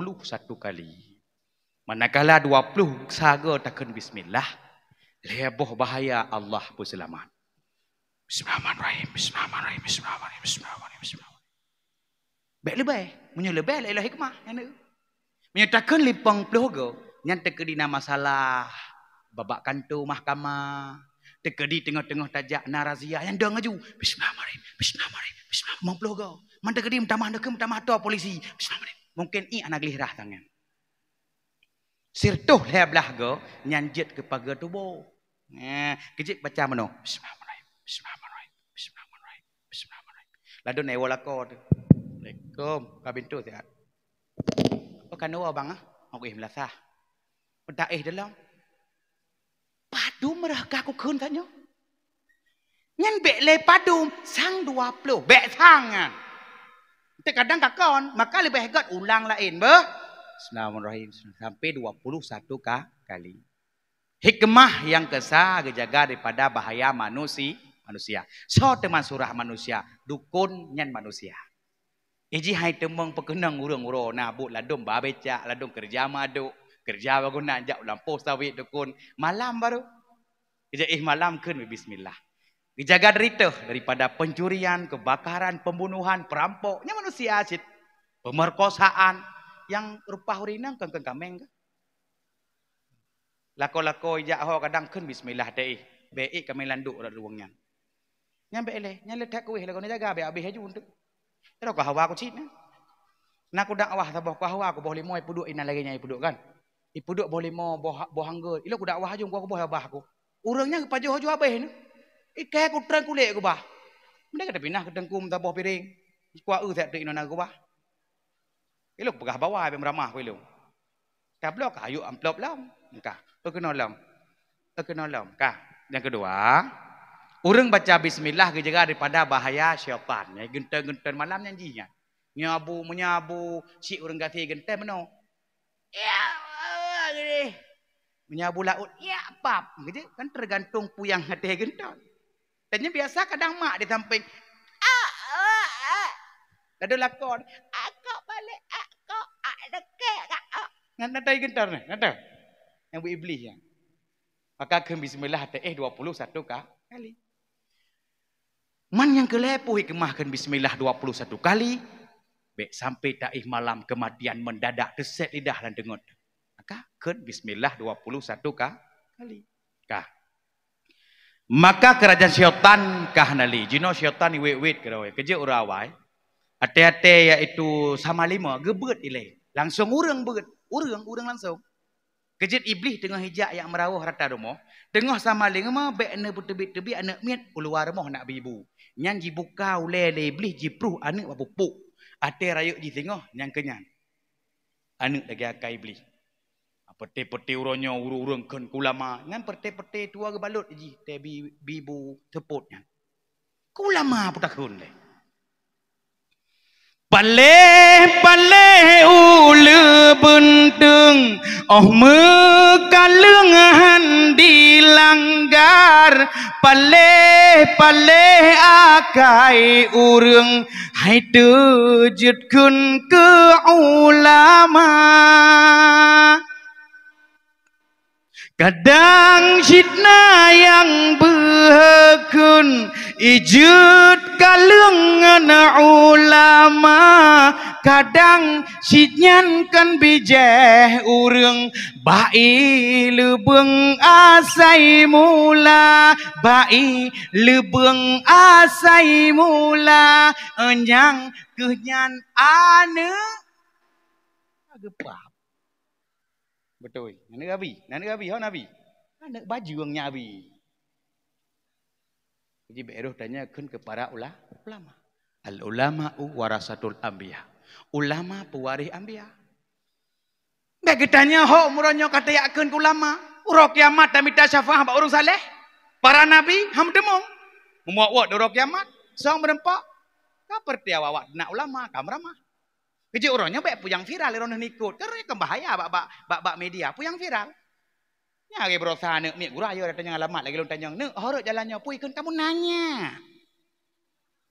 kali. Manakala 20 saga takkan bismillah. Leboh bahaya Allah pun selamat. Bismillahirrahmanirrahim. Baik lebih. Punya lebih adalah hikmah. Menyatakan lipang pelogo. Yang terkena masalah. Babak kantor mahkamah. Terkedi tengah-tengah tajak narazia. Yang dah ngaju. Bismillahirrahmanirrahim. Mau pelogo. Manda kedim tamah tu polisi. Mungkin anak gelirah tangan. Sirtuh lebelah go nyanjit ke pagar tubuh. Kejik baca mano. Bismillahirrahmanirrahim. Lalu newala ko. Assalamualaikum. Kabin tu sihat. Kan dua bang aku melasah. Pedaih dalam. Padu meraka aku kun tanya. Nyan bek le padu sang 20. Bek sangan. Kadang kakon, maka lebih hebat ulang lain. Bismillahirrahmanirrahim. Sampai 21 kali. Hikmah yang kesah jaga daripada bahaya manusia. So teman surah manusia. Dukun nyan manusia. Iji hai temeng pekenang urang-urang. Nabuk ladung babecak, ladung kerja maduk. Kerja baguna jak lampu sawit dukun. Malam baru. Kerja malam kun bismillah. Dijaga derita daripada pencurian, kebakaran, pembunuhan, perampoknya manusia asyik. Pemerkosaan yang rupa hurinang kengkeng kameng. Lako-lako ijak ho kadang kun bismillah deh. Beik kami landuk rak ruangnya. Nyampe le, nyale tak kuih lako jaga be habis haju untuk. Terus ko hawa ko cit. Nak udak awah tabah ko hawa ko boh limo ipuduk ina lagi nya ipuduk kan. Ipuduk boh limo boh hanggeul. Ilo ko dak awah haju ko boh abah ko. Urangnya pajo haju abah ni. Ikai aku terang kulit aku bah. Mereka dah pindah ke dengkum tabuh piring. Kuah tak ada inona aku bah. Ilo pegah bawah habis meramah aku ilo. Kah blok ayo amplop lam. Kah perkenalam. Kah. Yang kedua, orang baca bismillah kejaga daripada bahaya syaitan. Ya genten-genten malam nyanyinya. Menyabu si orang gati genten meno. Ya gini. Menyabu laut ya pap. Gitu kan tergantung puyang hati genten. Tanya biasa kadang mak di samping. Lalu lakon. Aku balik. Aku dekek. Nanti gentar ni. Nanti. Yang beiblis ya. Maka ke bismillah 21 kali. Man yang kelepuh hikmahkan bismillah 21 kali. Baik sampai taih malam kematian mendadak terset lidah dan dengut. Maka ke bismillah 21 kali. Kah. Maka kerajaan syaitan kah nali. Jino syaitan ni wait kerawai. Kerja urawai. Hati-hati iaitu sama lima. Gebet ilai. Langsung urang beget. Urang langsung. Kerja iblis tengah hijak yang merawah rata rumah. Tengah sama lima. Baik anak bertebik-tebik. Anak miat. Keluar rumah nak bibu. Yang jibuka oleh iblis. Jipruh anak berpupuk. Hati rayuk di tengah. Yang kenyang. Anak lagi akai iblis. Peti-peti uronyo urung kan kulama ngan peti-peti tua ke balut ji te bibu teputnya kulama putakun le pale ule benteng mekalengan dilanggar pale akai urang hai tejutkeun ke ulama Kadang citna yang berhekun ijut kalengan ulama, kadang citnyan kan bijeh urang bai lebeng asai mula, bai lebeng asai mula, enyang kehnyan ane agepap. Betul. Nana Abi, hau Nabi. Anak baju yang Nabi. Jadi beruh tanyakan kepada ulama. Al ulama'u warasatul anbiya. Ulama pewaris anbiya. Bagi tanya ho muronyo kata yakin ulama. Urok kiamat dan minta syafaat bak urang saleh. Para nabi ham demong. Memuak-wak urok kiamat. Sang berempak. Kaperti awak nak ulama kamramah. Kerja orangnya baik puyang viral orang ikut. Karena kan bahaya bak media puyang viral. Ya ke berusaha nek mik gurah yo tanya alamat lagi long tanya. Nek horok jalannya pui kan kamu nanya.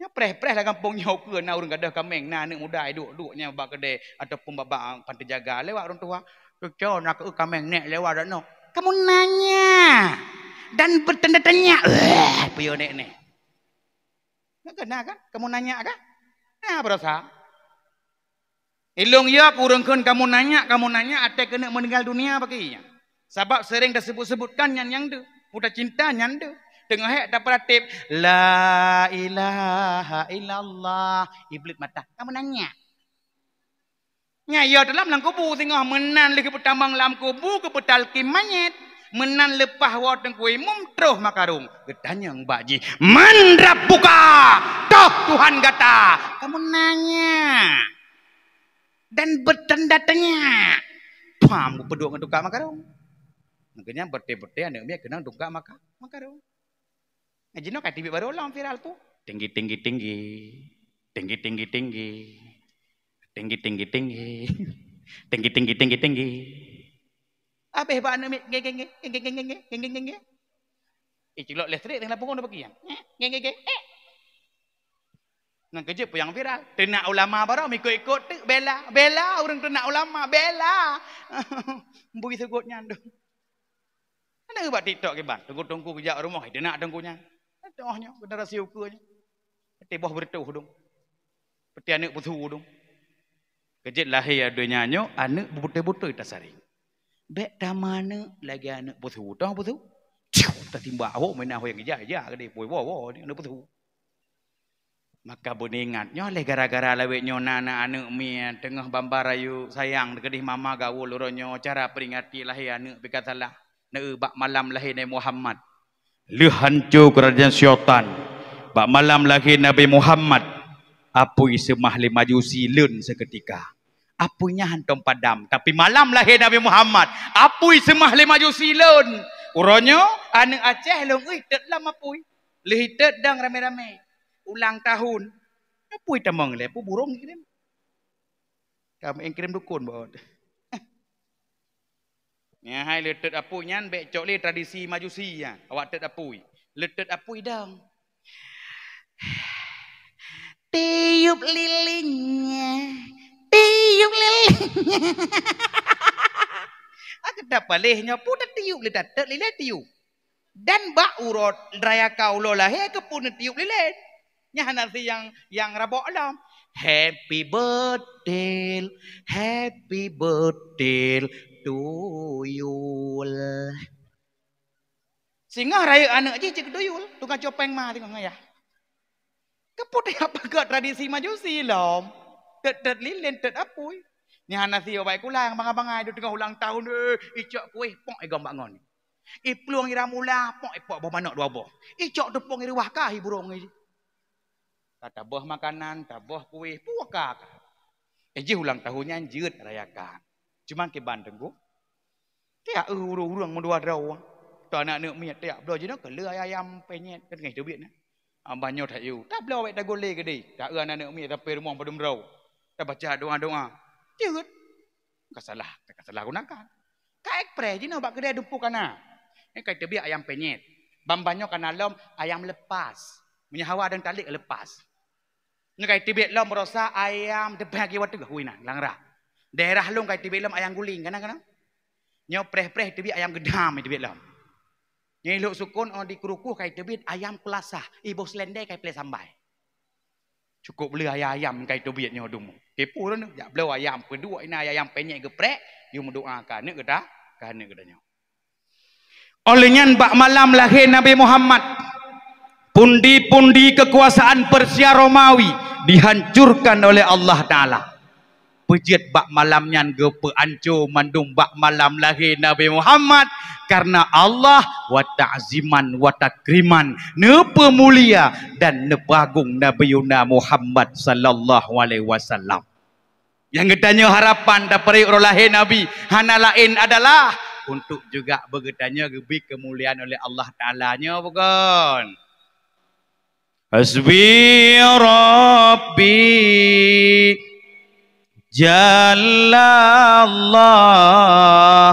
Ya preh-preh lah kampung nyau ke na urang gadah kameng na nek muda duk-duknya bak kedai ataupun bak pantai jaga lewat orang tua. Kau nak ke kameng nek lewat dak no. Kamu nanya dan bertanya-tanya. Puyo nek nek. Nak kena kan? Kamu nanya kan? Nah berusaha. Ilung ya kurangkan kamu nanya ate kena meninggal dunia baginya. Sebab sering disebut-sebutkan yang tu, udah cinta tu. Tengah hek dapat tip la ilaha illallah iblis mata. Kamu nanya. Nya ya dalam lang kubu tengah menan lagi petambang lam kubu ke petal kimanyet. Menan lepah wa tengku imum terus makarung. Getanya Mbak Ji, "Man buka toh Tuhan kata." Kamu nanya. Dan bertanda-tanya pam peduk ngeduka makarong makanya berte-berte anak dia kena duka makarong ngajino kayak TV baru lang viral tu tinggi apa hebat anak geng icilok listrik tengah punggung bagian geng nang kerja yang viral. Tenak ulama baru ikut-ikut tu bela orang tenak ulama bela. Bui segutnya tu. Ada buat TikTok ke ban? Tunggu kejak rumah dia nak tunggunya. Dohnya generasi ukunya. Tebah bertuh dong. Peti anak putu dong. Kerja lahir adanya nyo anak buta-buta tasari. Bek mana lagi anak putu. Tahu putu? Tertimba awak main awak yang kerja ke dia. Boy ni anak putu. Maka bunyi ingatnya oleh gara-gara lewetnya nana anak mi tengah bambarayu sayang dekedih mama gaul uronyo cara peringati lahir anak berkata salah ne bak malam lahir Nabi Muhammad le hancur kerajaan syaitan bak malam lahir Nabi Muhammad apui semah le majusi leun seketika apunya hantom padam tapi malam lahir Nabi Muhammad apui semah le majusi leun uronyo anak Aceh long euy tet lam apui le hitet dang rame-rame ulang tahun. Apa itu mang le? Apa burung kirim? Kamu yang kirim dukun bawa. Ya hai letet apui nyan bek cok le tradisi majusi ya. Awak tet apui. Letet apui dang. Tiup lilinnya. Aku dapat lehnya pun tiup le tet lile tiup. Dan bak urut raya kaulo lah he ke pun tiup lile. Nya nanti yang rabok alam. Happy birthday to you. Singa raya anak je cik doyul, tukang copeng mah tengok ngayah. Keputih apa ke tradisi majusi lom. Tet lilin tet apui. Nya nanti baik kulang bang-bangai tengah ulang tahun icok kuih pok gam bangun. Ipluang ira mula pok ipok bawa manok dua boh. Icok tepung ira wah kah burung ni. Kata buah makanan, buah kuih, puaka. Eji ulang tahunnya anjir rayakan. Cuman ke Bandung gua. Tiak urang mendua draw. Tu anak-anak miat tiak blo je nak ke le ayam penyet kan ngai tebit na. Ambanyo tak you. Tak blo wek tagole ke dei. Tak anak-anak miat tapi rumah padum draw. Tak baca doa-doa. Jeut. Kasalah gunakan. Ka ekspres je nak bak kedai dumpuk kana. Kai tebit ayam penyet. Bambanyo kana lom ayam lepas. Punya hawa dan talik lepas. Ngai Tibet lom merasa ayam depan ki watu huina langrah. Daerah long kai Tibet lom ayam guling kana. Nyo preh-preh tebit ayam gedam tebit lam. Nyeluk sukun on di kerukuh kai tebit ayam pelasah. Ibu selendai kai pele sambai. Cukup beli ayam kai tebit nyo dum. Kepo dah nak beli ayam kedua ini ayam penyek geprek, you mendoakan ne kedah, kan ne kedanya. Olehnya bak malam lahir Nabi Muhammad. Pundi-pundi kekuasaan Persia Romawi dihancurkan oleh Allah Ta'ala. Pejit bak malamnya gepe ancur mandung bak malam lahir Nabi Muhammad. Karena Allah wa ta'ziman wa takriman ne pemulia dan ne bagung Nabi Muhammad sallallahu alaihi wasallam. Yang gedanya harapan daripada orang lahir Nabi hana lain adalah untuk juga bergetanya lebih kemuliaan oleh Allah Ta'ala-nya bukan. Hasbi Rabbi Jalla Allah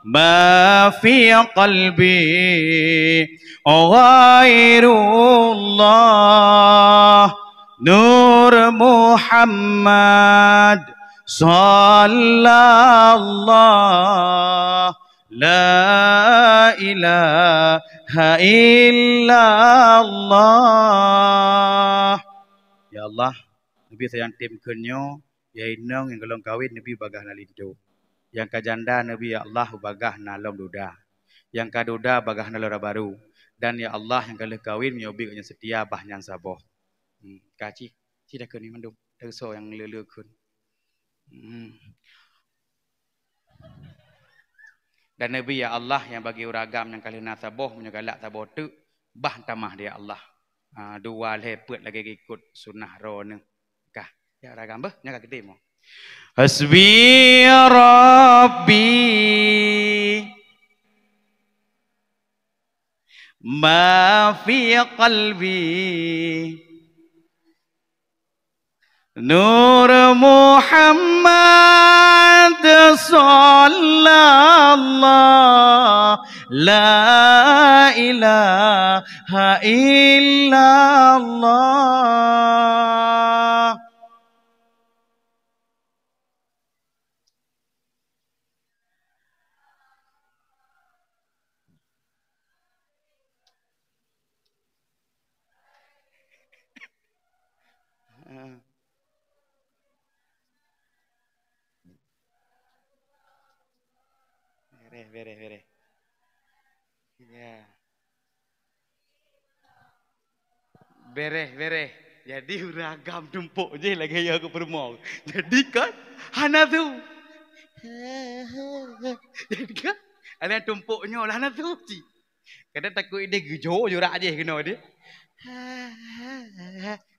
ma fi qalbi ghairullah Nur Muhammad sallallahu la ilaha illallah. Ya Allah, Nabi sayang tim kenyo, ya inong yang gelong kawin Nabi bagah nalindu. Yang kajanda Nabi ya Allah bagah nalom duda. Yang kaduda bagah nalora baru. Dan ya Allah yang kalau kawin nyobi yang setia bahnya saboh. Kaci, tidak kini mandum. Terso yang lelukun. Dan Nabi ya Allah yang bagi uragam yang kali nasaboh menyegalak saboh tu bah tamah dia Allah. Dua lepet lagi ikut sunnah ro ne. Kah, ya uragam beh nyaga gede mo. Hasbi Rabbi ma fi qalbi Nur Muhammad sallallahu la ilaha illallah. Bere. Ya. Bere. Jadi uragam tumpuk je lagi yang aku permong. Jadi kan hana tu. Jadi kan ada tumpuknya lah hana tu. Kadang takut dia gejo jurak je kena dia.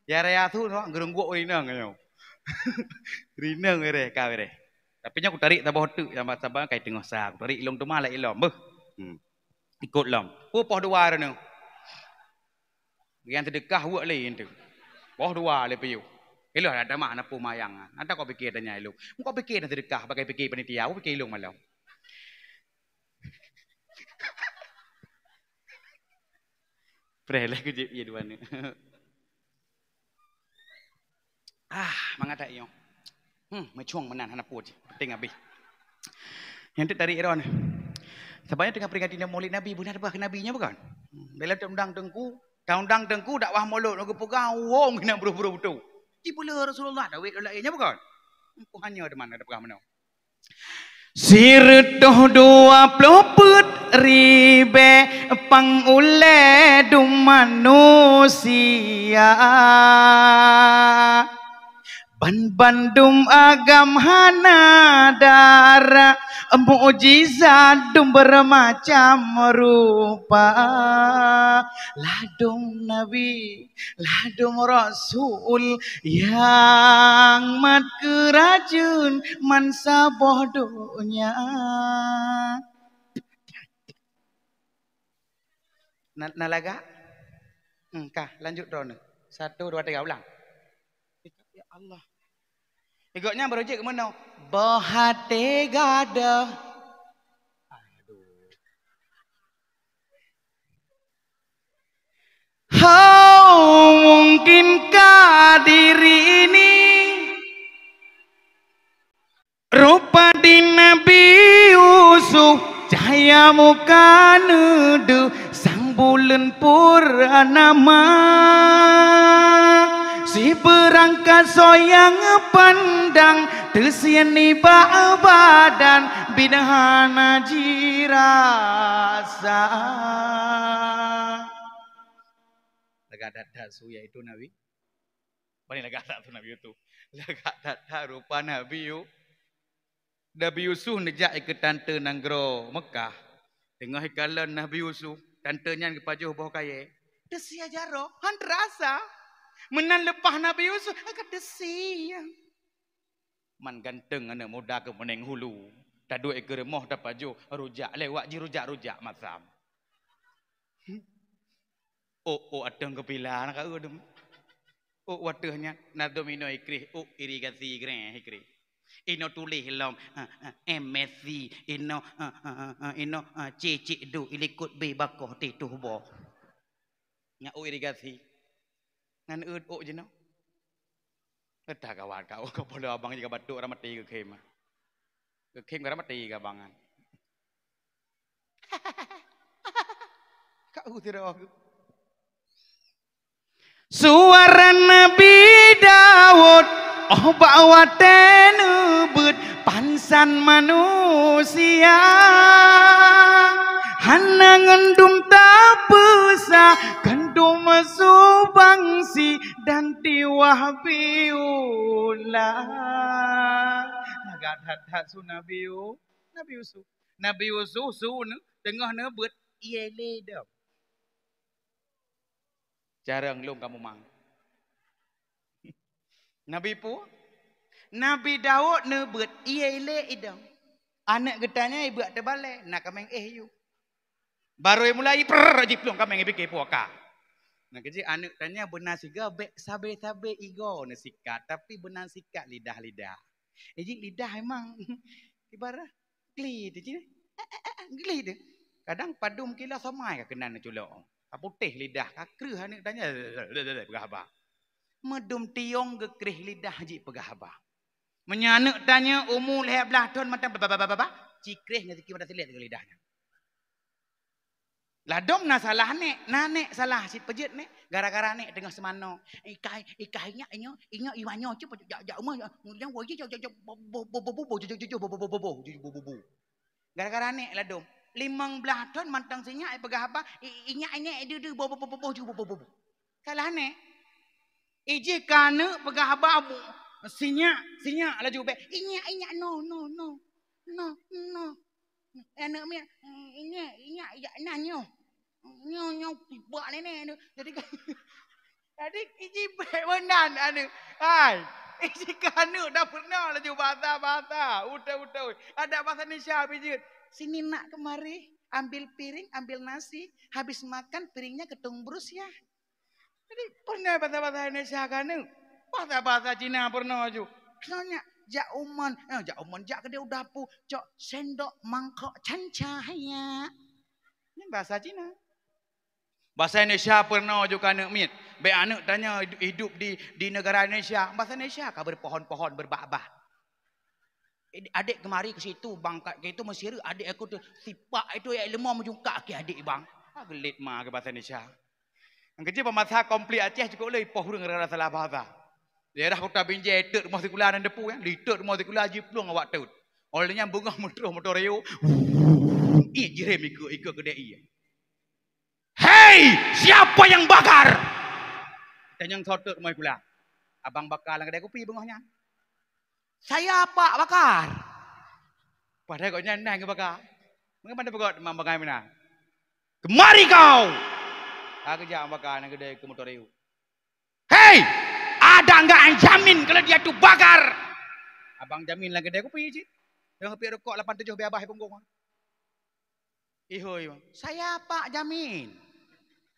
Ya raya tu no gerungguk rinang kau. Rinang bere ka bere. Tapi nya aku tarik tabah tu yang sabar kai tengah sah. Aku tarik ilong tu malah ilong beh. Ikut long. Poh dua dah nu. Yang sedekah buat lain tu. Poh dua le piu. Elok ada mah napu mayang. Anta kau fikir tanya ilong. Kau fikir nak sedekah pakai fikir panitia, aku fikir ilong malam. Preleh ku je ye dua ni. Mangat tak yo. Mecuang menan hana put. Penting habis. Yang tu tarik eron. Sebenarnya dengan peringatan Maulid Nabi benar bah nabinya bukan? Bila undang tengku dakwah mulut lagu pegang wong kena buru-buru betul. Ipula Rasulullah dah wait lainnya bukan? Empu hanya ada mana ada pegang mana. Sirtuh 20 ribe pangule du manusia. Bandum agam hana dara mukjizat dum bermacam rupa. Ladung Nabi, ladung Rasul yang mat kerajun mansa bodohnya. Nalaga? Kah lanjut drone. 1 2 3 ulang. Ya Allah. Ikutnya berujik ke mana? Bahate gada. How mungkinkah diri ini rupa di Nabi Yusuf cahaya muka nudu sang bulan purnama si berangkat soyang pandang tersiani badan bidahana jirasa laga dada suya itu Nabi paling laga dada tu Nabi itu laga dada rupa Nabi itu Nabi Yusuf nejak ke tante nanggro Mekah. Tengah ikalan Nabi Yusuf, tantenya ke pajuh bawah kaya. Desi ajaro, han terasa. Menan lepas Nabi Yusuf, agak desi. Man ganteng anak muda ke meneng hulu. Tak dua ekor moh tak pajuh, rujak lewat je rujak masam. Oh adeng kepilah nak udem. Oh wadahnya nak domino ikri, irigasi ikri. Ino tulis dalam MSc ino cicik du ilikut be bakoh tituh boh nya irigasi ngan je no entah kawan kau boleh abang juga batuk ramati ke kem ke ramati ke abangan kau tidak suara Nabi Daud oh bawa tenubut pansan manusia hana ngendum tapesa gendum subangsi dan tiwah biula nagat su Nabi Yusuf sun tengah nebut iele dam jarang lum kamu mang Nabi Daud nebut iele idam. Anak getanya ibu terbalik nak kameng you. Baru mulai jiplong kameng ibike poka. Nah kecil anak tanya benar siga be sabe igo nasikat tapi benar sikat lidah. Jadi lidah emang ibarat geli tu je. Geli tu. Kadang padum kila samai ka kena culok. Putih lidah kakreh anak tanya berapa. Medum tiong gekrih lidah ji pegahaba. Menyanak tanya umur leher belah tahun macam cikrih dengan sikit pada silit ke lidahnya. Ladom na salah nek salah si pejit nek gara-gara nek tengah semano. Ikainya iwanyo je jak umah yang wo je gara-gara nek ladom 15 tahun mantang sinya pegahaba inya du bobo. Salah nek ije kana pegah babu sinya laju be inya no anak mi inya nanyo nyo buat nene jadi ije be benan anu ai ije kana dah pernah laju bahasa udah ada bahasa Indonesia bijit sini nak kemari ambil piring ambil nasi habis makan piringnya ketung brus ya. Jadi pernah bahasa Indonesia kan ni, bahasa Cina pernah ju. Soalnya jak uman jak kedai udapu, cok sendok mangkok cancahaya. Ini bahasa Cina. Bahasa Indonesia pernah ju kan mit. Be anak tanya hidup di negara Indonesia, bahasa Indonesia kah berpohon-pohon berbah-bah. Adik kemari ke situ bangkat ke itu Mesir adik aku tu sipak itu yang lemah menjungkak ke adik bang. Gelit mah ke bahasa Indonesia. Yang kecil pemasa komplit Aceh cukup lebih pohon dengan salah bahasa. Daerah Kota Binjai tek rumah sekolah dan depu yang litek rumah sekolah jiplong awak tahu. Olehnya bunga motor reo. Jirem ikut kedai. Hei, siapa yang bakar? Dan yang sotot rumah sekolah. Abang bakar lang kedai kopi bunganya. Saya Pak bakar. Padahal kau nyanyi ke bakar. Mengapa bakar membagai mana? Kemari kau. Aku jangan bakar nak kedai ke motor reu. Hei, ada enggak yang jamin kalau dia tu bakar? Abang jamin lah kedai kopi je. Yang kopi rokok 87 biar abah punggung. Ihoi, saya Pak jamin.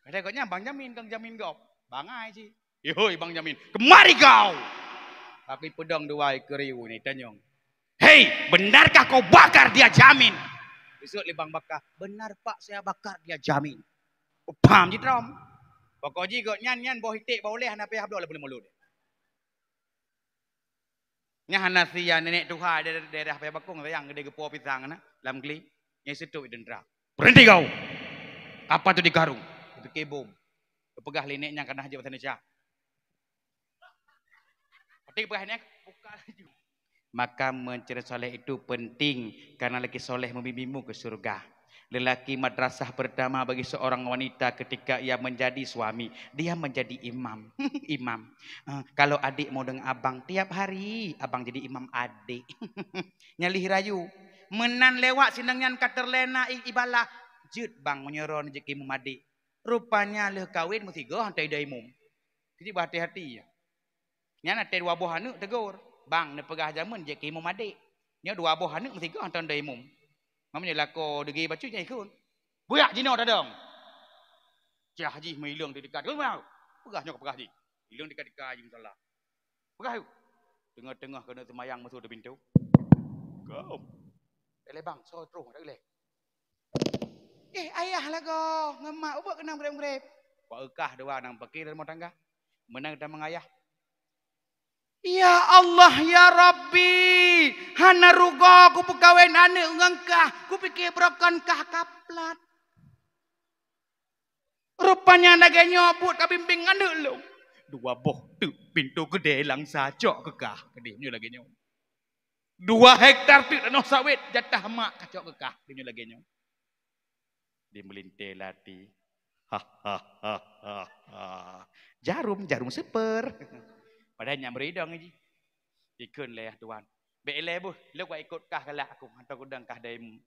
Kedai koknya abang jamin, kang jamin kau. Bangai je. Ihoi bang jamin. Kemari kau. Tapi pedang dua ekor reu ni tanyong. Hei, benarkah kau bakar dia jamin? Besok libang bakar. Benar Pak saya bakar dia jamin. Paham je trom. Pokoknya kau nyan boh hitik boleh hana payah boleh mulut. Nya hana sia nenek tuha daerah payah bakung sayang gede gepo pisang na lam geli. Nyai setuk dendra. Berhenti kau. Apa tu di karung? Itu kebom. Pegah lineknya kena haji pasal Indonesia. Pati pegah ini buka lagi. Maka mencari soleh itu penting karena lagi soleh membimbingmu ke surga. Lelaki madrasah pertama bagi seorang wanita ketika ia menjadi suami, dia menjadi imam. Imam. Kalau adik mau dengan abang tiap hari, abang jadi imam adik. Nyalih rayu. Menan lewat sinangnya katerlena ibalah. Jut bang menyeron rezeki imam adik. Rupanya leh kawin mesti go hantai dah imam. Jadi berhati-hati ya. Nya nanti dua buah anak tegur. Bang ne pegah zaman je ke imam adik. Nya dua buah anak mesti go hantai dah imam. Mamanya lako degi bacu nyai kun. Buyak jino dadang. Cah haji mailang di dekat. Kau mau? Pegahnya ke pegah haji. Hilang dekat-dekat haji salah. Pegah yuk. Tengah-tengah kena semayang masuk di pintu. Kau. Ele bang, so terus dak le. Ayah lah kau. Ngemak ubak kena brem-brem. Pak ekah dua nang pakir rumah tangga. Menang dan mengayah. Ya Allah ya Rabbi, hana rugo ku pegawai anak ngengkah, ku pikir brokan kah kaplat. Rupanya lagi nyobut kabimbing anak lu. Dua boh tu pintu gede lang sajok kekah, gedenya lagi nyobut. 2 hektar tu tanah sawit jatah mak kacok kekah, gedenya lagi nyobut. Di melintir lati. Jarum seper. Padahal beri dong ini. Ikut lah tuan. Beeleh bu, lu gua ikut kah kalau aku hantar kudang kah daimu.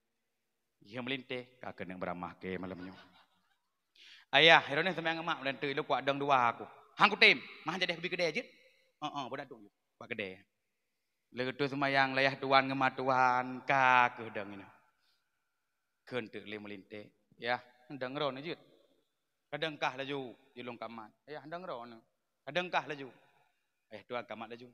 Dia melintih, kah kena beramah ke malamnya. Ayah, heronya sama yang emak dan tu lu gua dong dua aku. Hang kutim, mah jadi lebih gede aja. Budak tu, pak gede. Lu tu sama yang layah tuan ngemat tuan kah kudang ini. Kentu le melintih, ya, hendang ron aja. Kadang kah laju, julung kamat. Ayah hendang ron, kadang kah laju. Tuan kamat laju.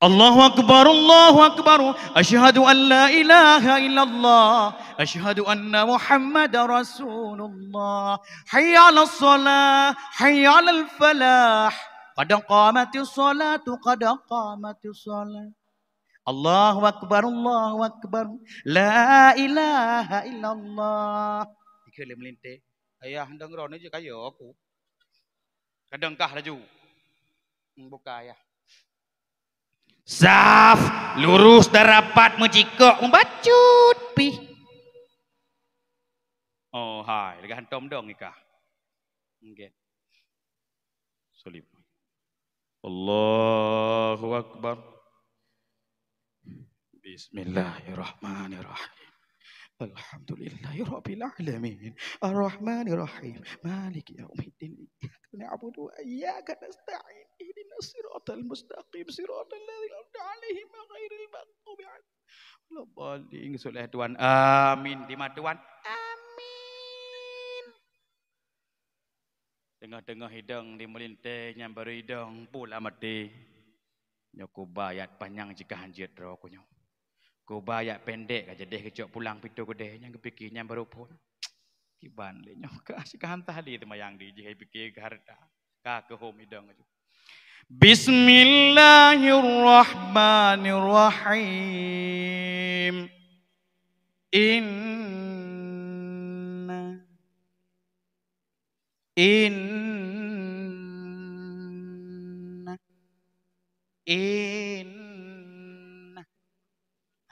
Allahu Akbar, Allahu Akbar. Asyhadu an la ilaha illallah. Asyhadu anna Muhammadar Rasulullah. Hayya 'alas shalah, hayya 'alal falah. Qad qamatis salatu, qad qamatis salah. Allahu Akbar, Allahu Akbar. La ilaha illallah. Dikele melintih. Ayah hendang ron aja kaya aku. Kadang kah laju. Buka ya. Saf, lurus dan rapat mencikok membacut pi. Oh hai, lagi hantom dong nikah. Nggih. Solib. Allahu Akbar. Bismillahirrahmanirrahim. Alhamdulillahirabbil alamin. Arrahmanirrahim. Maliki yaumiddin. Na'budu wa iyyaka nasta'in. Ihdinas siratal mustaqim. Siratal ladzina an'amta 'alaihim ghairil maghdubi 'alaihim waladdallin. Soleh Tuhan. Amin. Di mana Tuhan? Amin. Tengah-tengah hidung di melintir nyambar hidung pula mati. Nyoku bayat panjang jika hanjit rokunya. Ku bayat pendek aja deh kecok pulang pintu gede yang kepikirnya baru pun. Kiban le nyoka sikah hantah di temayang di jihai pikir harta ka ke home hidung aja. Bismillahirrahmanirrahim. Inna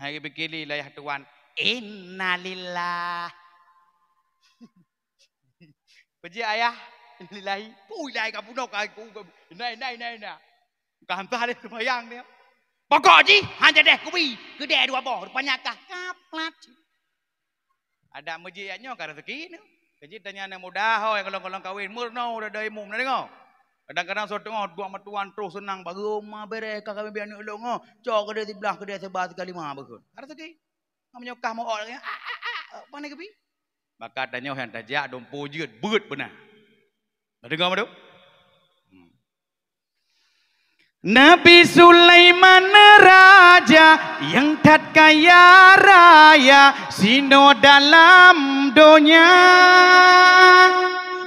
Hai begini lah ya Tuhan. Innalillah. Puji ayah. Innalillahi. Puilai kamu nak aku. Nai. Kantah ada semayang dia. Pokok ji, hanya deh kubi. Gede 2 boh, rupanya kah kaplat. Ada mujiannya karena rezeki ni. Jadi tanya anak muda yang kalau kawin murno udah dari mum nanti kau. Kadang-kadang so tengok dua matuan terus senang bagi rumah beres kakak biar anak ulung oh. Cok kedai sebelah kedai sebelah sekali mah betul. Ada rezeki. Namanya kah mau orang apa ni kepi? Maka tanya yang tajak dompo jeut beut benar. Dengar apa tu? Nabi Sulaiman raja yang tak kaya raya sino dalam dunia.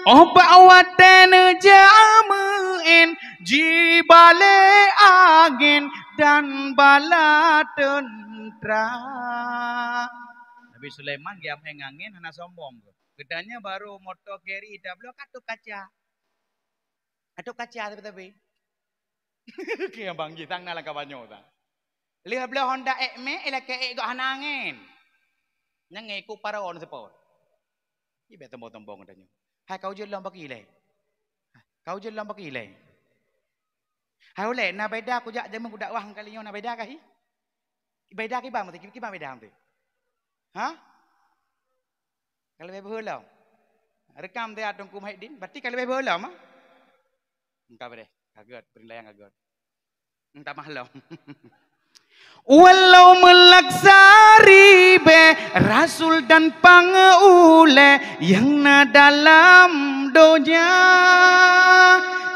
Oh bawa tanah jamuin jibale angin dan bala tentera. Nabi Nabi Sulaiman dia angin hana sombong. Gedanya baru motor carry dah belum katuk kaca. Katuk kaca tapi. Kaya bang gitang na lang kabanyo ta. Lihat belah Honda Ekme ila ke go hana angin. Nang ngiku para on sepot. Ibe tembong-tembong katanya. Hai kau je lom baki le. Kau je lom baki le. Hai ole na beda ku jak jamu dakwah kali nyo na beda kahi. Beda ki bang mesti ki bang beda mesti. Ha? Kalau bebe heula. Rekam dia adong kum haidin, berarti kalau bebe heula mah. Engkau bere, kaget, berinlayang kaget. Entah mahlam. Walau melaksari be Rasul dan pangeule yang na dalam donya,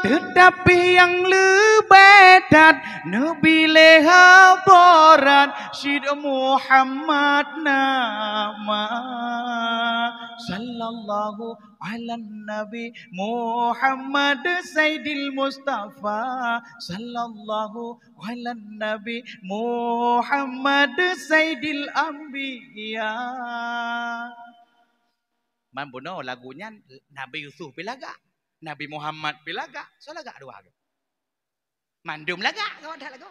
tetapi yang lebih dat Nabi leha borat Syed Muhammad nama sallallahu ala Nabi Muhammad Sayyidil Mustafa sallallahu ala Nabi Muhammad Sayyidil Anbiya. Mampuno lagunya Nabi Yusuf bilaga, Nabi Muhammad bilaga, so laga dua. Mandum laga, kau ada lagu.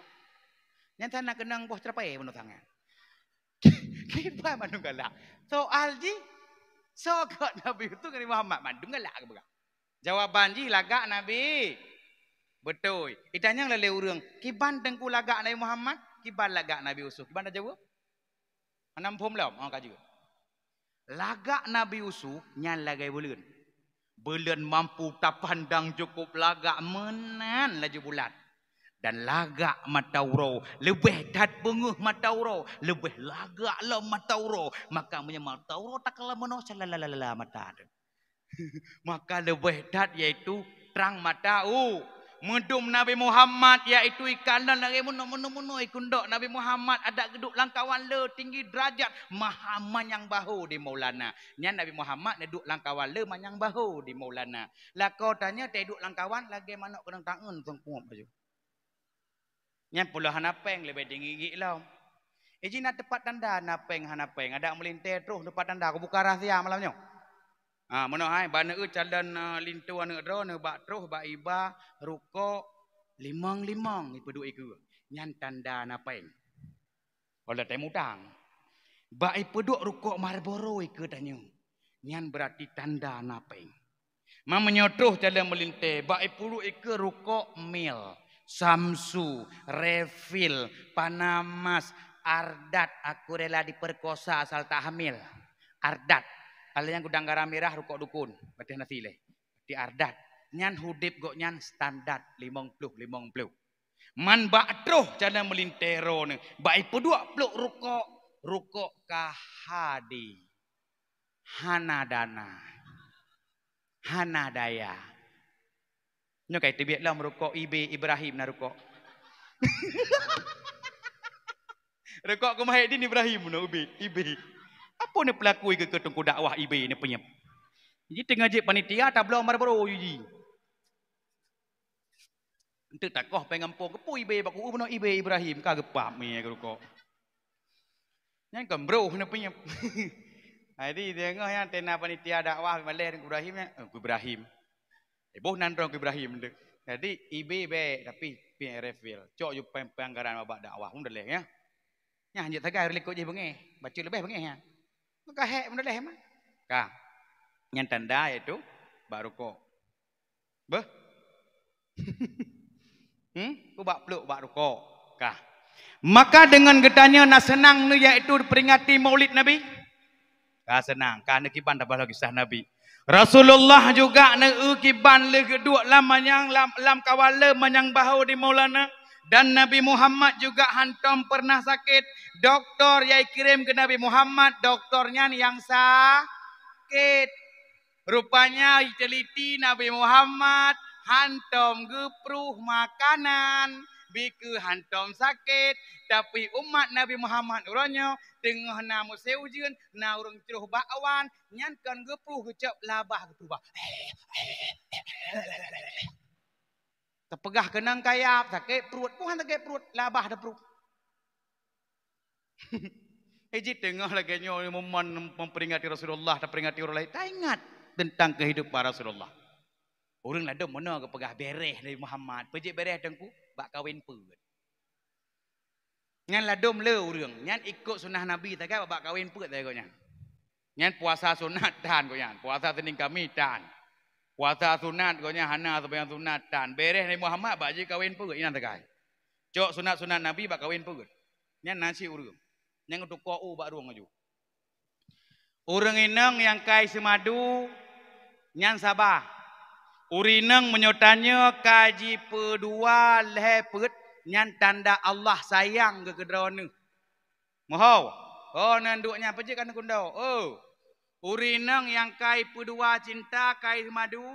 Yang tanah kenang bos terpae menurut tangan. Kita mandum galak. Soal ji, so kau Nabi itu Nabi Muhammad mandum galak ke bukan? Jawaban ji laga Nabi. Betul. Itanya lele urang. Kiban tengku laga Nabi Muhammad, kiban laga Nabi Yusuf. Kiban dah jawab? Anam pom lam, angkat juga. Laga Nabi Yusuf nyan lagai bulan. Bulan mampu tak pandang cukup laga menan laju bulan. Dan laga matauro lebih dat benguh matauro lebih laga lah matauro maka punya matauro tak kalah meno salalala mata maka lebih dat yaitu terang matau medum Nabi Muhammad yaitu ikanan lagi meno ikundok Nabi Muhammad ada geduk langkawan le tinggi derajat maha manyang bahu di Maulana nya Nabi Muhammad duduk langkawan le manyang bahu di Maulana lah kau tanya tak duduk langkawan lagi manok kena tangan tengkuap baju. Yang pula hanapeng lebih tinggi gigi lau. Iji nak tepat tanda hanapeng. Ada melintir terus tepat tanda. Aku buka rahsia malamnya. Mana hai bana calan lintu anu ro ne bak terus bak iba ruko limang ipu iku. Nyan tanda hanapeng. Kalau temu tang. Bak ipu ruko Marlboro iku tanyo. Nyan berarti tanda hanapeng. Mamanya terus calan melintir bak ipu iku ruko mil. Samsu, Refill, Panamas, Ardat, aku rela diperkosa asal tak hamil. Ardat, kalau yang gudang garam merah rukuk dukun, berarti nasile. Di Ardat, nyan hudip gok nyan standar 50. Man bak troh cara melintero ni, bak ipu 20 rukuk kahadi, Hanadana, Hanadaya. Nyo kay tibet lah merukuk Ibe Ibrahim na rukuk. Rukuk ku Mahidin Ibrahim na Ibe. Apa ni pelaku ke ketungku dakwah Ibe ni penyep. Jadi tengah je panitia tak belum Marlboro yuji. Entuk tak koh pengampung kepu Ibe baku uno Ibe Ibrahim ka gepap mi ke rukuk. Yang kembro na penyep. Jadi tengah yang tena panitia dakwah Malay Ibrahim Ibrahim. Boh nandrong Ibrahim dek. Jadi ibe be tapi PRFL. Cok ju penganggaran babak dakwah mun deleh ya. Nya hanjit tagai rekod je bengeh. Baca lebih bengeh ya. Maka hek mun deleh mah. Ka. Yang tanda itu baru kok. Beh. Ku bak peluk bak rukuk. Ka. Maka dengan getanya nak senang nu iaitu peringati Maulid Nabi. Ka senang. Ka nekiban tabah lagi kisah Nabi. Rasulullah juga neukiban le kedua lam kawale manyang bahu di Maulana dan Nabi Muhammad juga hantam pernah sakit doktor yai kirim ke Nabi Muhammad doktornya yang sakit rupanya teliti Nabi Muhammad hantam gepruh makanan biku hantam sakit tapi umat Nabi Muhammad uranyo tengah namu seujian na urang ceruh bakwan nyankan gepruh kecap labah getubah terpegah kenang kayap sakit perut puhan sakit perut labah ada perut Ejit tengah lagi nyo memperingati Rasulullah dan peringati orang lain. Tak ingat tentang kehidupan Rasulullah. Orang lah dom mana ke pegah bereh dari Muhammad. Pejik bereh tengku bak kahwin pun. Ngan lah dom le orang. Ngan ikut sunnah Nabi tak kah bak kahwin pun tak ikutnya. Ngan puasa sunat dan konya. Puasa Senin Kamis dan. Puasa sunat konya hana sampai yang sunat dan. Bereh dari Muhammad bak je kahwin pun ina tak kah. Cok sunat-sunat Nabi bak kahwin pun. Ngan nasi orang. Yang untuk kau bak ruang aju. Orang inang yang kai semadu nyan sabar. Urinang menyotanya kaji pedua lepet nyan tanda Allah sayang ke kedrawana. Mohau. Oh nanduknya pejik kan kundau. Oh. Urinang yang kai pedua cinta kai semadu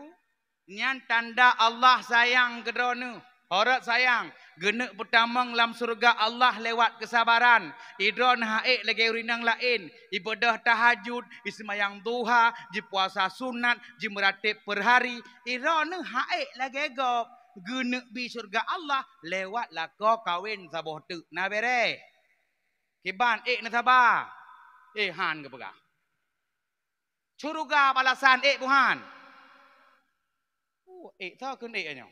nyan tanda Allah sayang ke kedrawana. Horat sayang, genek pertama dalam surga Allah lewat kesabaran. Idron haik lagi urinang lain. Ibadah tahajud, ismayang duha, ji puasa sunat, ji meratib per hari. Idron haik lagi gop. Genek bi surga Allah lewat lah kau kawin saboh tu. Nah bere. Kiban na sabar. Han ke pegah. Curuga balasan buhan. Tahu kun nya.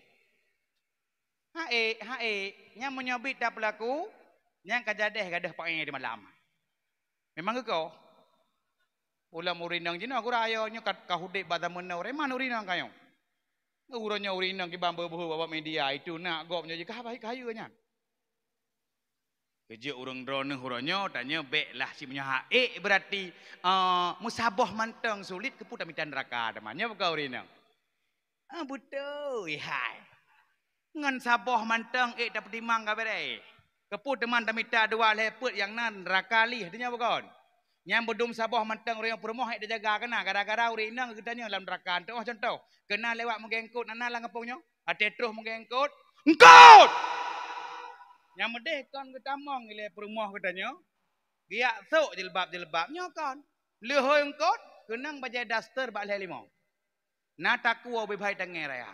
Yang menyobit dah pelaku, yang kajadeh gadah pakai di malam. Memang kau, ulam urinang jina aku raya nya kahudek pada menau. Reman urinang kayo. Uranya urinang kibam berbuh bawa media itu nak gopnya jika baik kayu nya. Kerja orang drone uranya tanya beklah si punya berarti musabah mantang sulit keputar mitan neraka namanya bukan urinang. Betul, hai. Ngan sabah mantang dapat timang ka bere. Keput teman tamita dua lepet yang nan rakali hatinya bukan. Nyam bedum sabah mantang orang permoh dia jaga kena gara-gara uri nang gedanya dalam neraka. Contoh kena lewat menggengkut nana lang ngapungnya. Ate terus menggengkut. Engkut. Nyam medeh kan ketamong ile permoh katanya. Giak sok jilbab-jilbabnya kan. Lehoi engkut kenang bajai daster bak leh limau. Na takwa bebhai tangai raya.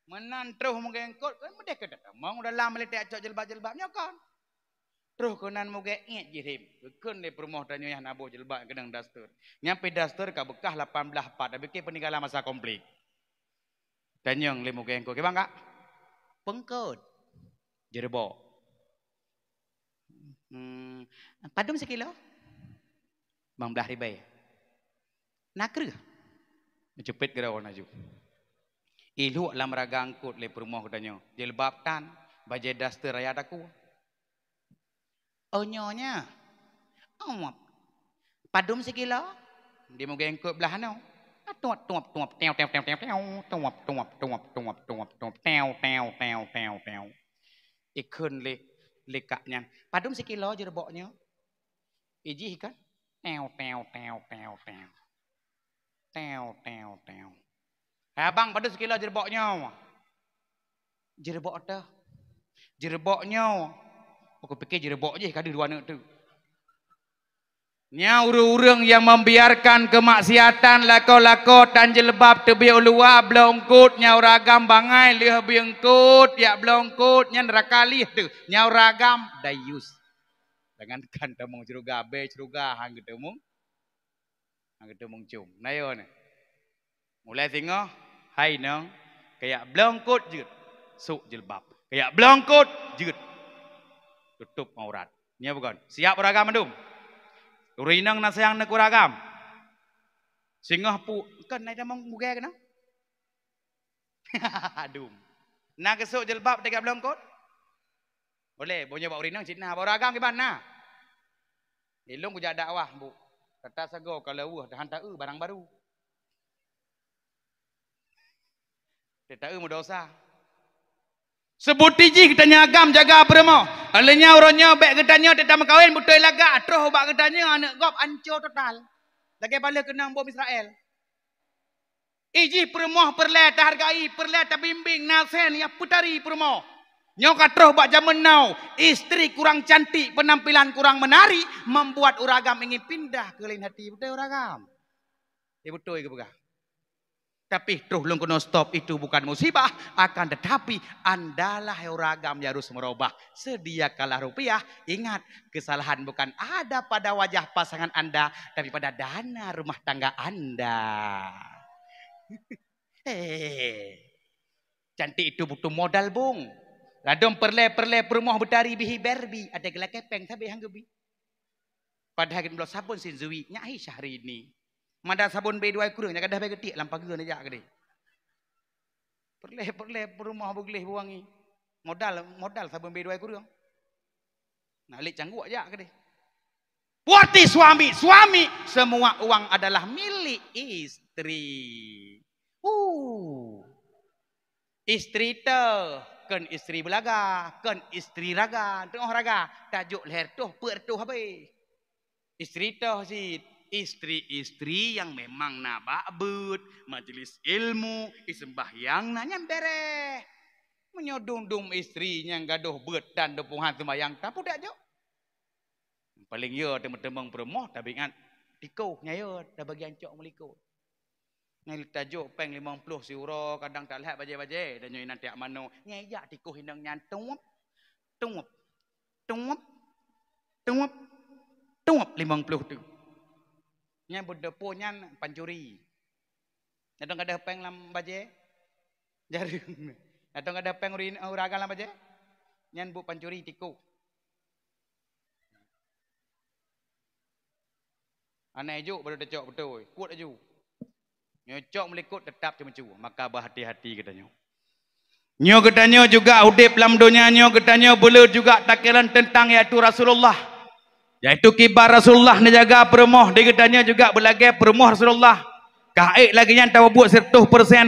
Menan terus menggengkot kan medek ke datang mau dalam meletak acok jilbab-jilbabnya kan terus kenan mugek jirim keun le permoh tanya yang nabuh jilbab kedang daster nyampe daster ka bekah 18 part tapi ke peninggalan masa konflik tanyang le mugengkot ke bang kak pengkot jerebok padum sekilo bang belah ribai nakru cepet gerawan aju Ilu lam ragangkut le perumah katanya. Jilbab tan, bajai daster raya daku. Oh nyonya. Oh, padum sekilo. Dia mau gengkut belah no. Tuap tew ikun le kaknya. Padum sekilo jereboknya. Iji kan. Tew. Abang pada sekilo jereboknya. Jerebok dah. Jereboknya. Aku fikir jerebok je kada dua anak tu. Nya urang yang membiarkan kemaksiatan lako-lako dan jelbab tebi ulua blongkut nyau ragam bangai leh biengkut ya blongkut nya nerakali tu nyau ragam dayus. Dengan kan temung ceruga be ceruga hang ketemung. Hang ketemung cum. Nayo ni. Mulai tengok, hai nang, kayak blongkot jut, suk jilbab, kayak blongkot jut, tutup aurat. Nya bukan, siap beragam mandum. Urinang nasayang nak beragam. Singah pu, kan naik damang mugai kena. Adum. Nak kesuk jilbab dekat blongkot? Boleh, punya bau urinang cina beragam ke mana? Ilung kujak dakwah bu. Kata sago kalau dah hantar barang baru. Kita tahu dosa. Sebut tiji kita nyagam jaga beremo. Alenya orangnya baik ketanya kita makawin betul laga. Terus bak ketanya anak gop ancur total. Lagi bala kenang bom Israel. Iji permoh perlet hargai perlet bimbing nasen ya putari permoh. Nyok terus bak zaman now. Istri kurang cantik penampilan kurang menari membuat uragam ingin pindah ke lain hati betul uragam. Ya betul ke begah. Tapi terus long kena stop itu bukan musibah, akan tetapi andalah ragam yang harus merubah. Sediakanlah rupiah, ingat kesalahan bukan ada pada wajah pasangan Anda, tapi pada dana rumah tangga Anda. Cantik itu butuh modal bung. Ladom perle perumah betari bihi berbi, ada gelak kepeng tapi hanggebi. Padahal kita belum sabun sinzui, nyai Syahrini. Mada sabun B2 kurang, jangan dah begitu lampa geun aja gede. Perle perumah begleh buangi. Modal sabun B2 kurang. Nah, lik canggu aja gede. Buati suami, semua uang adalah milik istri. Istri kan istri belaga, kan istri raga, tengah raga, tajuk leher tuh, tuh habis. Istri tuh sih. Istri-istri yang memang nababut, majelis ilmu, isembahyang nanya bereh. Menyodung-dung istrinya gaduh bet dan depungan sembahyang tapu dak jo. Paling yo temen-temen perempuan tapi ingat tiko nyayo dah bagian cok meliko. Ngai tajuk peng 50 euro kadang tak lihat baje-baje dan nyoi nanti ak mano ngejak tiko hindang nyantung. Tungup 50 tu. Nya berdepo nyan pancuri. Nadong kada peng lam baje. Jaring. Nadong kada peng uraga lam baje. Nyan bu pancuri tiku. Anai ju baru decok betul. Kuat aju. Nyocok melikut tetap cuma cu. Maka berhati-hati katanya. Nyo katanya juga udip lam dunia nyo katanya boleh juga takiran tentang yaitu Rasulullah. Yaitu kibar Rasulullah menjaga perempuan. Dia katanya juga berlagai perempuan Rasulullah. Kaik lagi yang tahu buat 100%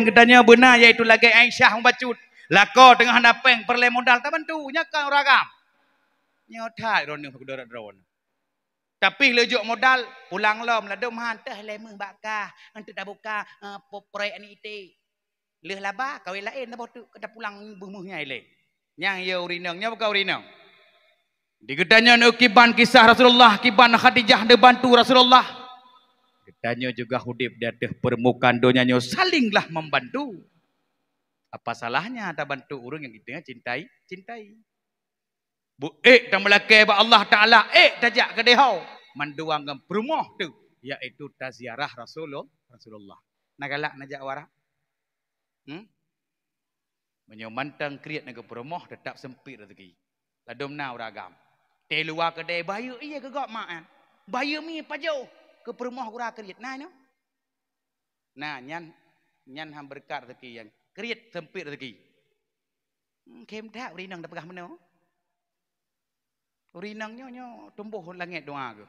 katanya benar. Yaitu lagi Aisyah membacut. Lako tengah napeng perle modal. Tak bantu. Nyakan ragam. Nyotai roneng berkudarat ron. Tapi lejuk modal. Pulang lom. Ladum hantah lemah bakah. Untuk dah buka proyek ni itu. Leh labah. Kawin lain. Dah pulang bumuhnya ilih. Yang ya urinang. Yang bukan urinang. Diketanya kiban kisah Rasulullah, kiban Khadijah dia bantu Rasulullah. Diketanya juga hudib dia ada permukaan dunia salinglah membantu. Apa salahnya ada bantu orang yang kita cintai? Bu dan melakai Allah Taala tajak ke dehau manduang ngam perumah tu iaitu taziarah Rasulullah. Nagalak najak wara. Menyomantang kriat naga perumah tetap sempit rezeki. Ladom na uragam. Luar kedai bayar iya ke gak mak kan. Bayar mi pajau ke perumah kurang kerit. Nah no. Nah nyan ham berkat rezeki yang kerit sempit rezeki. Kem tak urinang dah pegah mana? Urinangnya nyo tumbuh langit doa ke.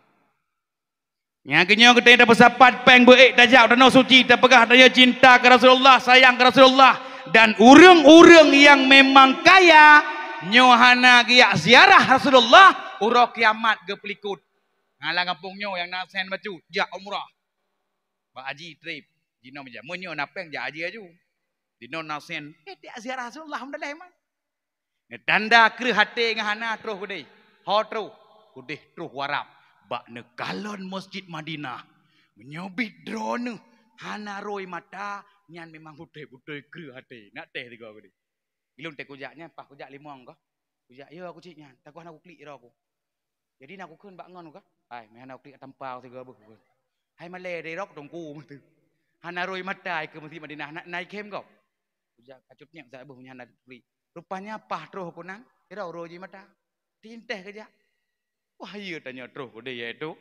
Yang kenyo kita dah bersapat peng beik tajak danau suci dah pegah daya cinta ke Rasulullah, sayang ke Rasulullah dan urang-urang yang memang kaya nyohana giak ziarah Rasulullah urok kiamat ke pelikut. Ngalang kampungnya yang nak sen baju, jak umrah. Ba haji trip, dino meja. Munyo napeng jak haji aju. Dino nak sen, dia ziarah Rasulullah alhamdulillah emang. Tanda ke hati ngahana terus gede. Ho terus, gede terus warap. Bak ne galon masjid Madinah. Menyobit drone hana roy mata nyan memang hudai ke hati. Nak teh tiga gede. Ilun teh kujaknya, pak kujak limong kah? Kujak, yo aku ciknya, tak nak aku klik aku. Jadi nak aku kun bak ngon kah? Hai, meh nak klik tampau tiga buh. Hai malay dari rok tongku mesti. Hana roy mata ke masjid Madinah nak naik kem kau. Kujak kacutnya saya buh nyana klik. Rupanya pah terus aku nang, kira roji mata. Tinteh kerja. Wah iya tanya terus dia yaitu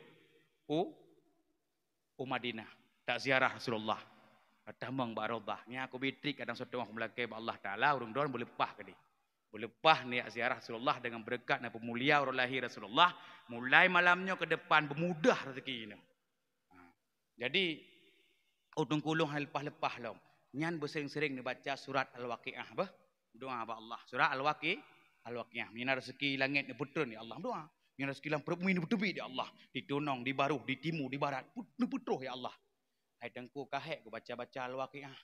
Madinah. Tak ziarah Rasulullah. Tamang barodah. Nya aku bitrik kadang suatu aku melakai Allah Taala urang don boleh pah ke dia. Boleh pah niat ziarah Rasulullah dengan berkat dan pemulia orang lahir Rasulullah. Mulai malamnya ke depan bermudah rezeki ini. Jadi udung kulung lepas-lepas lom. Nyan bersering-sering dibaca surat Al-Waqiah bah. Doa ba Allah. Surat Al-Waqiah. Mina rezeki langit ni betul ni Allah doa. Mina rezeki lang bumi ni betul ya Allah. Di Tunong, di Baruh, di Timur, di Barat. Putuh ya Allah. Hai dengku kahek ku baca-baca Al-Waqiah.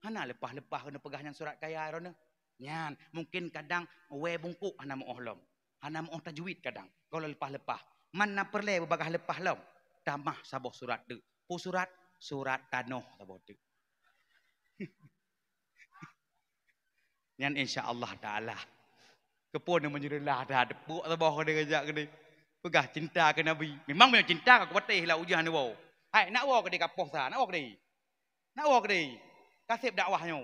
Hana lepas-lepas kena pegahnya surat kaya rona. Nyan, mungkin kadang we bungkuk hana mo ohlom. Hana mo tajwid kadang. Kalau lepas-lepas. Mana perle berbagah lepas lom. Tamah saboh surat tu. Pu surat tanoh saboh tu. Nyan insya-Allah taala. Kepun yang menyerelah dah depuk atau bawah dia kejak ke dia. Pegah cinta ke Nabi. Memang punya cinta ke patih lah ujian dia wow. Hai nak wow ke dia kapoh sah, nak wow ke dia. Nak wow ke dia. Kasih dakwahnya.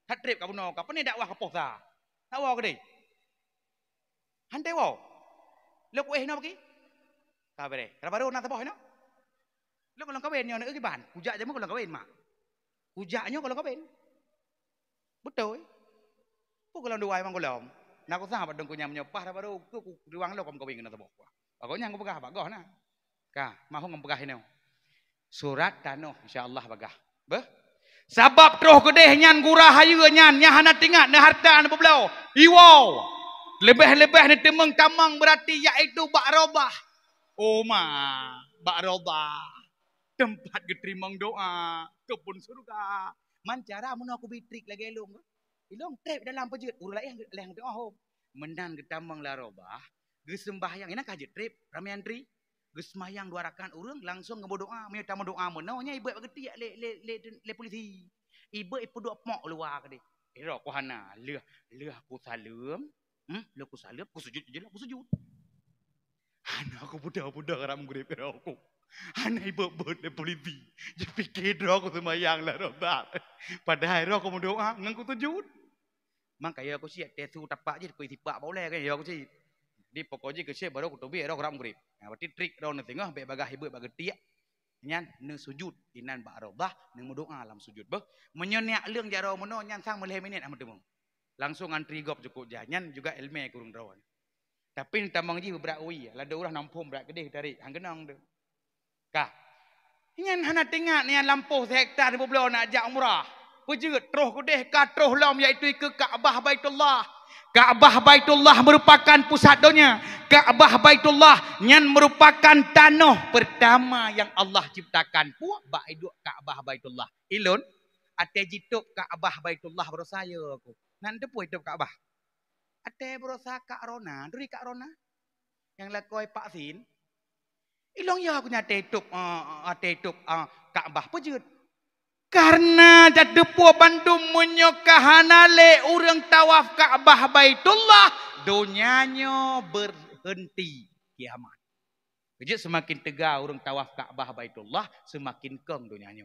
Tak trip ke benar ke. Apa ni dakwah kapoh sah. Nak wow ke dia. Hantai wow. Lu kuih nak pergi? Tak boleh. Kenapa baru nak tabah no? Lu kalau kawin nyo nak ke ban. Hujak je mah kalau kawin mak. Hujaknya kalau kawin. Betul. Ku kalau dua emang golong. Nak aku sah padang kunyam nyopah dah baru ku ruang lo kam kawin kena tabah. Pokoknya aku pegah bagah nah. Ka, mahu ngam pegah ini. Surat tanah insya-Allah pegah. Beh. Sabab terus kedeh nyan gurah hayu nyan nyahana tingat ne harta ne bebelau. Iwau. Lebih-lebih ni temeng tamang berarti iaitu bakrobah. Oh ma, bakrobah. Tempat keterimang doa, kebun surga. Mancara mun aku bitrik lagi elong. Elong trip dalam pejut urang lain doa. Menan ketamang la robah, geus sembahyang ina ka trip rame antri. Geus sembahyang 2 rakaat urang langsung ngebo doa, me tamu doa meunau nya ibu bageti le polisi. Ibu ipu doa pok luar ke dia. Ro kohana, leuh aku salem. Lu aku salep, aku sujud je lah, aku sujud. Anak aku budak-budak ram grip aku. Anak ibu buat polisi. Jadi fikir aku semayang lah robat. Padahal aku berdoa, ngangku sujud. Makanya aku siap tesu tapak je, aku tipak boleh kan? Ya aku siap. Di pokoknya ke siap baru aku tobi, aku ram grip. Berarti trik dah nak tengok, baik bagah ibu bagah tiak. Nyan ne sujud, inan bakrobah, ne berdoa dalam sujud. Bah, menyenyak leung jaro meno nyan sang meleh minit amat temu. Langsung antri gop cukup jangan juga ilmu kurung rawan. Tapi tamang ji berak ui, lada urang nampung berak kedih tarik hang kenang tu. Kah. Nyan hana tengok ni lampu hektar 20 nak ajak umrah. Pejut terus kedih ka terus lam iaitu ke Kaabah Baitullah. Kaabah Baitullah merupakan pusat dunia. Kaabah Baitullah nyan merupakan tanah pertama yang Allah ciptakan. Puak ba hidup Kaabah Baitullah. Ilun ate jituk Kaabah Baitullah bersaya aku. Nan depu hidup Kaabah. Ate berusaha Kak Rona, duri Kak Rona. Yang lakoi Pak Sin. Ilong ya aku nyate hidup Kaabah pejut. Karena jadepu Bandung menyokahanale urang tawaf Kaabah Baitullah, dunianya berhenti kiamat. Jadi semakin tegak urang tawaf Kaabah Baitullah, semakin keng dunianya.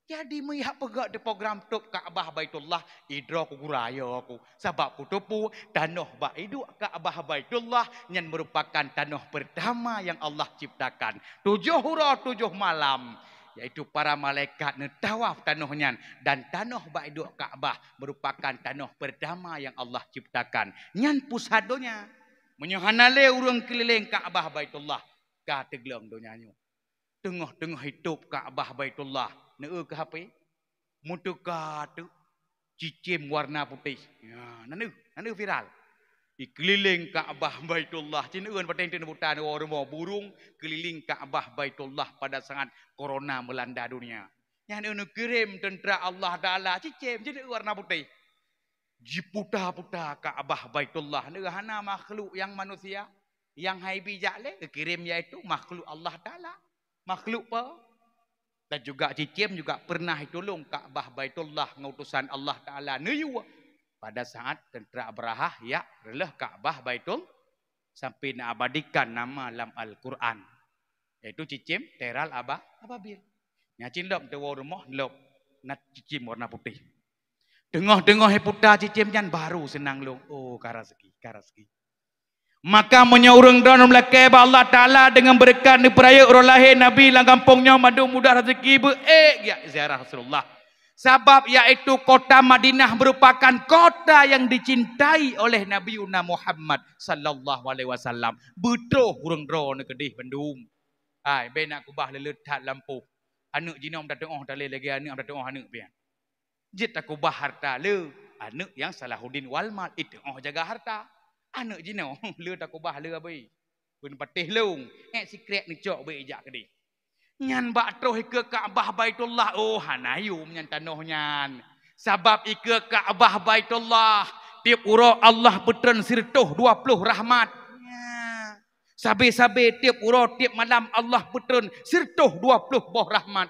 Jadi melihat pegak di program tok Kaabah Baitullah, idra ku guraya aku. Sebab ku tupu tanah baidu Kaabah Baitullah yang merupakan tanah pertama yang Allah ciptakan. 7 hura 7 malam. Yaitu para malaikat netawaf tanahnya. Dan tanah baidu Kaabah merupakan tanah pertama yang Allah ciptakan. Nyan pusadonya. Menyohanale urang keliling Kaabah Baitullah. Ka teglang donyanya. Tengah-tengah hidup Kaabah Baitullah. Neu ke HP? Mutuka tu cicim warna putih. Ya, nanu viral. Keliling Kaabah Baitullah. Cineun paten teu butan orang burung keliling Kaabah Baitullah pada saat corona melanda dunia. Yang nu kirim tentera Allah Taala cicim jadi warna putih. Jiputa-puta Kaabah Baitullah. Neu hana makhluk yang manusia yang hai bijak le kirim yaitu makhluk Allah Taala. Makhluk apa? Dan juga cicim juga pernah tolong Kaabah Baitullah ngutusan Allah Taala neyu pada saat tentera Abrahah ya relah Kaabah Baitul sampai abadikan nama dalam Al-Quran yaitu cicim teral ababil. Nya cindop dewa rumah lop nat cicim warna putih. Tengah-tengah puta cicim jan baru senang long. Oh karaseki. Maka menyaurang dalam lakai Allah Ta'ala dengan berkat ni peraya orang lahir Nabi lang kampungnya madu mudah rezeki ya ziarah Rasulullah. Sebab iaitu kota Madinah merupakan kota yang dicintai oleh Nabi Muhammad sallallahu alaihi wasallam. Betul urang dro ni kedih Bandung. Ai ben nak kubah leletat lampu. Anak jinom dah tengok dah lagi anak dah tengok anak pian. Jit aku bah harta le. Anak yang Salahuddin Walmal itu jaga harta. Anak jino le tak kubah le abai. Pun patih long. Secret ni cok be jak ke di. Nyan bak troh ke Kaabah Baitullah. Oh hanayum nyan tanoh nyan. Sebab ke Kaabah Baitullah. Tiap ura Allah petren sirtuh 20 rahmat. Sabe-sabe tiap ura tiap malam Allah petren sirtuh 20 boh rahmat.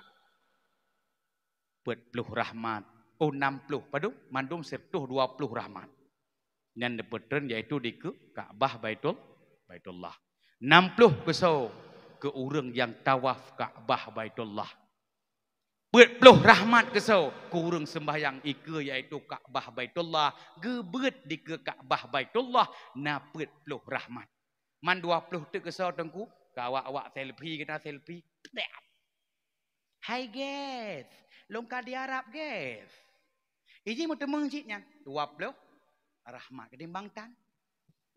40 rahmat. Oh 60 padu mandum 120 rahmat. Yang dipetren yaitu di ke Kaabah Baitullah. 60 besar ke orang yang tawaf Kaabah Baitullah. 40 rahmat kesau kurang sembahyang ika iaitu Kaabah Baitullah gebet di ke Kaabah Baitullah na 40 rahmat. Man 20 tu kesau tengku kawak-awak selfie kita selfie. Hai guys, longkar di Arab guys. Iji mau temung ciknya 20 rahmat ketimbang tan.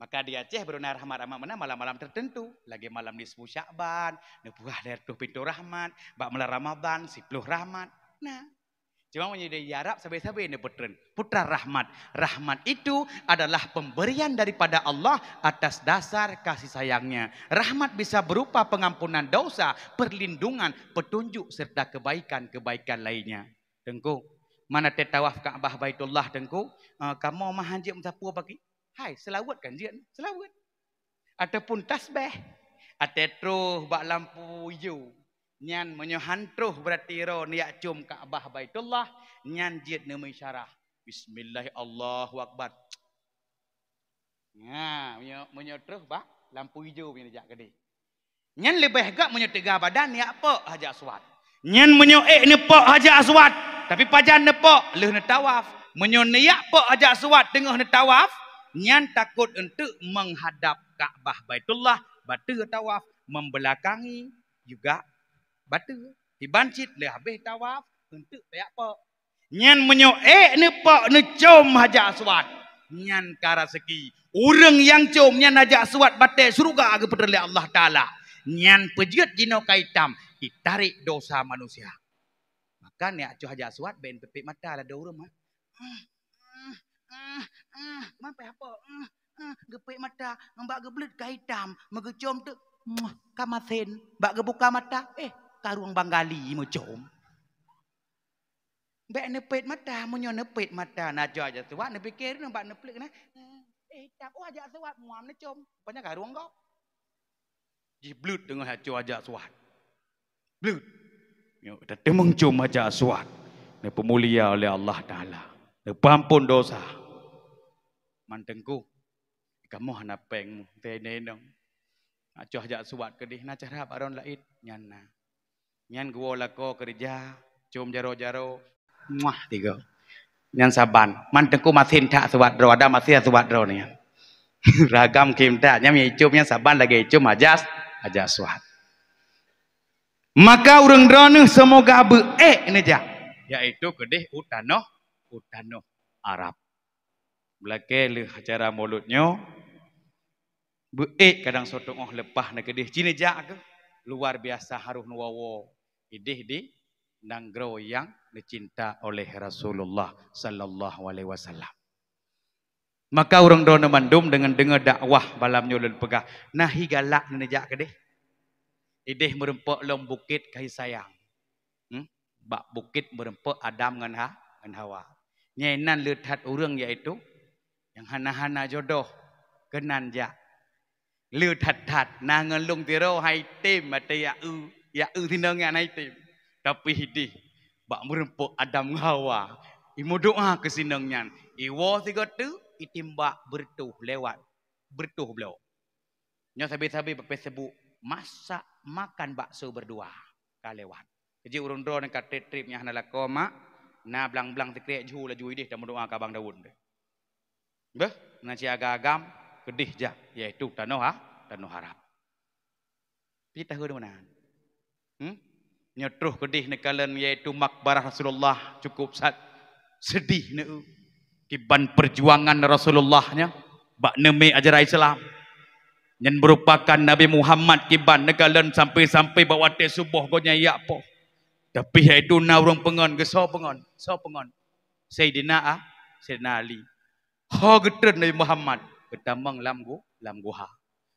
Maka di Aceh beruna rahmat-rahmat mana malam-malam tertentu. Lagi malam nisfu Sya'ban. Nebuah dari tuh pintu rahmat. Bak malam Ramadan 10 rahmat. Nah. Cuma menjadi di Arab sabai-sabai ini putra rahmat. Rahmat itu adalah pemberian daripada Allah atas dasar kasih sayangnya. Rahmat bisa berupa pengampunan dosa, perlindungan, petunjuk serta kebaikan-kebaikan lainnya. Tengku. Mana tetawaf Kaabah Baitullah tengku. Kamu mahanjib mensapu pagi. Hai, selawat kan dia? Selawat. Ataupun tasbih. Atetruh bak lampu hijau. Nyan menyohantruh berarti ro niat cum Kaabah Baitullah. Nyan jid nama isyarah. Bismillah Allahu Akbar. Nah, menyotruh bak lampu hijau punya jak gede. Nyan lebih gak menyotega badan ni apa Hajar Aswad. Nyan menyoek nepok Hajar Aswad. Tapi pajan nepok leh netawaf. Menyoniak pok Hajar Aswad tengah netawaf. Nyan takut untuk menghadap Kaabah Baitullah, batu tawaf, membelakangi juga batu. Dibancit le habis tawaf untuk tak apa. Nyan menyoek ne pak ne com Hajar Aswad. Nyan kara seki. Orang yang com nyan Hajar Aswad batai surga ke peduli Allah Taala. Nyan pejiat jino kaitam, ditarik dosa manusia. Maka ni acu Hajar Aswad ben pepek mata lah ada orang mah. Mampai apa? Gepek mata, ngembak geblet ka hitam, megecom tu kamasen, bak gebuka mata, karuang Banggali mecom. Bek nepet mata, munyo nepet mata, najo aja tuan, nepikir nampak neplik na. Hitam, Hajar Aswad muam necom, banyak karuang kau. Jiblut dengan Hajar Aswad. Blut. Yo, temung com Hajar Aswad. Ni pemulia oleh Allah Taala. Ni pampun dosa. Mantengku, kamu hendak peng tenenong. Acuh Hajar Aswad kedih na cara baron lain nyana. Nyan gua lako kerja, cum jaro-jaro, muah tiga. Nyan saban, mantengku masin tak Aswad ro, ada masih Aswad ro ni. Ragam kim tak, nyam cum nyan saban lagi cum Hajar Aswad. Maka orang drone semoga ni jak, yaitu kedih utanoh Arab. Belakang le acara mulutnya kadang sotong lepah nak kedih cini jak ke luar biasa haruh nuwawo idih di nanggro yang dicinta oleh Rasulullah sallallahu alaihi wasallam. Maka orang dona mandum dengan dengar dakwah balamnya ulun pegah nahi galak ni jak kedih idih merempok lom bukit kasih sayang. Bak bukit merempok Adam dengan Hawa. Nyenan letat orang iaitu yang hana-hana jodoh kenan jak lu that-that nangelung tiro hai tim mata ya tindangan hai tim tapi hidih bak merempuk Adam Hawa imu doa ke sinangnya iwo tiga tu itimbak bertuh lewat bertuh beliau nya sabi-sabi pakai sebut masak makan bakso berdua kalewat jadi urun drone kat tripnya hana lakoma na blang-blang tekre ju laju idih dan doa ka Bang Daun beh, nasi agam kedih jak, yaitu tanah Arab. Kita tahu mana? Nyetruh kedih nekalan yaitu makbarah Rasulullah cukup sedih ne. Kiban perjuangan Rasulullahnya, bak neme ajaran Islam. Yang merupakan Nabi Muhammad kiban nekalan sampai bawa te subuh gonya ya po. Tapi yaitu na urang pengon ke so pengon. Sayyidina Ali. Ha getren Nabi Muhammad ketambang lam guha.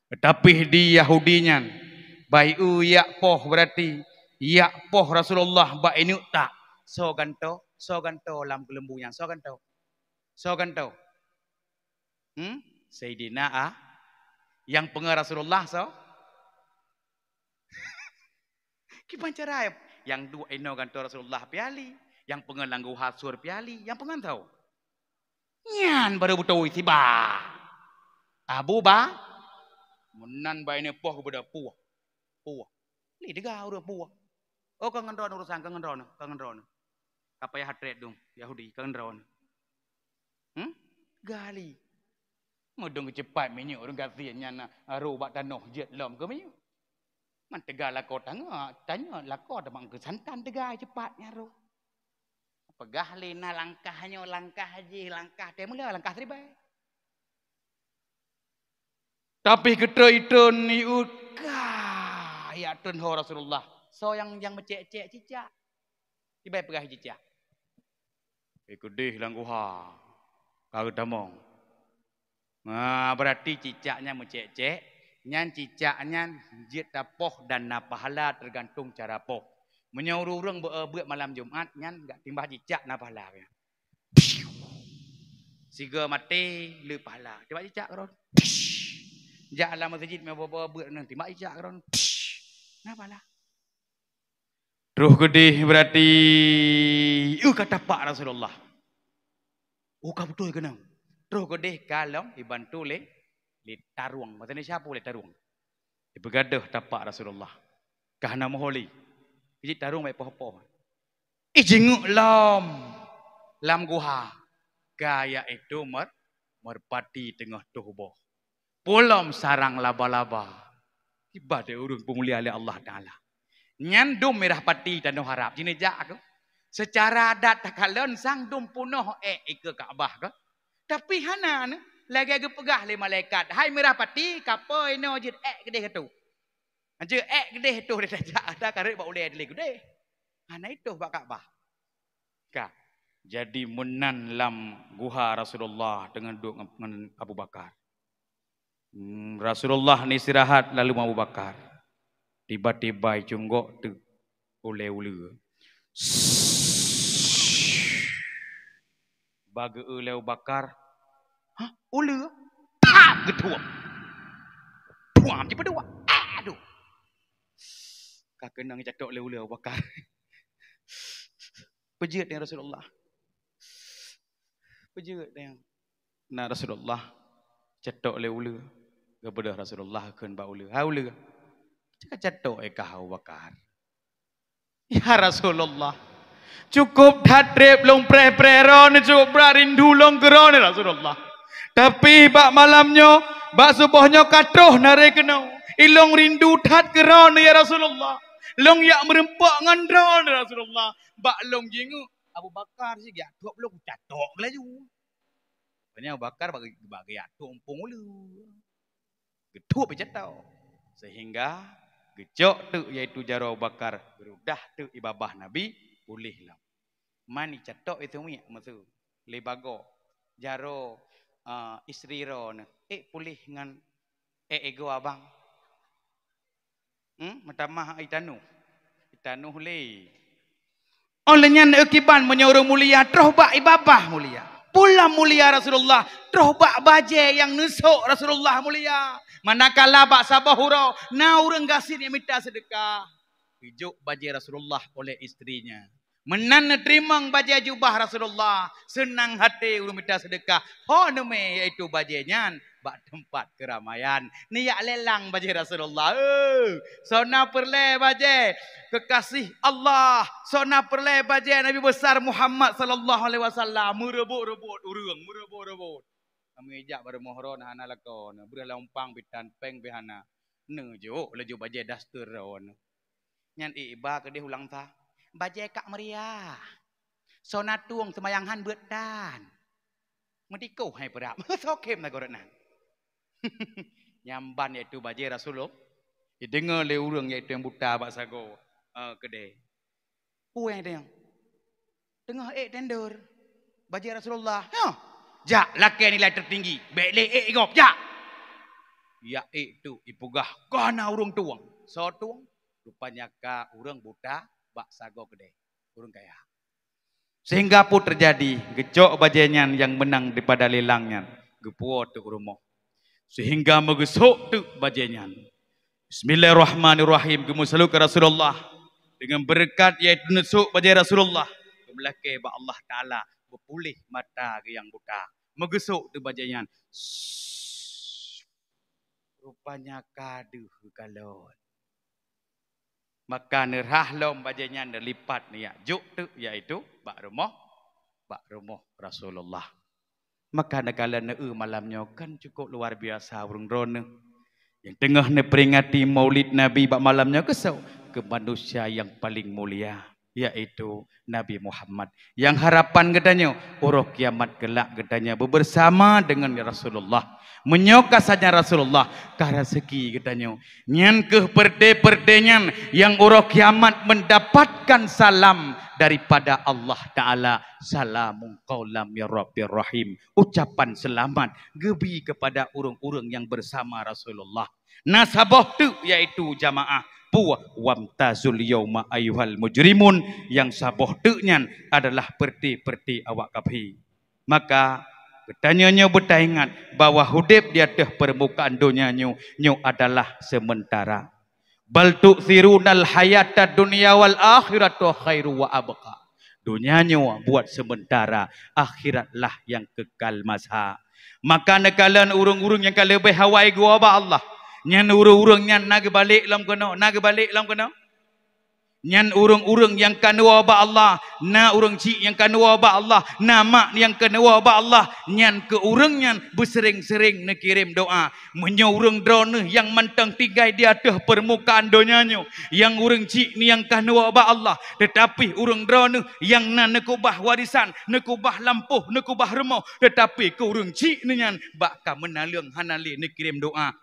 Tetapi di Yahudinya bayu ya poh berarti ya poh Rasulullah ba ini tak so ganto lam kelembunya so ganto. Sayyidina yang pengen Rasulullah so kipan cara yang dua ino ganto Rasulullah piali Yang pengen langgu hasur piali, yang pengen tahu. Nyan baru betul tiba. Abu ba, menan ba ini poh kepada puah. Puah. Ni dega udah puah. Oh kangen ron urusan kangen ron. Apa ya hatred dong Yahudi kangen ron. Gali. Ngedong cepat minyak orang kasihannya na robak tanah jet lom ke minyak. Man tegar lakor tanya lakor ada bang kesantan tegar cepatnya ro. Pegah lena langkahnya langkah haji langkah teh mula langkah seribai. Tapi ketreitun ni uka ya tun ho Rasulullah. So yang mencek-cek cicak. Tiba pegah cicak. Ikudih langguha. Kau damong. Nah, berarti cicaknya mencek-cek. Nyan cicaknya jit tapoh dan napahala tergantung cara poh. Menyuruh orang buat malam Jumat, nyan enggak timbah cicak na pahala. Siga mati le pahala. Timbah cicak kron. Jak alam masjid me buat nang timbah cicak kron. Na pahala. Terus gede berarti kata Pak Rasulullah. Kau betul ke nang? Terus gede kalau dibantu le taruang. Maksudnya siapa le taruang? Dibegadah tapak Rasulullah. Kahana moholi. Iji tarung mai poh-poh. Jenguk lam guha. Gaya itu merpati tengah tubuh. Pulam sarang laba-laba. Ibadah urung pemulia oleh Allah Ta'ala. Nyandum merah pati dan harap. Jini jak aku. Secara adat takalon sang dum punoh ke Kaabah ke. Tapi hana lagi pegah le malaikat. Hai merah pati kapoi no jid gede tu. Aja gede tu dia tak ada karek bak uleh dele gede. Ana itu bak Kaabah. Ka. Jadi menan lam guha Rasulullah dengan Abu Bakar. Rasulullah ni istirahat lalu Abu Bakar. Tiba-tiba cunggok tu ule-ule. Bagi ule Abu Bakar. Hah? Ule? Tak getuam. Tuam je berdua. Aduh. Kak kenang jatuh ule-ule Abu Bakar. Pejit dengan Rasulullah. Pejit dengan Rasulullah. Jatuh ule-ule. Kepada Rasulullah kan ba ule. Ha ule. Cakap jatuh kah Abu Bakar. Ya Rasulullah. Cukup hadrib long pre-preron. Cukup berindu long geron Rasulullah. Tapi bak malamnya. Bak subuhnya katuh nare kenau. Ilong rindu tat geron ya Rasulullah. Long yak merempak ngandron Rasulullah. Bak long jenguk Abu Bakar sih ya tok belum jatuh laju. Banyak Abu Bakar bagi tok umpung ulu. Getup jatuh. Sehingga gejok tu yaitu jaro Abu Bakar berudah tu ibabah Nabi pulihlah. Mani jatuh itu mi maksud lebago jaro isteri ron pulih ngan ego abang. Matamah itanu le. Olehnya akiban menyuruh mulia terus bak ibabah mulia. Pula mulia Rasulullah terus bak baje yang nusuk Rasulullah mulia. Manakala bak sabahura na urang gasin yang minta sedekah. Hijuk baje Rasulullah oleh istrinya. Menan terimang baje jubah Rasulullah. Senang hati urang minta sedekah. Ho neme iaitu bajenya. Bak tempat keramaian. Niyak lelang baje Rasulullah. Sona perle baje kekasih Allah. Sona perle baje Nabi besar Muhammad sallallahu alaihi wasallam. Merebut-rebut urang, merebut-rebut. Kami ejak pada mohron hana lakon. Beurah lompang bitan peng behana. Nejo lejo baje dastur ron. Nyan iba ke dia ulang ta. Baje kak meriah. Sona tuang semayanghan betan. Mediko hai perap. Sokem na gorenan. Nyamban iaitu baje Rasulullah. Dengar le urang iaitu yang buta bak sago kedai. Yang dia. Tengah tender. Baje Rasulullah. Jak laki nilai tertinggi. Baik le gop jak. Ya itu ipugah kana urang tuang. So tuang rupanya ka urang buta bak sago kedai. Urang kaya. Sehingga pun terjadi gecok bajenyan yang menang daripada lelangnya. Gepuo tu rumah. Sehingga megesok tu bajenyan. Bismillahirrahmanirrahim. Kemusalu ke Rasulullah. Dengan berkat yaitu nusuk bajai Rasulullah. belakang ba Allah Taala berpulih mata ke yang buta. Megesuk tu bajayan. Rupanya kaduh kalau. Maka nerah lom bajayan lipat ni ya. Juk tu iaitu bak rumah Rasulullah. Maka negala malamnya kan cukup luar biasa urung drone. Yang tengah ni peringati Maulid Nabi bak malamnya kesau ke manusia yang paling mulia yaitu Nabi Muhammad. Yang harapan katanya orang kiamat kelak katanya bersama dengan Rasulullah. Menyoka saja Rasulullah karena segi katanya. Nyan ke perde-perdenyan yang orang kiamat mendapatkan salam daripada Allah Ta'ala. Salamun qaulam ya Rabbir Rahim. Ucapan selamat gebi kepada urung-urung yang bersama Rasulullah. Nasabah tu yaitu jamaah puwa wamtazul yauma ayyuhal mujrimun, yang sabah tu nyan adalah perti-perti awak kafi. Maka bertanya bertaingat bahwa hidup di atas permukaan dunia nyu adalah sementara. Bal tu'thirunal hayatad dunya wal akhiratu khairu wa abqa. Dunianya buat sementara, akhiratlah yang kekal masa. Maka nekalan urung-urung yang lebih hawai gua Allah. Nyan urung-urung nyan nak balik lam kono, Nyan urung-urung yang kanua ba Allah, na urung cik yang kanua ba Allah, na mak yang kanua ba Allah, nyan ke urung nyan bersering-sering nak kirim doa. Menyo urung drone yang mentang tinggai di atas permukaan dunianya, yang urung cik ni yang kanua ba Allah, tetapi urung drone yang nak kubah warisan, nak kubah lampuh, nak kubah rumah, tetapi ke urung cik ni nyan bakal menalung hanali nak kirim doa.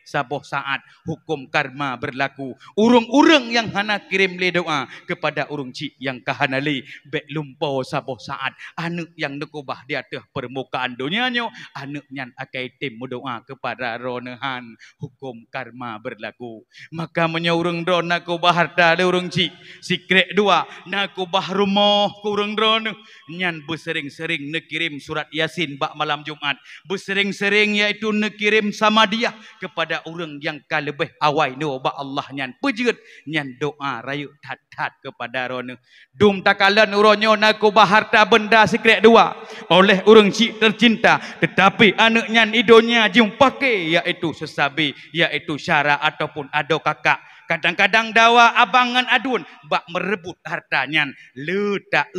Saboh saat hukum karma berlaku. Urung-urung yang hana kirim le doa kepada urung cik yang kahanali bek lumpau saboh saat anak yang nekubah di atas permukaan dunianya, anak yang akai tim doa kepada ronehan hukum karma berlaku. Maka menyaurung drone nak kubah harta le urung cik. Secret dua nak kubah rumah ke urung drone nyan bersering-sering nak kirim surat Yasin bak malam Jumat. Bersering-sering iaitu nak kirim sama dia kepada orang yang kalebih awai no ba Allah nyan pejeut nyan doa rayu tat-tat kepada rona. Dum takalan uronyo naku harta benda sekret dua oleh orang cik tercinta, tetapi anak nyan idonya jumpa ke iaitu sesabi, iaitu syara ataupun ado kakak. Kadang-kadang dawa abangan adun bak merebut hartanya. Letak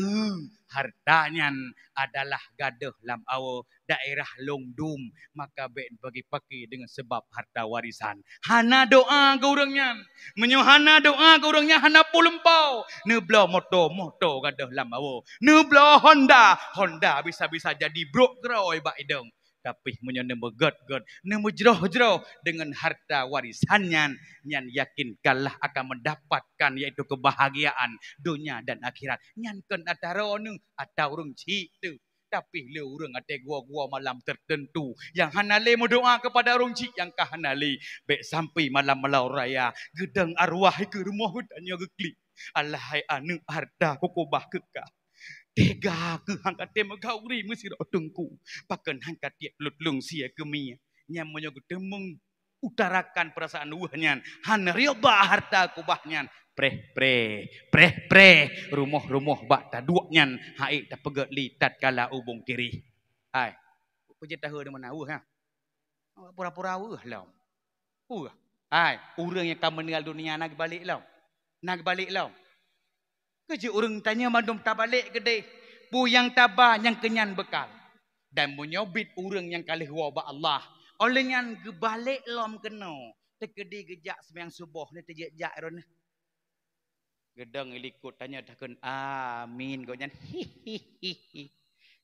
hartanya adalah gaduh lam awo daerah Longdum, maka baik bagi pakai dengan sebab harta warisan. Hana doa ke orangnya, menyohana doa ke orangnya, hana pulumpau. Nebla moto gaduh lam awo, nebla Honda bisa-bisa jadi brok groy bak idong. Tapi menyana megad-gad, nemujroh-jroh dengan harta warisannya, nyan yakin kalah akan mendapatkan yaitu kebahagiaan dunia dan akhirat. Nyan kan atara nu atau urang cik tu. Tapi le urang ate gua-gua malam tertentu yang hanale doa kepada urang cik yang kahanale baik sampai malam malau raya gedang arwah ke rumah hutanya geklik. Alahai anu harta kokobah kekah. Tega ke hangkat tema gauri mesti tengku. Pakan hangkat tiap lutlung sia kemia. Nyam menyogok temung utarakan perasaan uhnya. Han rioba harta kubahnya. Preh. Rumah bak taduaknya. Hai tak pegat li tatkala ubung kiri. Hai. Pejat tahu di mana ha? Pura-pura lah. Hai, orang yang kamu meninggal dunia nak balik lah. Kerja orang tanya madum tak balik gede. Bu yang tabah yang kenyan bekal. Dan menyobit orang yang kalih wabak Allah. Oleh yang gebalik lom kena. Tekedi gejak sembiang subuh ni terjejak ron. Gedang ilikut tanya takkan amin kau nyan.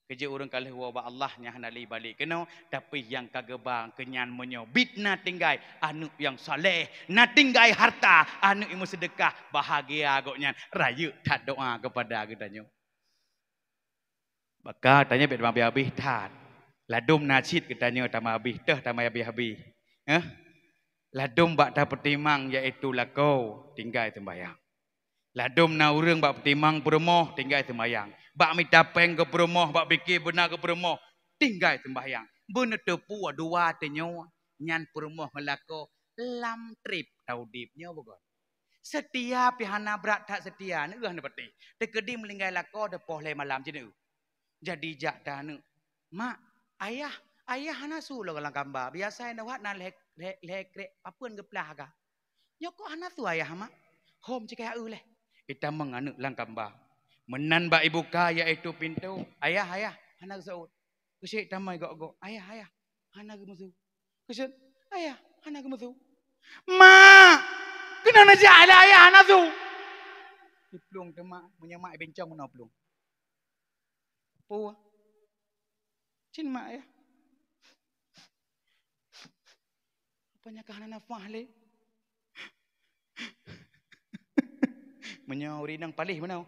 Kerja orang kalih wabak Allah yang hanali balik kena. Tapi yang kagebang kenyan menyobit na tinggai anu yang saleh. Na tinggai harta anu yang sedekah bahagia kau nyan. Raya tak doa kepada gedanya. Maka tanya bet habis tat. Ladum nacit katanya tama habis teh tama habis. Ladum bak dah pertimang iaitu lakau tinggal sembahyang. Ladum na urang bak pertimang permoh tinggal sembahyang. Bak minta peng ke permoh bak fikir benar ke permoh tinggal sembahyang. Bener tepu dua tenyo nyan permoh ngelako lam trip taudipnya bukan. Setia pihana berat tak setia ne hana peti. Tekedi melinggai lako depoh le malam je ne. Jadi jak dah ne. Mak, ayah hana su lo kalang kamba. Biasa na wat na lek apun geplah ka. Yo ko hana tu ayah mak. Hom cik le. Kita menganu lang kamba. Menan ba ibu ka iaitu pintu. Ayah hana saud. Kusyik tamai gok. Ayah hana gemusu. Kusyik ayah hana gemusu. Mak, kenapa jala ayah hana tu? Diplung tu mak, menyamak bencong mana pelung. Puah. Cin mak ya. Apanya kahana nafah le? Menyauri nang palih mana?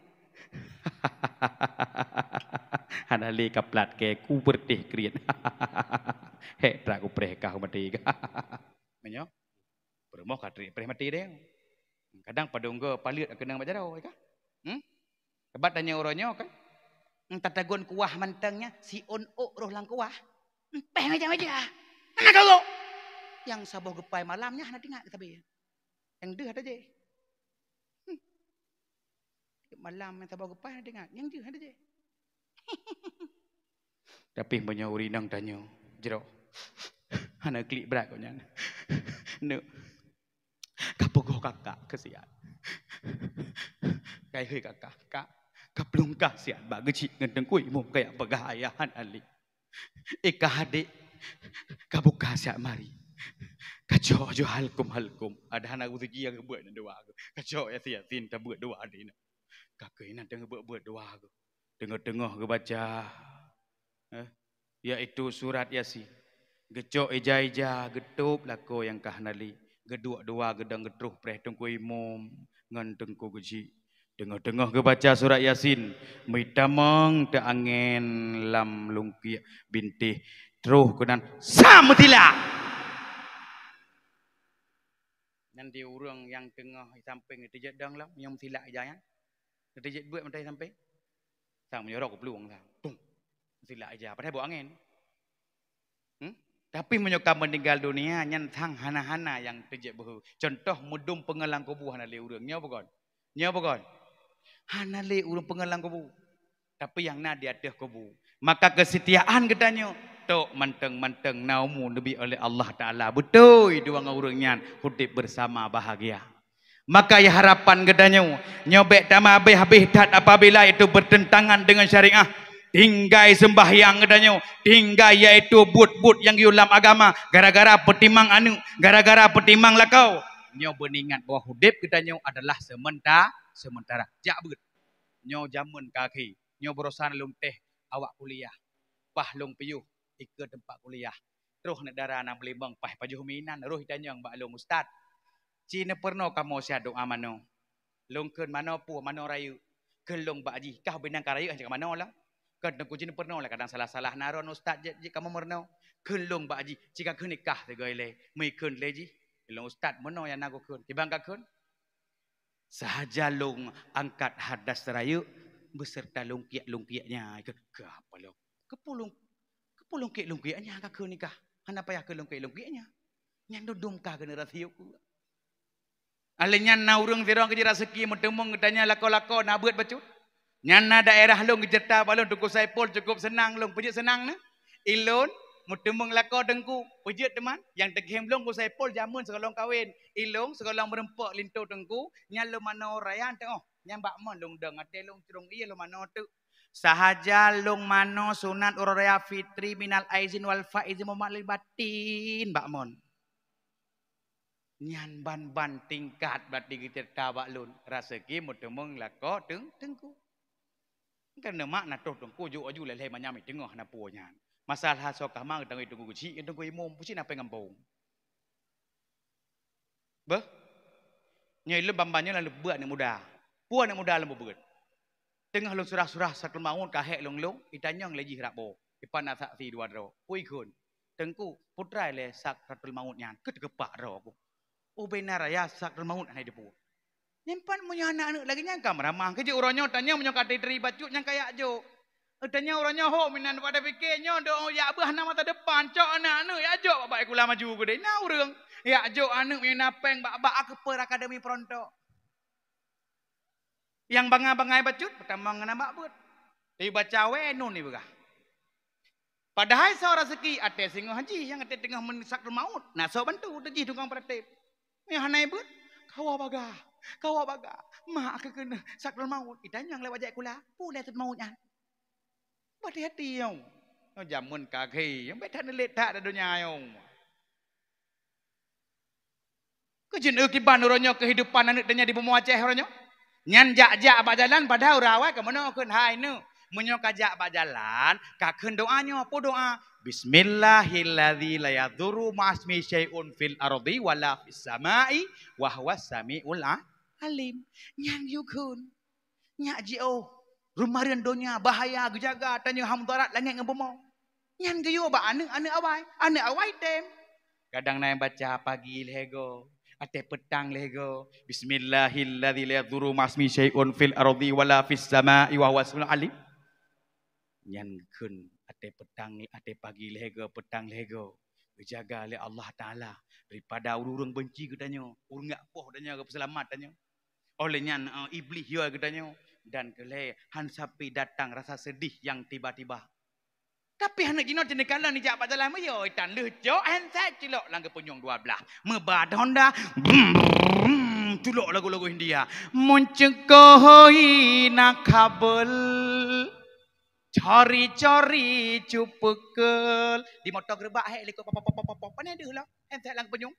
Hana le kaplat ke ku berdeh krian. Hek tak ku preh kau mati ka. Menyo. Bermoh kadri preh mati deh. Kadang padunggo palit kenang bajarau ka. Kebat tanya oronyo kan. Tatagon kuah mantangnya si on-o roh lang kuah. Peh aja. Anak kau. Yang saboh gepai malamnya hana dengar tapi. Yang deh ada je. Malam yang saboh gepai hana dengar. Yang deh ada je. Tapi menyauri nang tanya. Jero. Hana klik berat kau nyang. No. Kapogoh kakak kesian. Kai hei kakak. Kaplung kasihan bagi cik ngendeng kui mum kayak pegahayahan ali. Ika hadik kabuka siap mari. Kacau jo halkum. Ada anak uji yang buat doa. Kacau ya siatin tak buat doa ni. Kakak ini tengah buat doa. Tengah ke baca. Iaitu surat Yasin. Gecok eja getup lako yang kahnali. Gedua gedang getruh preh tengku imum ngan tengku geji. Tengah ke baca surat Yasin. Mitamang te angin lam lungki binti teruh kenan samutila. Nanti orang yang tengah samping itu jedang lah yang silak aja ya. Itu jed buat mentai samping. Sang menyorok ke peluang lah. Tung. Silak aja padahal buat angin. Tapi menyokap meninggal dunia nyan sang hana-hana yang terjadi behu. Contoh mudum pengelang kubu hana le urang. Nya bukan? Hana le urang pengelang kubu. Tapi yang na di atas kubu. Maka kesetiaan katanya tok manteng naumu nabi oleh Allah Taala. Betul dua urang nyan hidup bersama bahagia. Maka ya harapan katanya nyobek tama habis tat apabila itu bertentangan dengan syariah. Tinggai sembahyang katanya, tinggai yaitu but yang diulam agama, gara-gara petimang lakau. Nyo beningat bahwa hidup katanya adalah sementara. Jak bet. Nyo jamun kaki, nyo berusaha lung teh awak kuliah. Pah lung piyuh ikut tempat kuliah. Terus negara nak belimbang pah pajuh minan roh katanya mbak lung ustaz. Cina pernah kamu sia doa mano. Lung keun mano pu mano rayu. Kelung bakji kah benang karayu anjak mano lah. Kadang kucing pernah lah kadang salah naron ustaz je kamu merno kelong baji jika kau nikah tegole mekun leji long ustaz merno yang nak kun tibang kakun sahaja long angkat hadas terayu beserta lungkiaknya ke apa lo kepulung ke lungkiaknya kakun nikah hana payah ke lungkiaknya yang dudum kah generasi aku alenya naurung zero kerja rezeki mentemung tanya lako nak buat bacut. Nyana daerah long jeta balon tuku saipol cukup senang long pejit senang ne. Ilon mutemung lako dengku pejit teman yang teghem long ku saipol jamun sekolong kawin. Ilong sekolong merempok lintu dengku nyalo mano rayan tengok nyambak mon long deng ate long curung iya lo mano tu. Sahaja long mano sunat uraya fitri minal aizin wal faizin mumalil batin bak mon. Nyan ban tingkat berarti kita tabak lun raseki mutemung lako dengku. Kerana mak nak toh tungku aju leleh manyami tengah na punya. Masalah sokah mak tengah itu guci, tengku imum puci apa ngampung. Beh, nyai lu bambanya lalu buat ni muda. Puan ni muda lalu buat. Tengah lu surah sakul maun kahek long itanyang leji rapo. Ipan nak saksi dua ro. Ui kun. Tengku putra le sakul maun nyan. Ketegepak ro aku. Oh benar ya sakul maun hai depu. Nyimpan punya anak lagi nyangka meramah. Kerja orangnya tanya punya kata dari bacut yang kayak jo. Tanya orangnya ho minan pada fikirnya do ya abah nama mata depan cok anak ya jo bapak kula maju gede. Nah urang ya jo anak punya napeng bak aku per akademi pronto. Yang bangai-bangai bacut, pertama nama buat. Tapi baca wenu ni begah. Padahal seorang rezeki ate singo haji yang ate tengah menisak maut. Nah so bantu haji tukang praktek. Yang hanai buat, kawa baga. Mak aku kena sakral maut. Itanya yang lewat jaya kula, boleh tu mautnya. Hati-hati yang. Jamun kaki, yang betul ni letak di dunia yang. Kejun ukiban orangnya kehidupan anak tanya di bumi Aceh orangnya. Nyan jak bak jalan padahal rawai ke mana keun hai nu. Munyo kajak bak jalan, ka keun doanya apa doa? Bismillahilladzi la yadurru ma'asmi syai'un fil ardi wala fis samai wa huwas samiul alim. Nyan yu keun. Nyak jio rumah rendonya bahaya gejaga tanya hamdarat langit ngebemo. Nyan geyo ba ane awai tem. Kadang naik baca pagi lego. Ate petang lego. Bismillahilladzi la yadurru ma'asmi syai'un fil ardi wala fis samai wa huwas samiul alim. Nyan keun ate petang ate pagi lego petang lego. Berjaga oleh Allah Taala daripada urang benci katanya. Urang ngak poh katanya ke selamat katanya. Oleh nyan iblis yo katanya dan kele han sapi datang rasa sedih yang tiba-tiba. Tapi hendak gino jenis kala ni jak jalan mayo itan lecok hanset cilok langga punyong 12. Mebad Honda tulok lagu-lagu India. Mencekoi nak kabel. Cari-cari cupekel. Di motor gerbak helikop pop. Mana ada lah hanset langga punyong.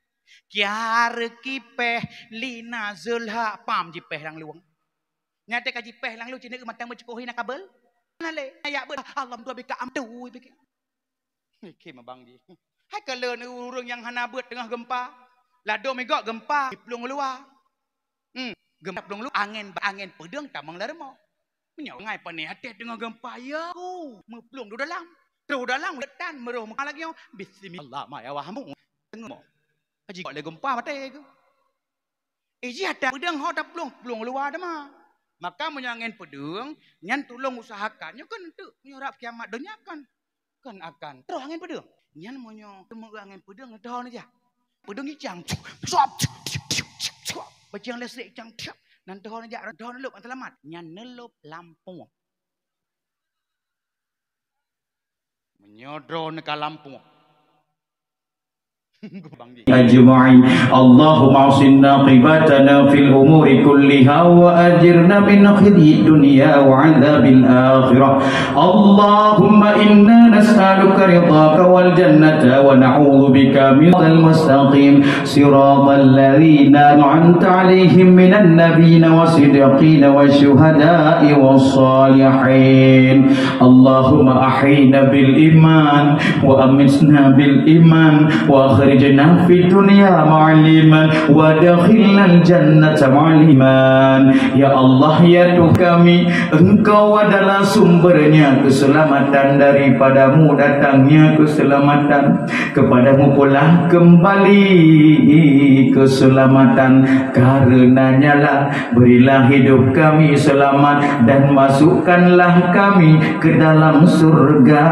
Kiara kipeh lina zulha pam jipeh lang luang. Nyata kaji peh lang lu cina matang mencekohi nak kabel. Nale ayak ber alam tua beka am tu beki. Ke mabang di. Hai kalau ni urang yang hana beut tengah gempa. Lado megak gempa plung luar. Gempa plung luar angin pedang tamang larmo. Menyo ngai pane hati tengah gempa ya. Meplung du dalam. Terus dalam letan meroh lagi bismillah ma ya wahmu. Tengok. Haji kok le gempa mate ke. Iji ada pedang ho tak plung luar dah mah. Maka menyangin pedang, nyan tolong usahakannya kan untuk menyurap kiamat dunia kan akan terus angin pedang. Nyan monyo angin pedang dah aja. Pedang ijang, suap, bajang listrik ijang, nanti dah aja, dah nelup selamat. Nyan nelup lampu, menyodron ke lampu. أجمعين اللهم أعصنا عاقبتنا في الأمور كلها وأجرنا من خزي الدنيا وعذاب الآخرة اللهم إنا نسألك رضاك والجنة ونعوذ بك من المستقيم صراط الذين أنعمت عليهم من النبيين والصديقين والشهداء والصالحين اللهم أحينا بالإيمان وأمتنا بالإيمان وأخرجنا في الدنيا مع الإيمان ودخلنا الجنة مع الإيمان. Ya Allah, ya Tuhan kami, Engkau adalah sumbernya keselamatan, daripadamu datangnya keselamatan, kepadamu pula kembali keselamatan. Karenanya lah berilah hidup kami selamat dan masukkanlah kami ke dalam surga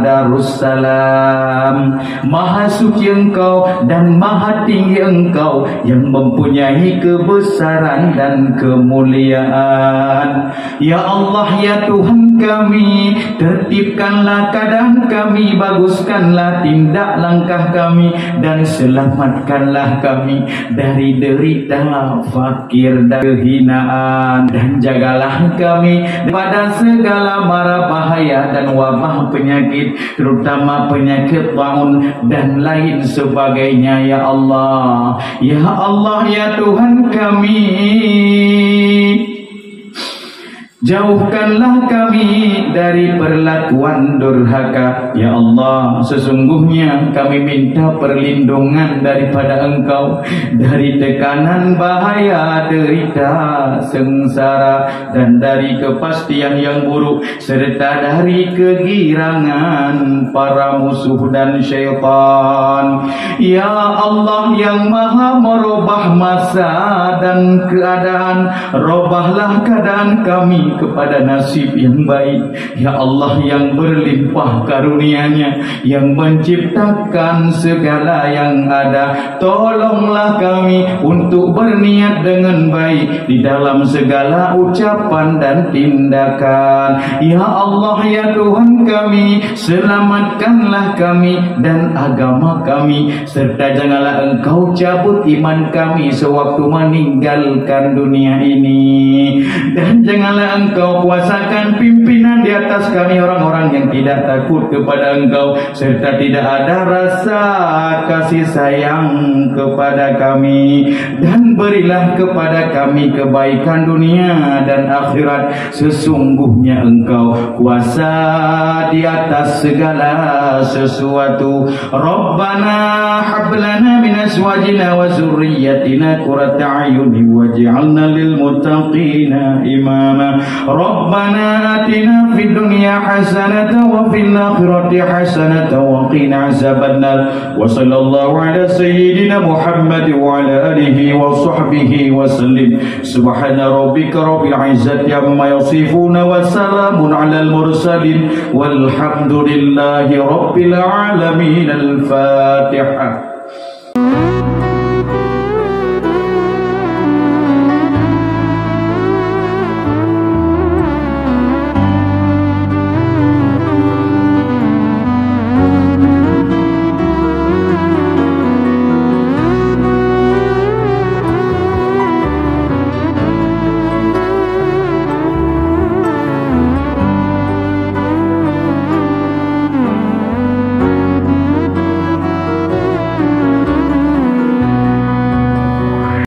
Darussalam. Maha suci Engkau dan maha tinggi Engkau yang mempunyai kebesaran dan kemuliaan. Ya Allah, ya Tuhan kami, tertibkanlah keadaan kami, baguskanlah tindak langkah kami, dan selamatkanlah kami dari derita, fakir dan kehinaan, dan jagalah kami pada segala mara bahaya dan wabah penyakit, terutama penyakit taun dan lain sebagainya. Ya Allah, ya Allah, ya Tuhan kami, jauhkanlah kami dari perlakuan durhaka. Ya Allah, sesungguhnya kami minta perlindungan daripada Engkau dari tekanan bahaya, derita, sengsara, dan dari kepastian yang buruk, serta dari kegirangan para musuh dan syaitan. Ya Allah yang maha merubah masa dan keadaan, robahlah keadaan kami kepada nasib yang baik. Ya Allah yang berlimpah karunia-Nya, yang menciptakan segala yang ada, tolonglah kami untuk berniat dengan baik di dalam segala ucapan dan tindakan. Ya Allah ya Tuhan kami, selamatkanlah kami dan agama kami, serta janganlah Engkau cabut iman kami sewaktu meninggalkan dunia ini, dan janganlah Engkau kuasakan pimpinan di atas kami orang-orang yang tidak takut kepada Engkau, serta tidak ada rasa kasih sayang kepada kami, dan berilah kepada kami kebaikan dunia dan akhirat. Sesungguhnya Engkau kuasa di atas segala sesuatu. Rabbana hablana min azwajina wa zurriyyatina qurrata a'yunin waj'alna lil muttaqina imama. Rabbana atina fid dunya hasanatan wa fil akhirati hasanatan wa qina azabannar. Wa sallallahu ala sayyidina Muhammad wa ala alihi wa sahbihi wa sallim. Subhana rabbika rabbil izzati amma yasifun wa salamun alal mursalin walhamdulillahi rabbil alamin. Al-Fatihah.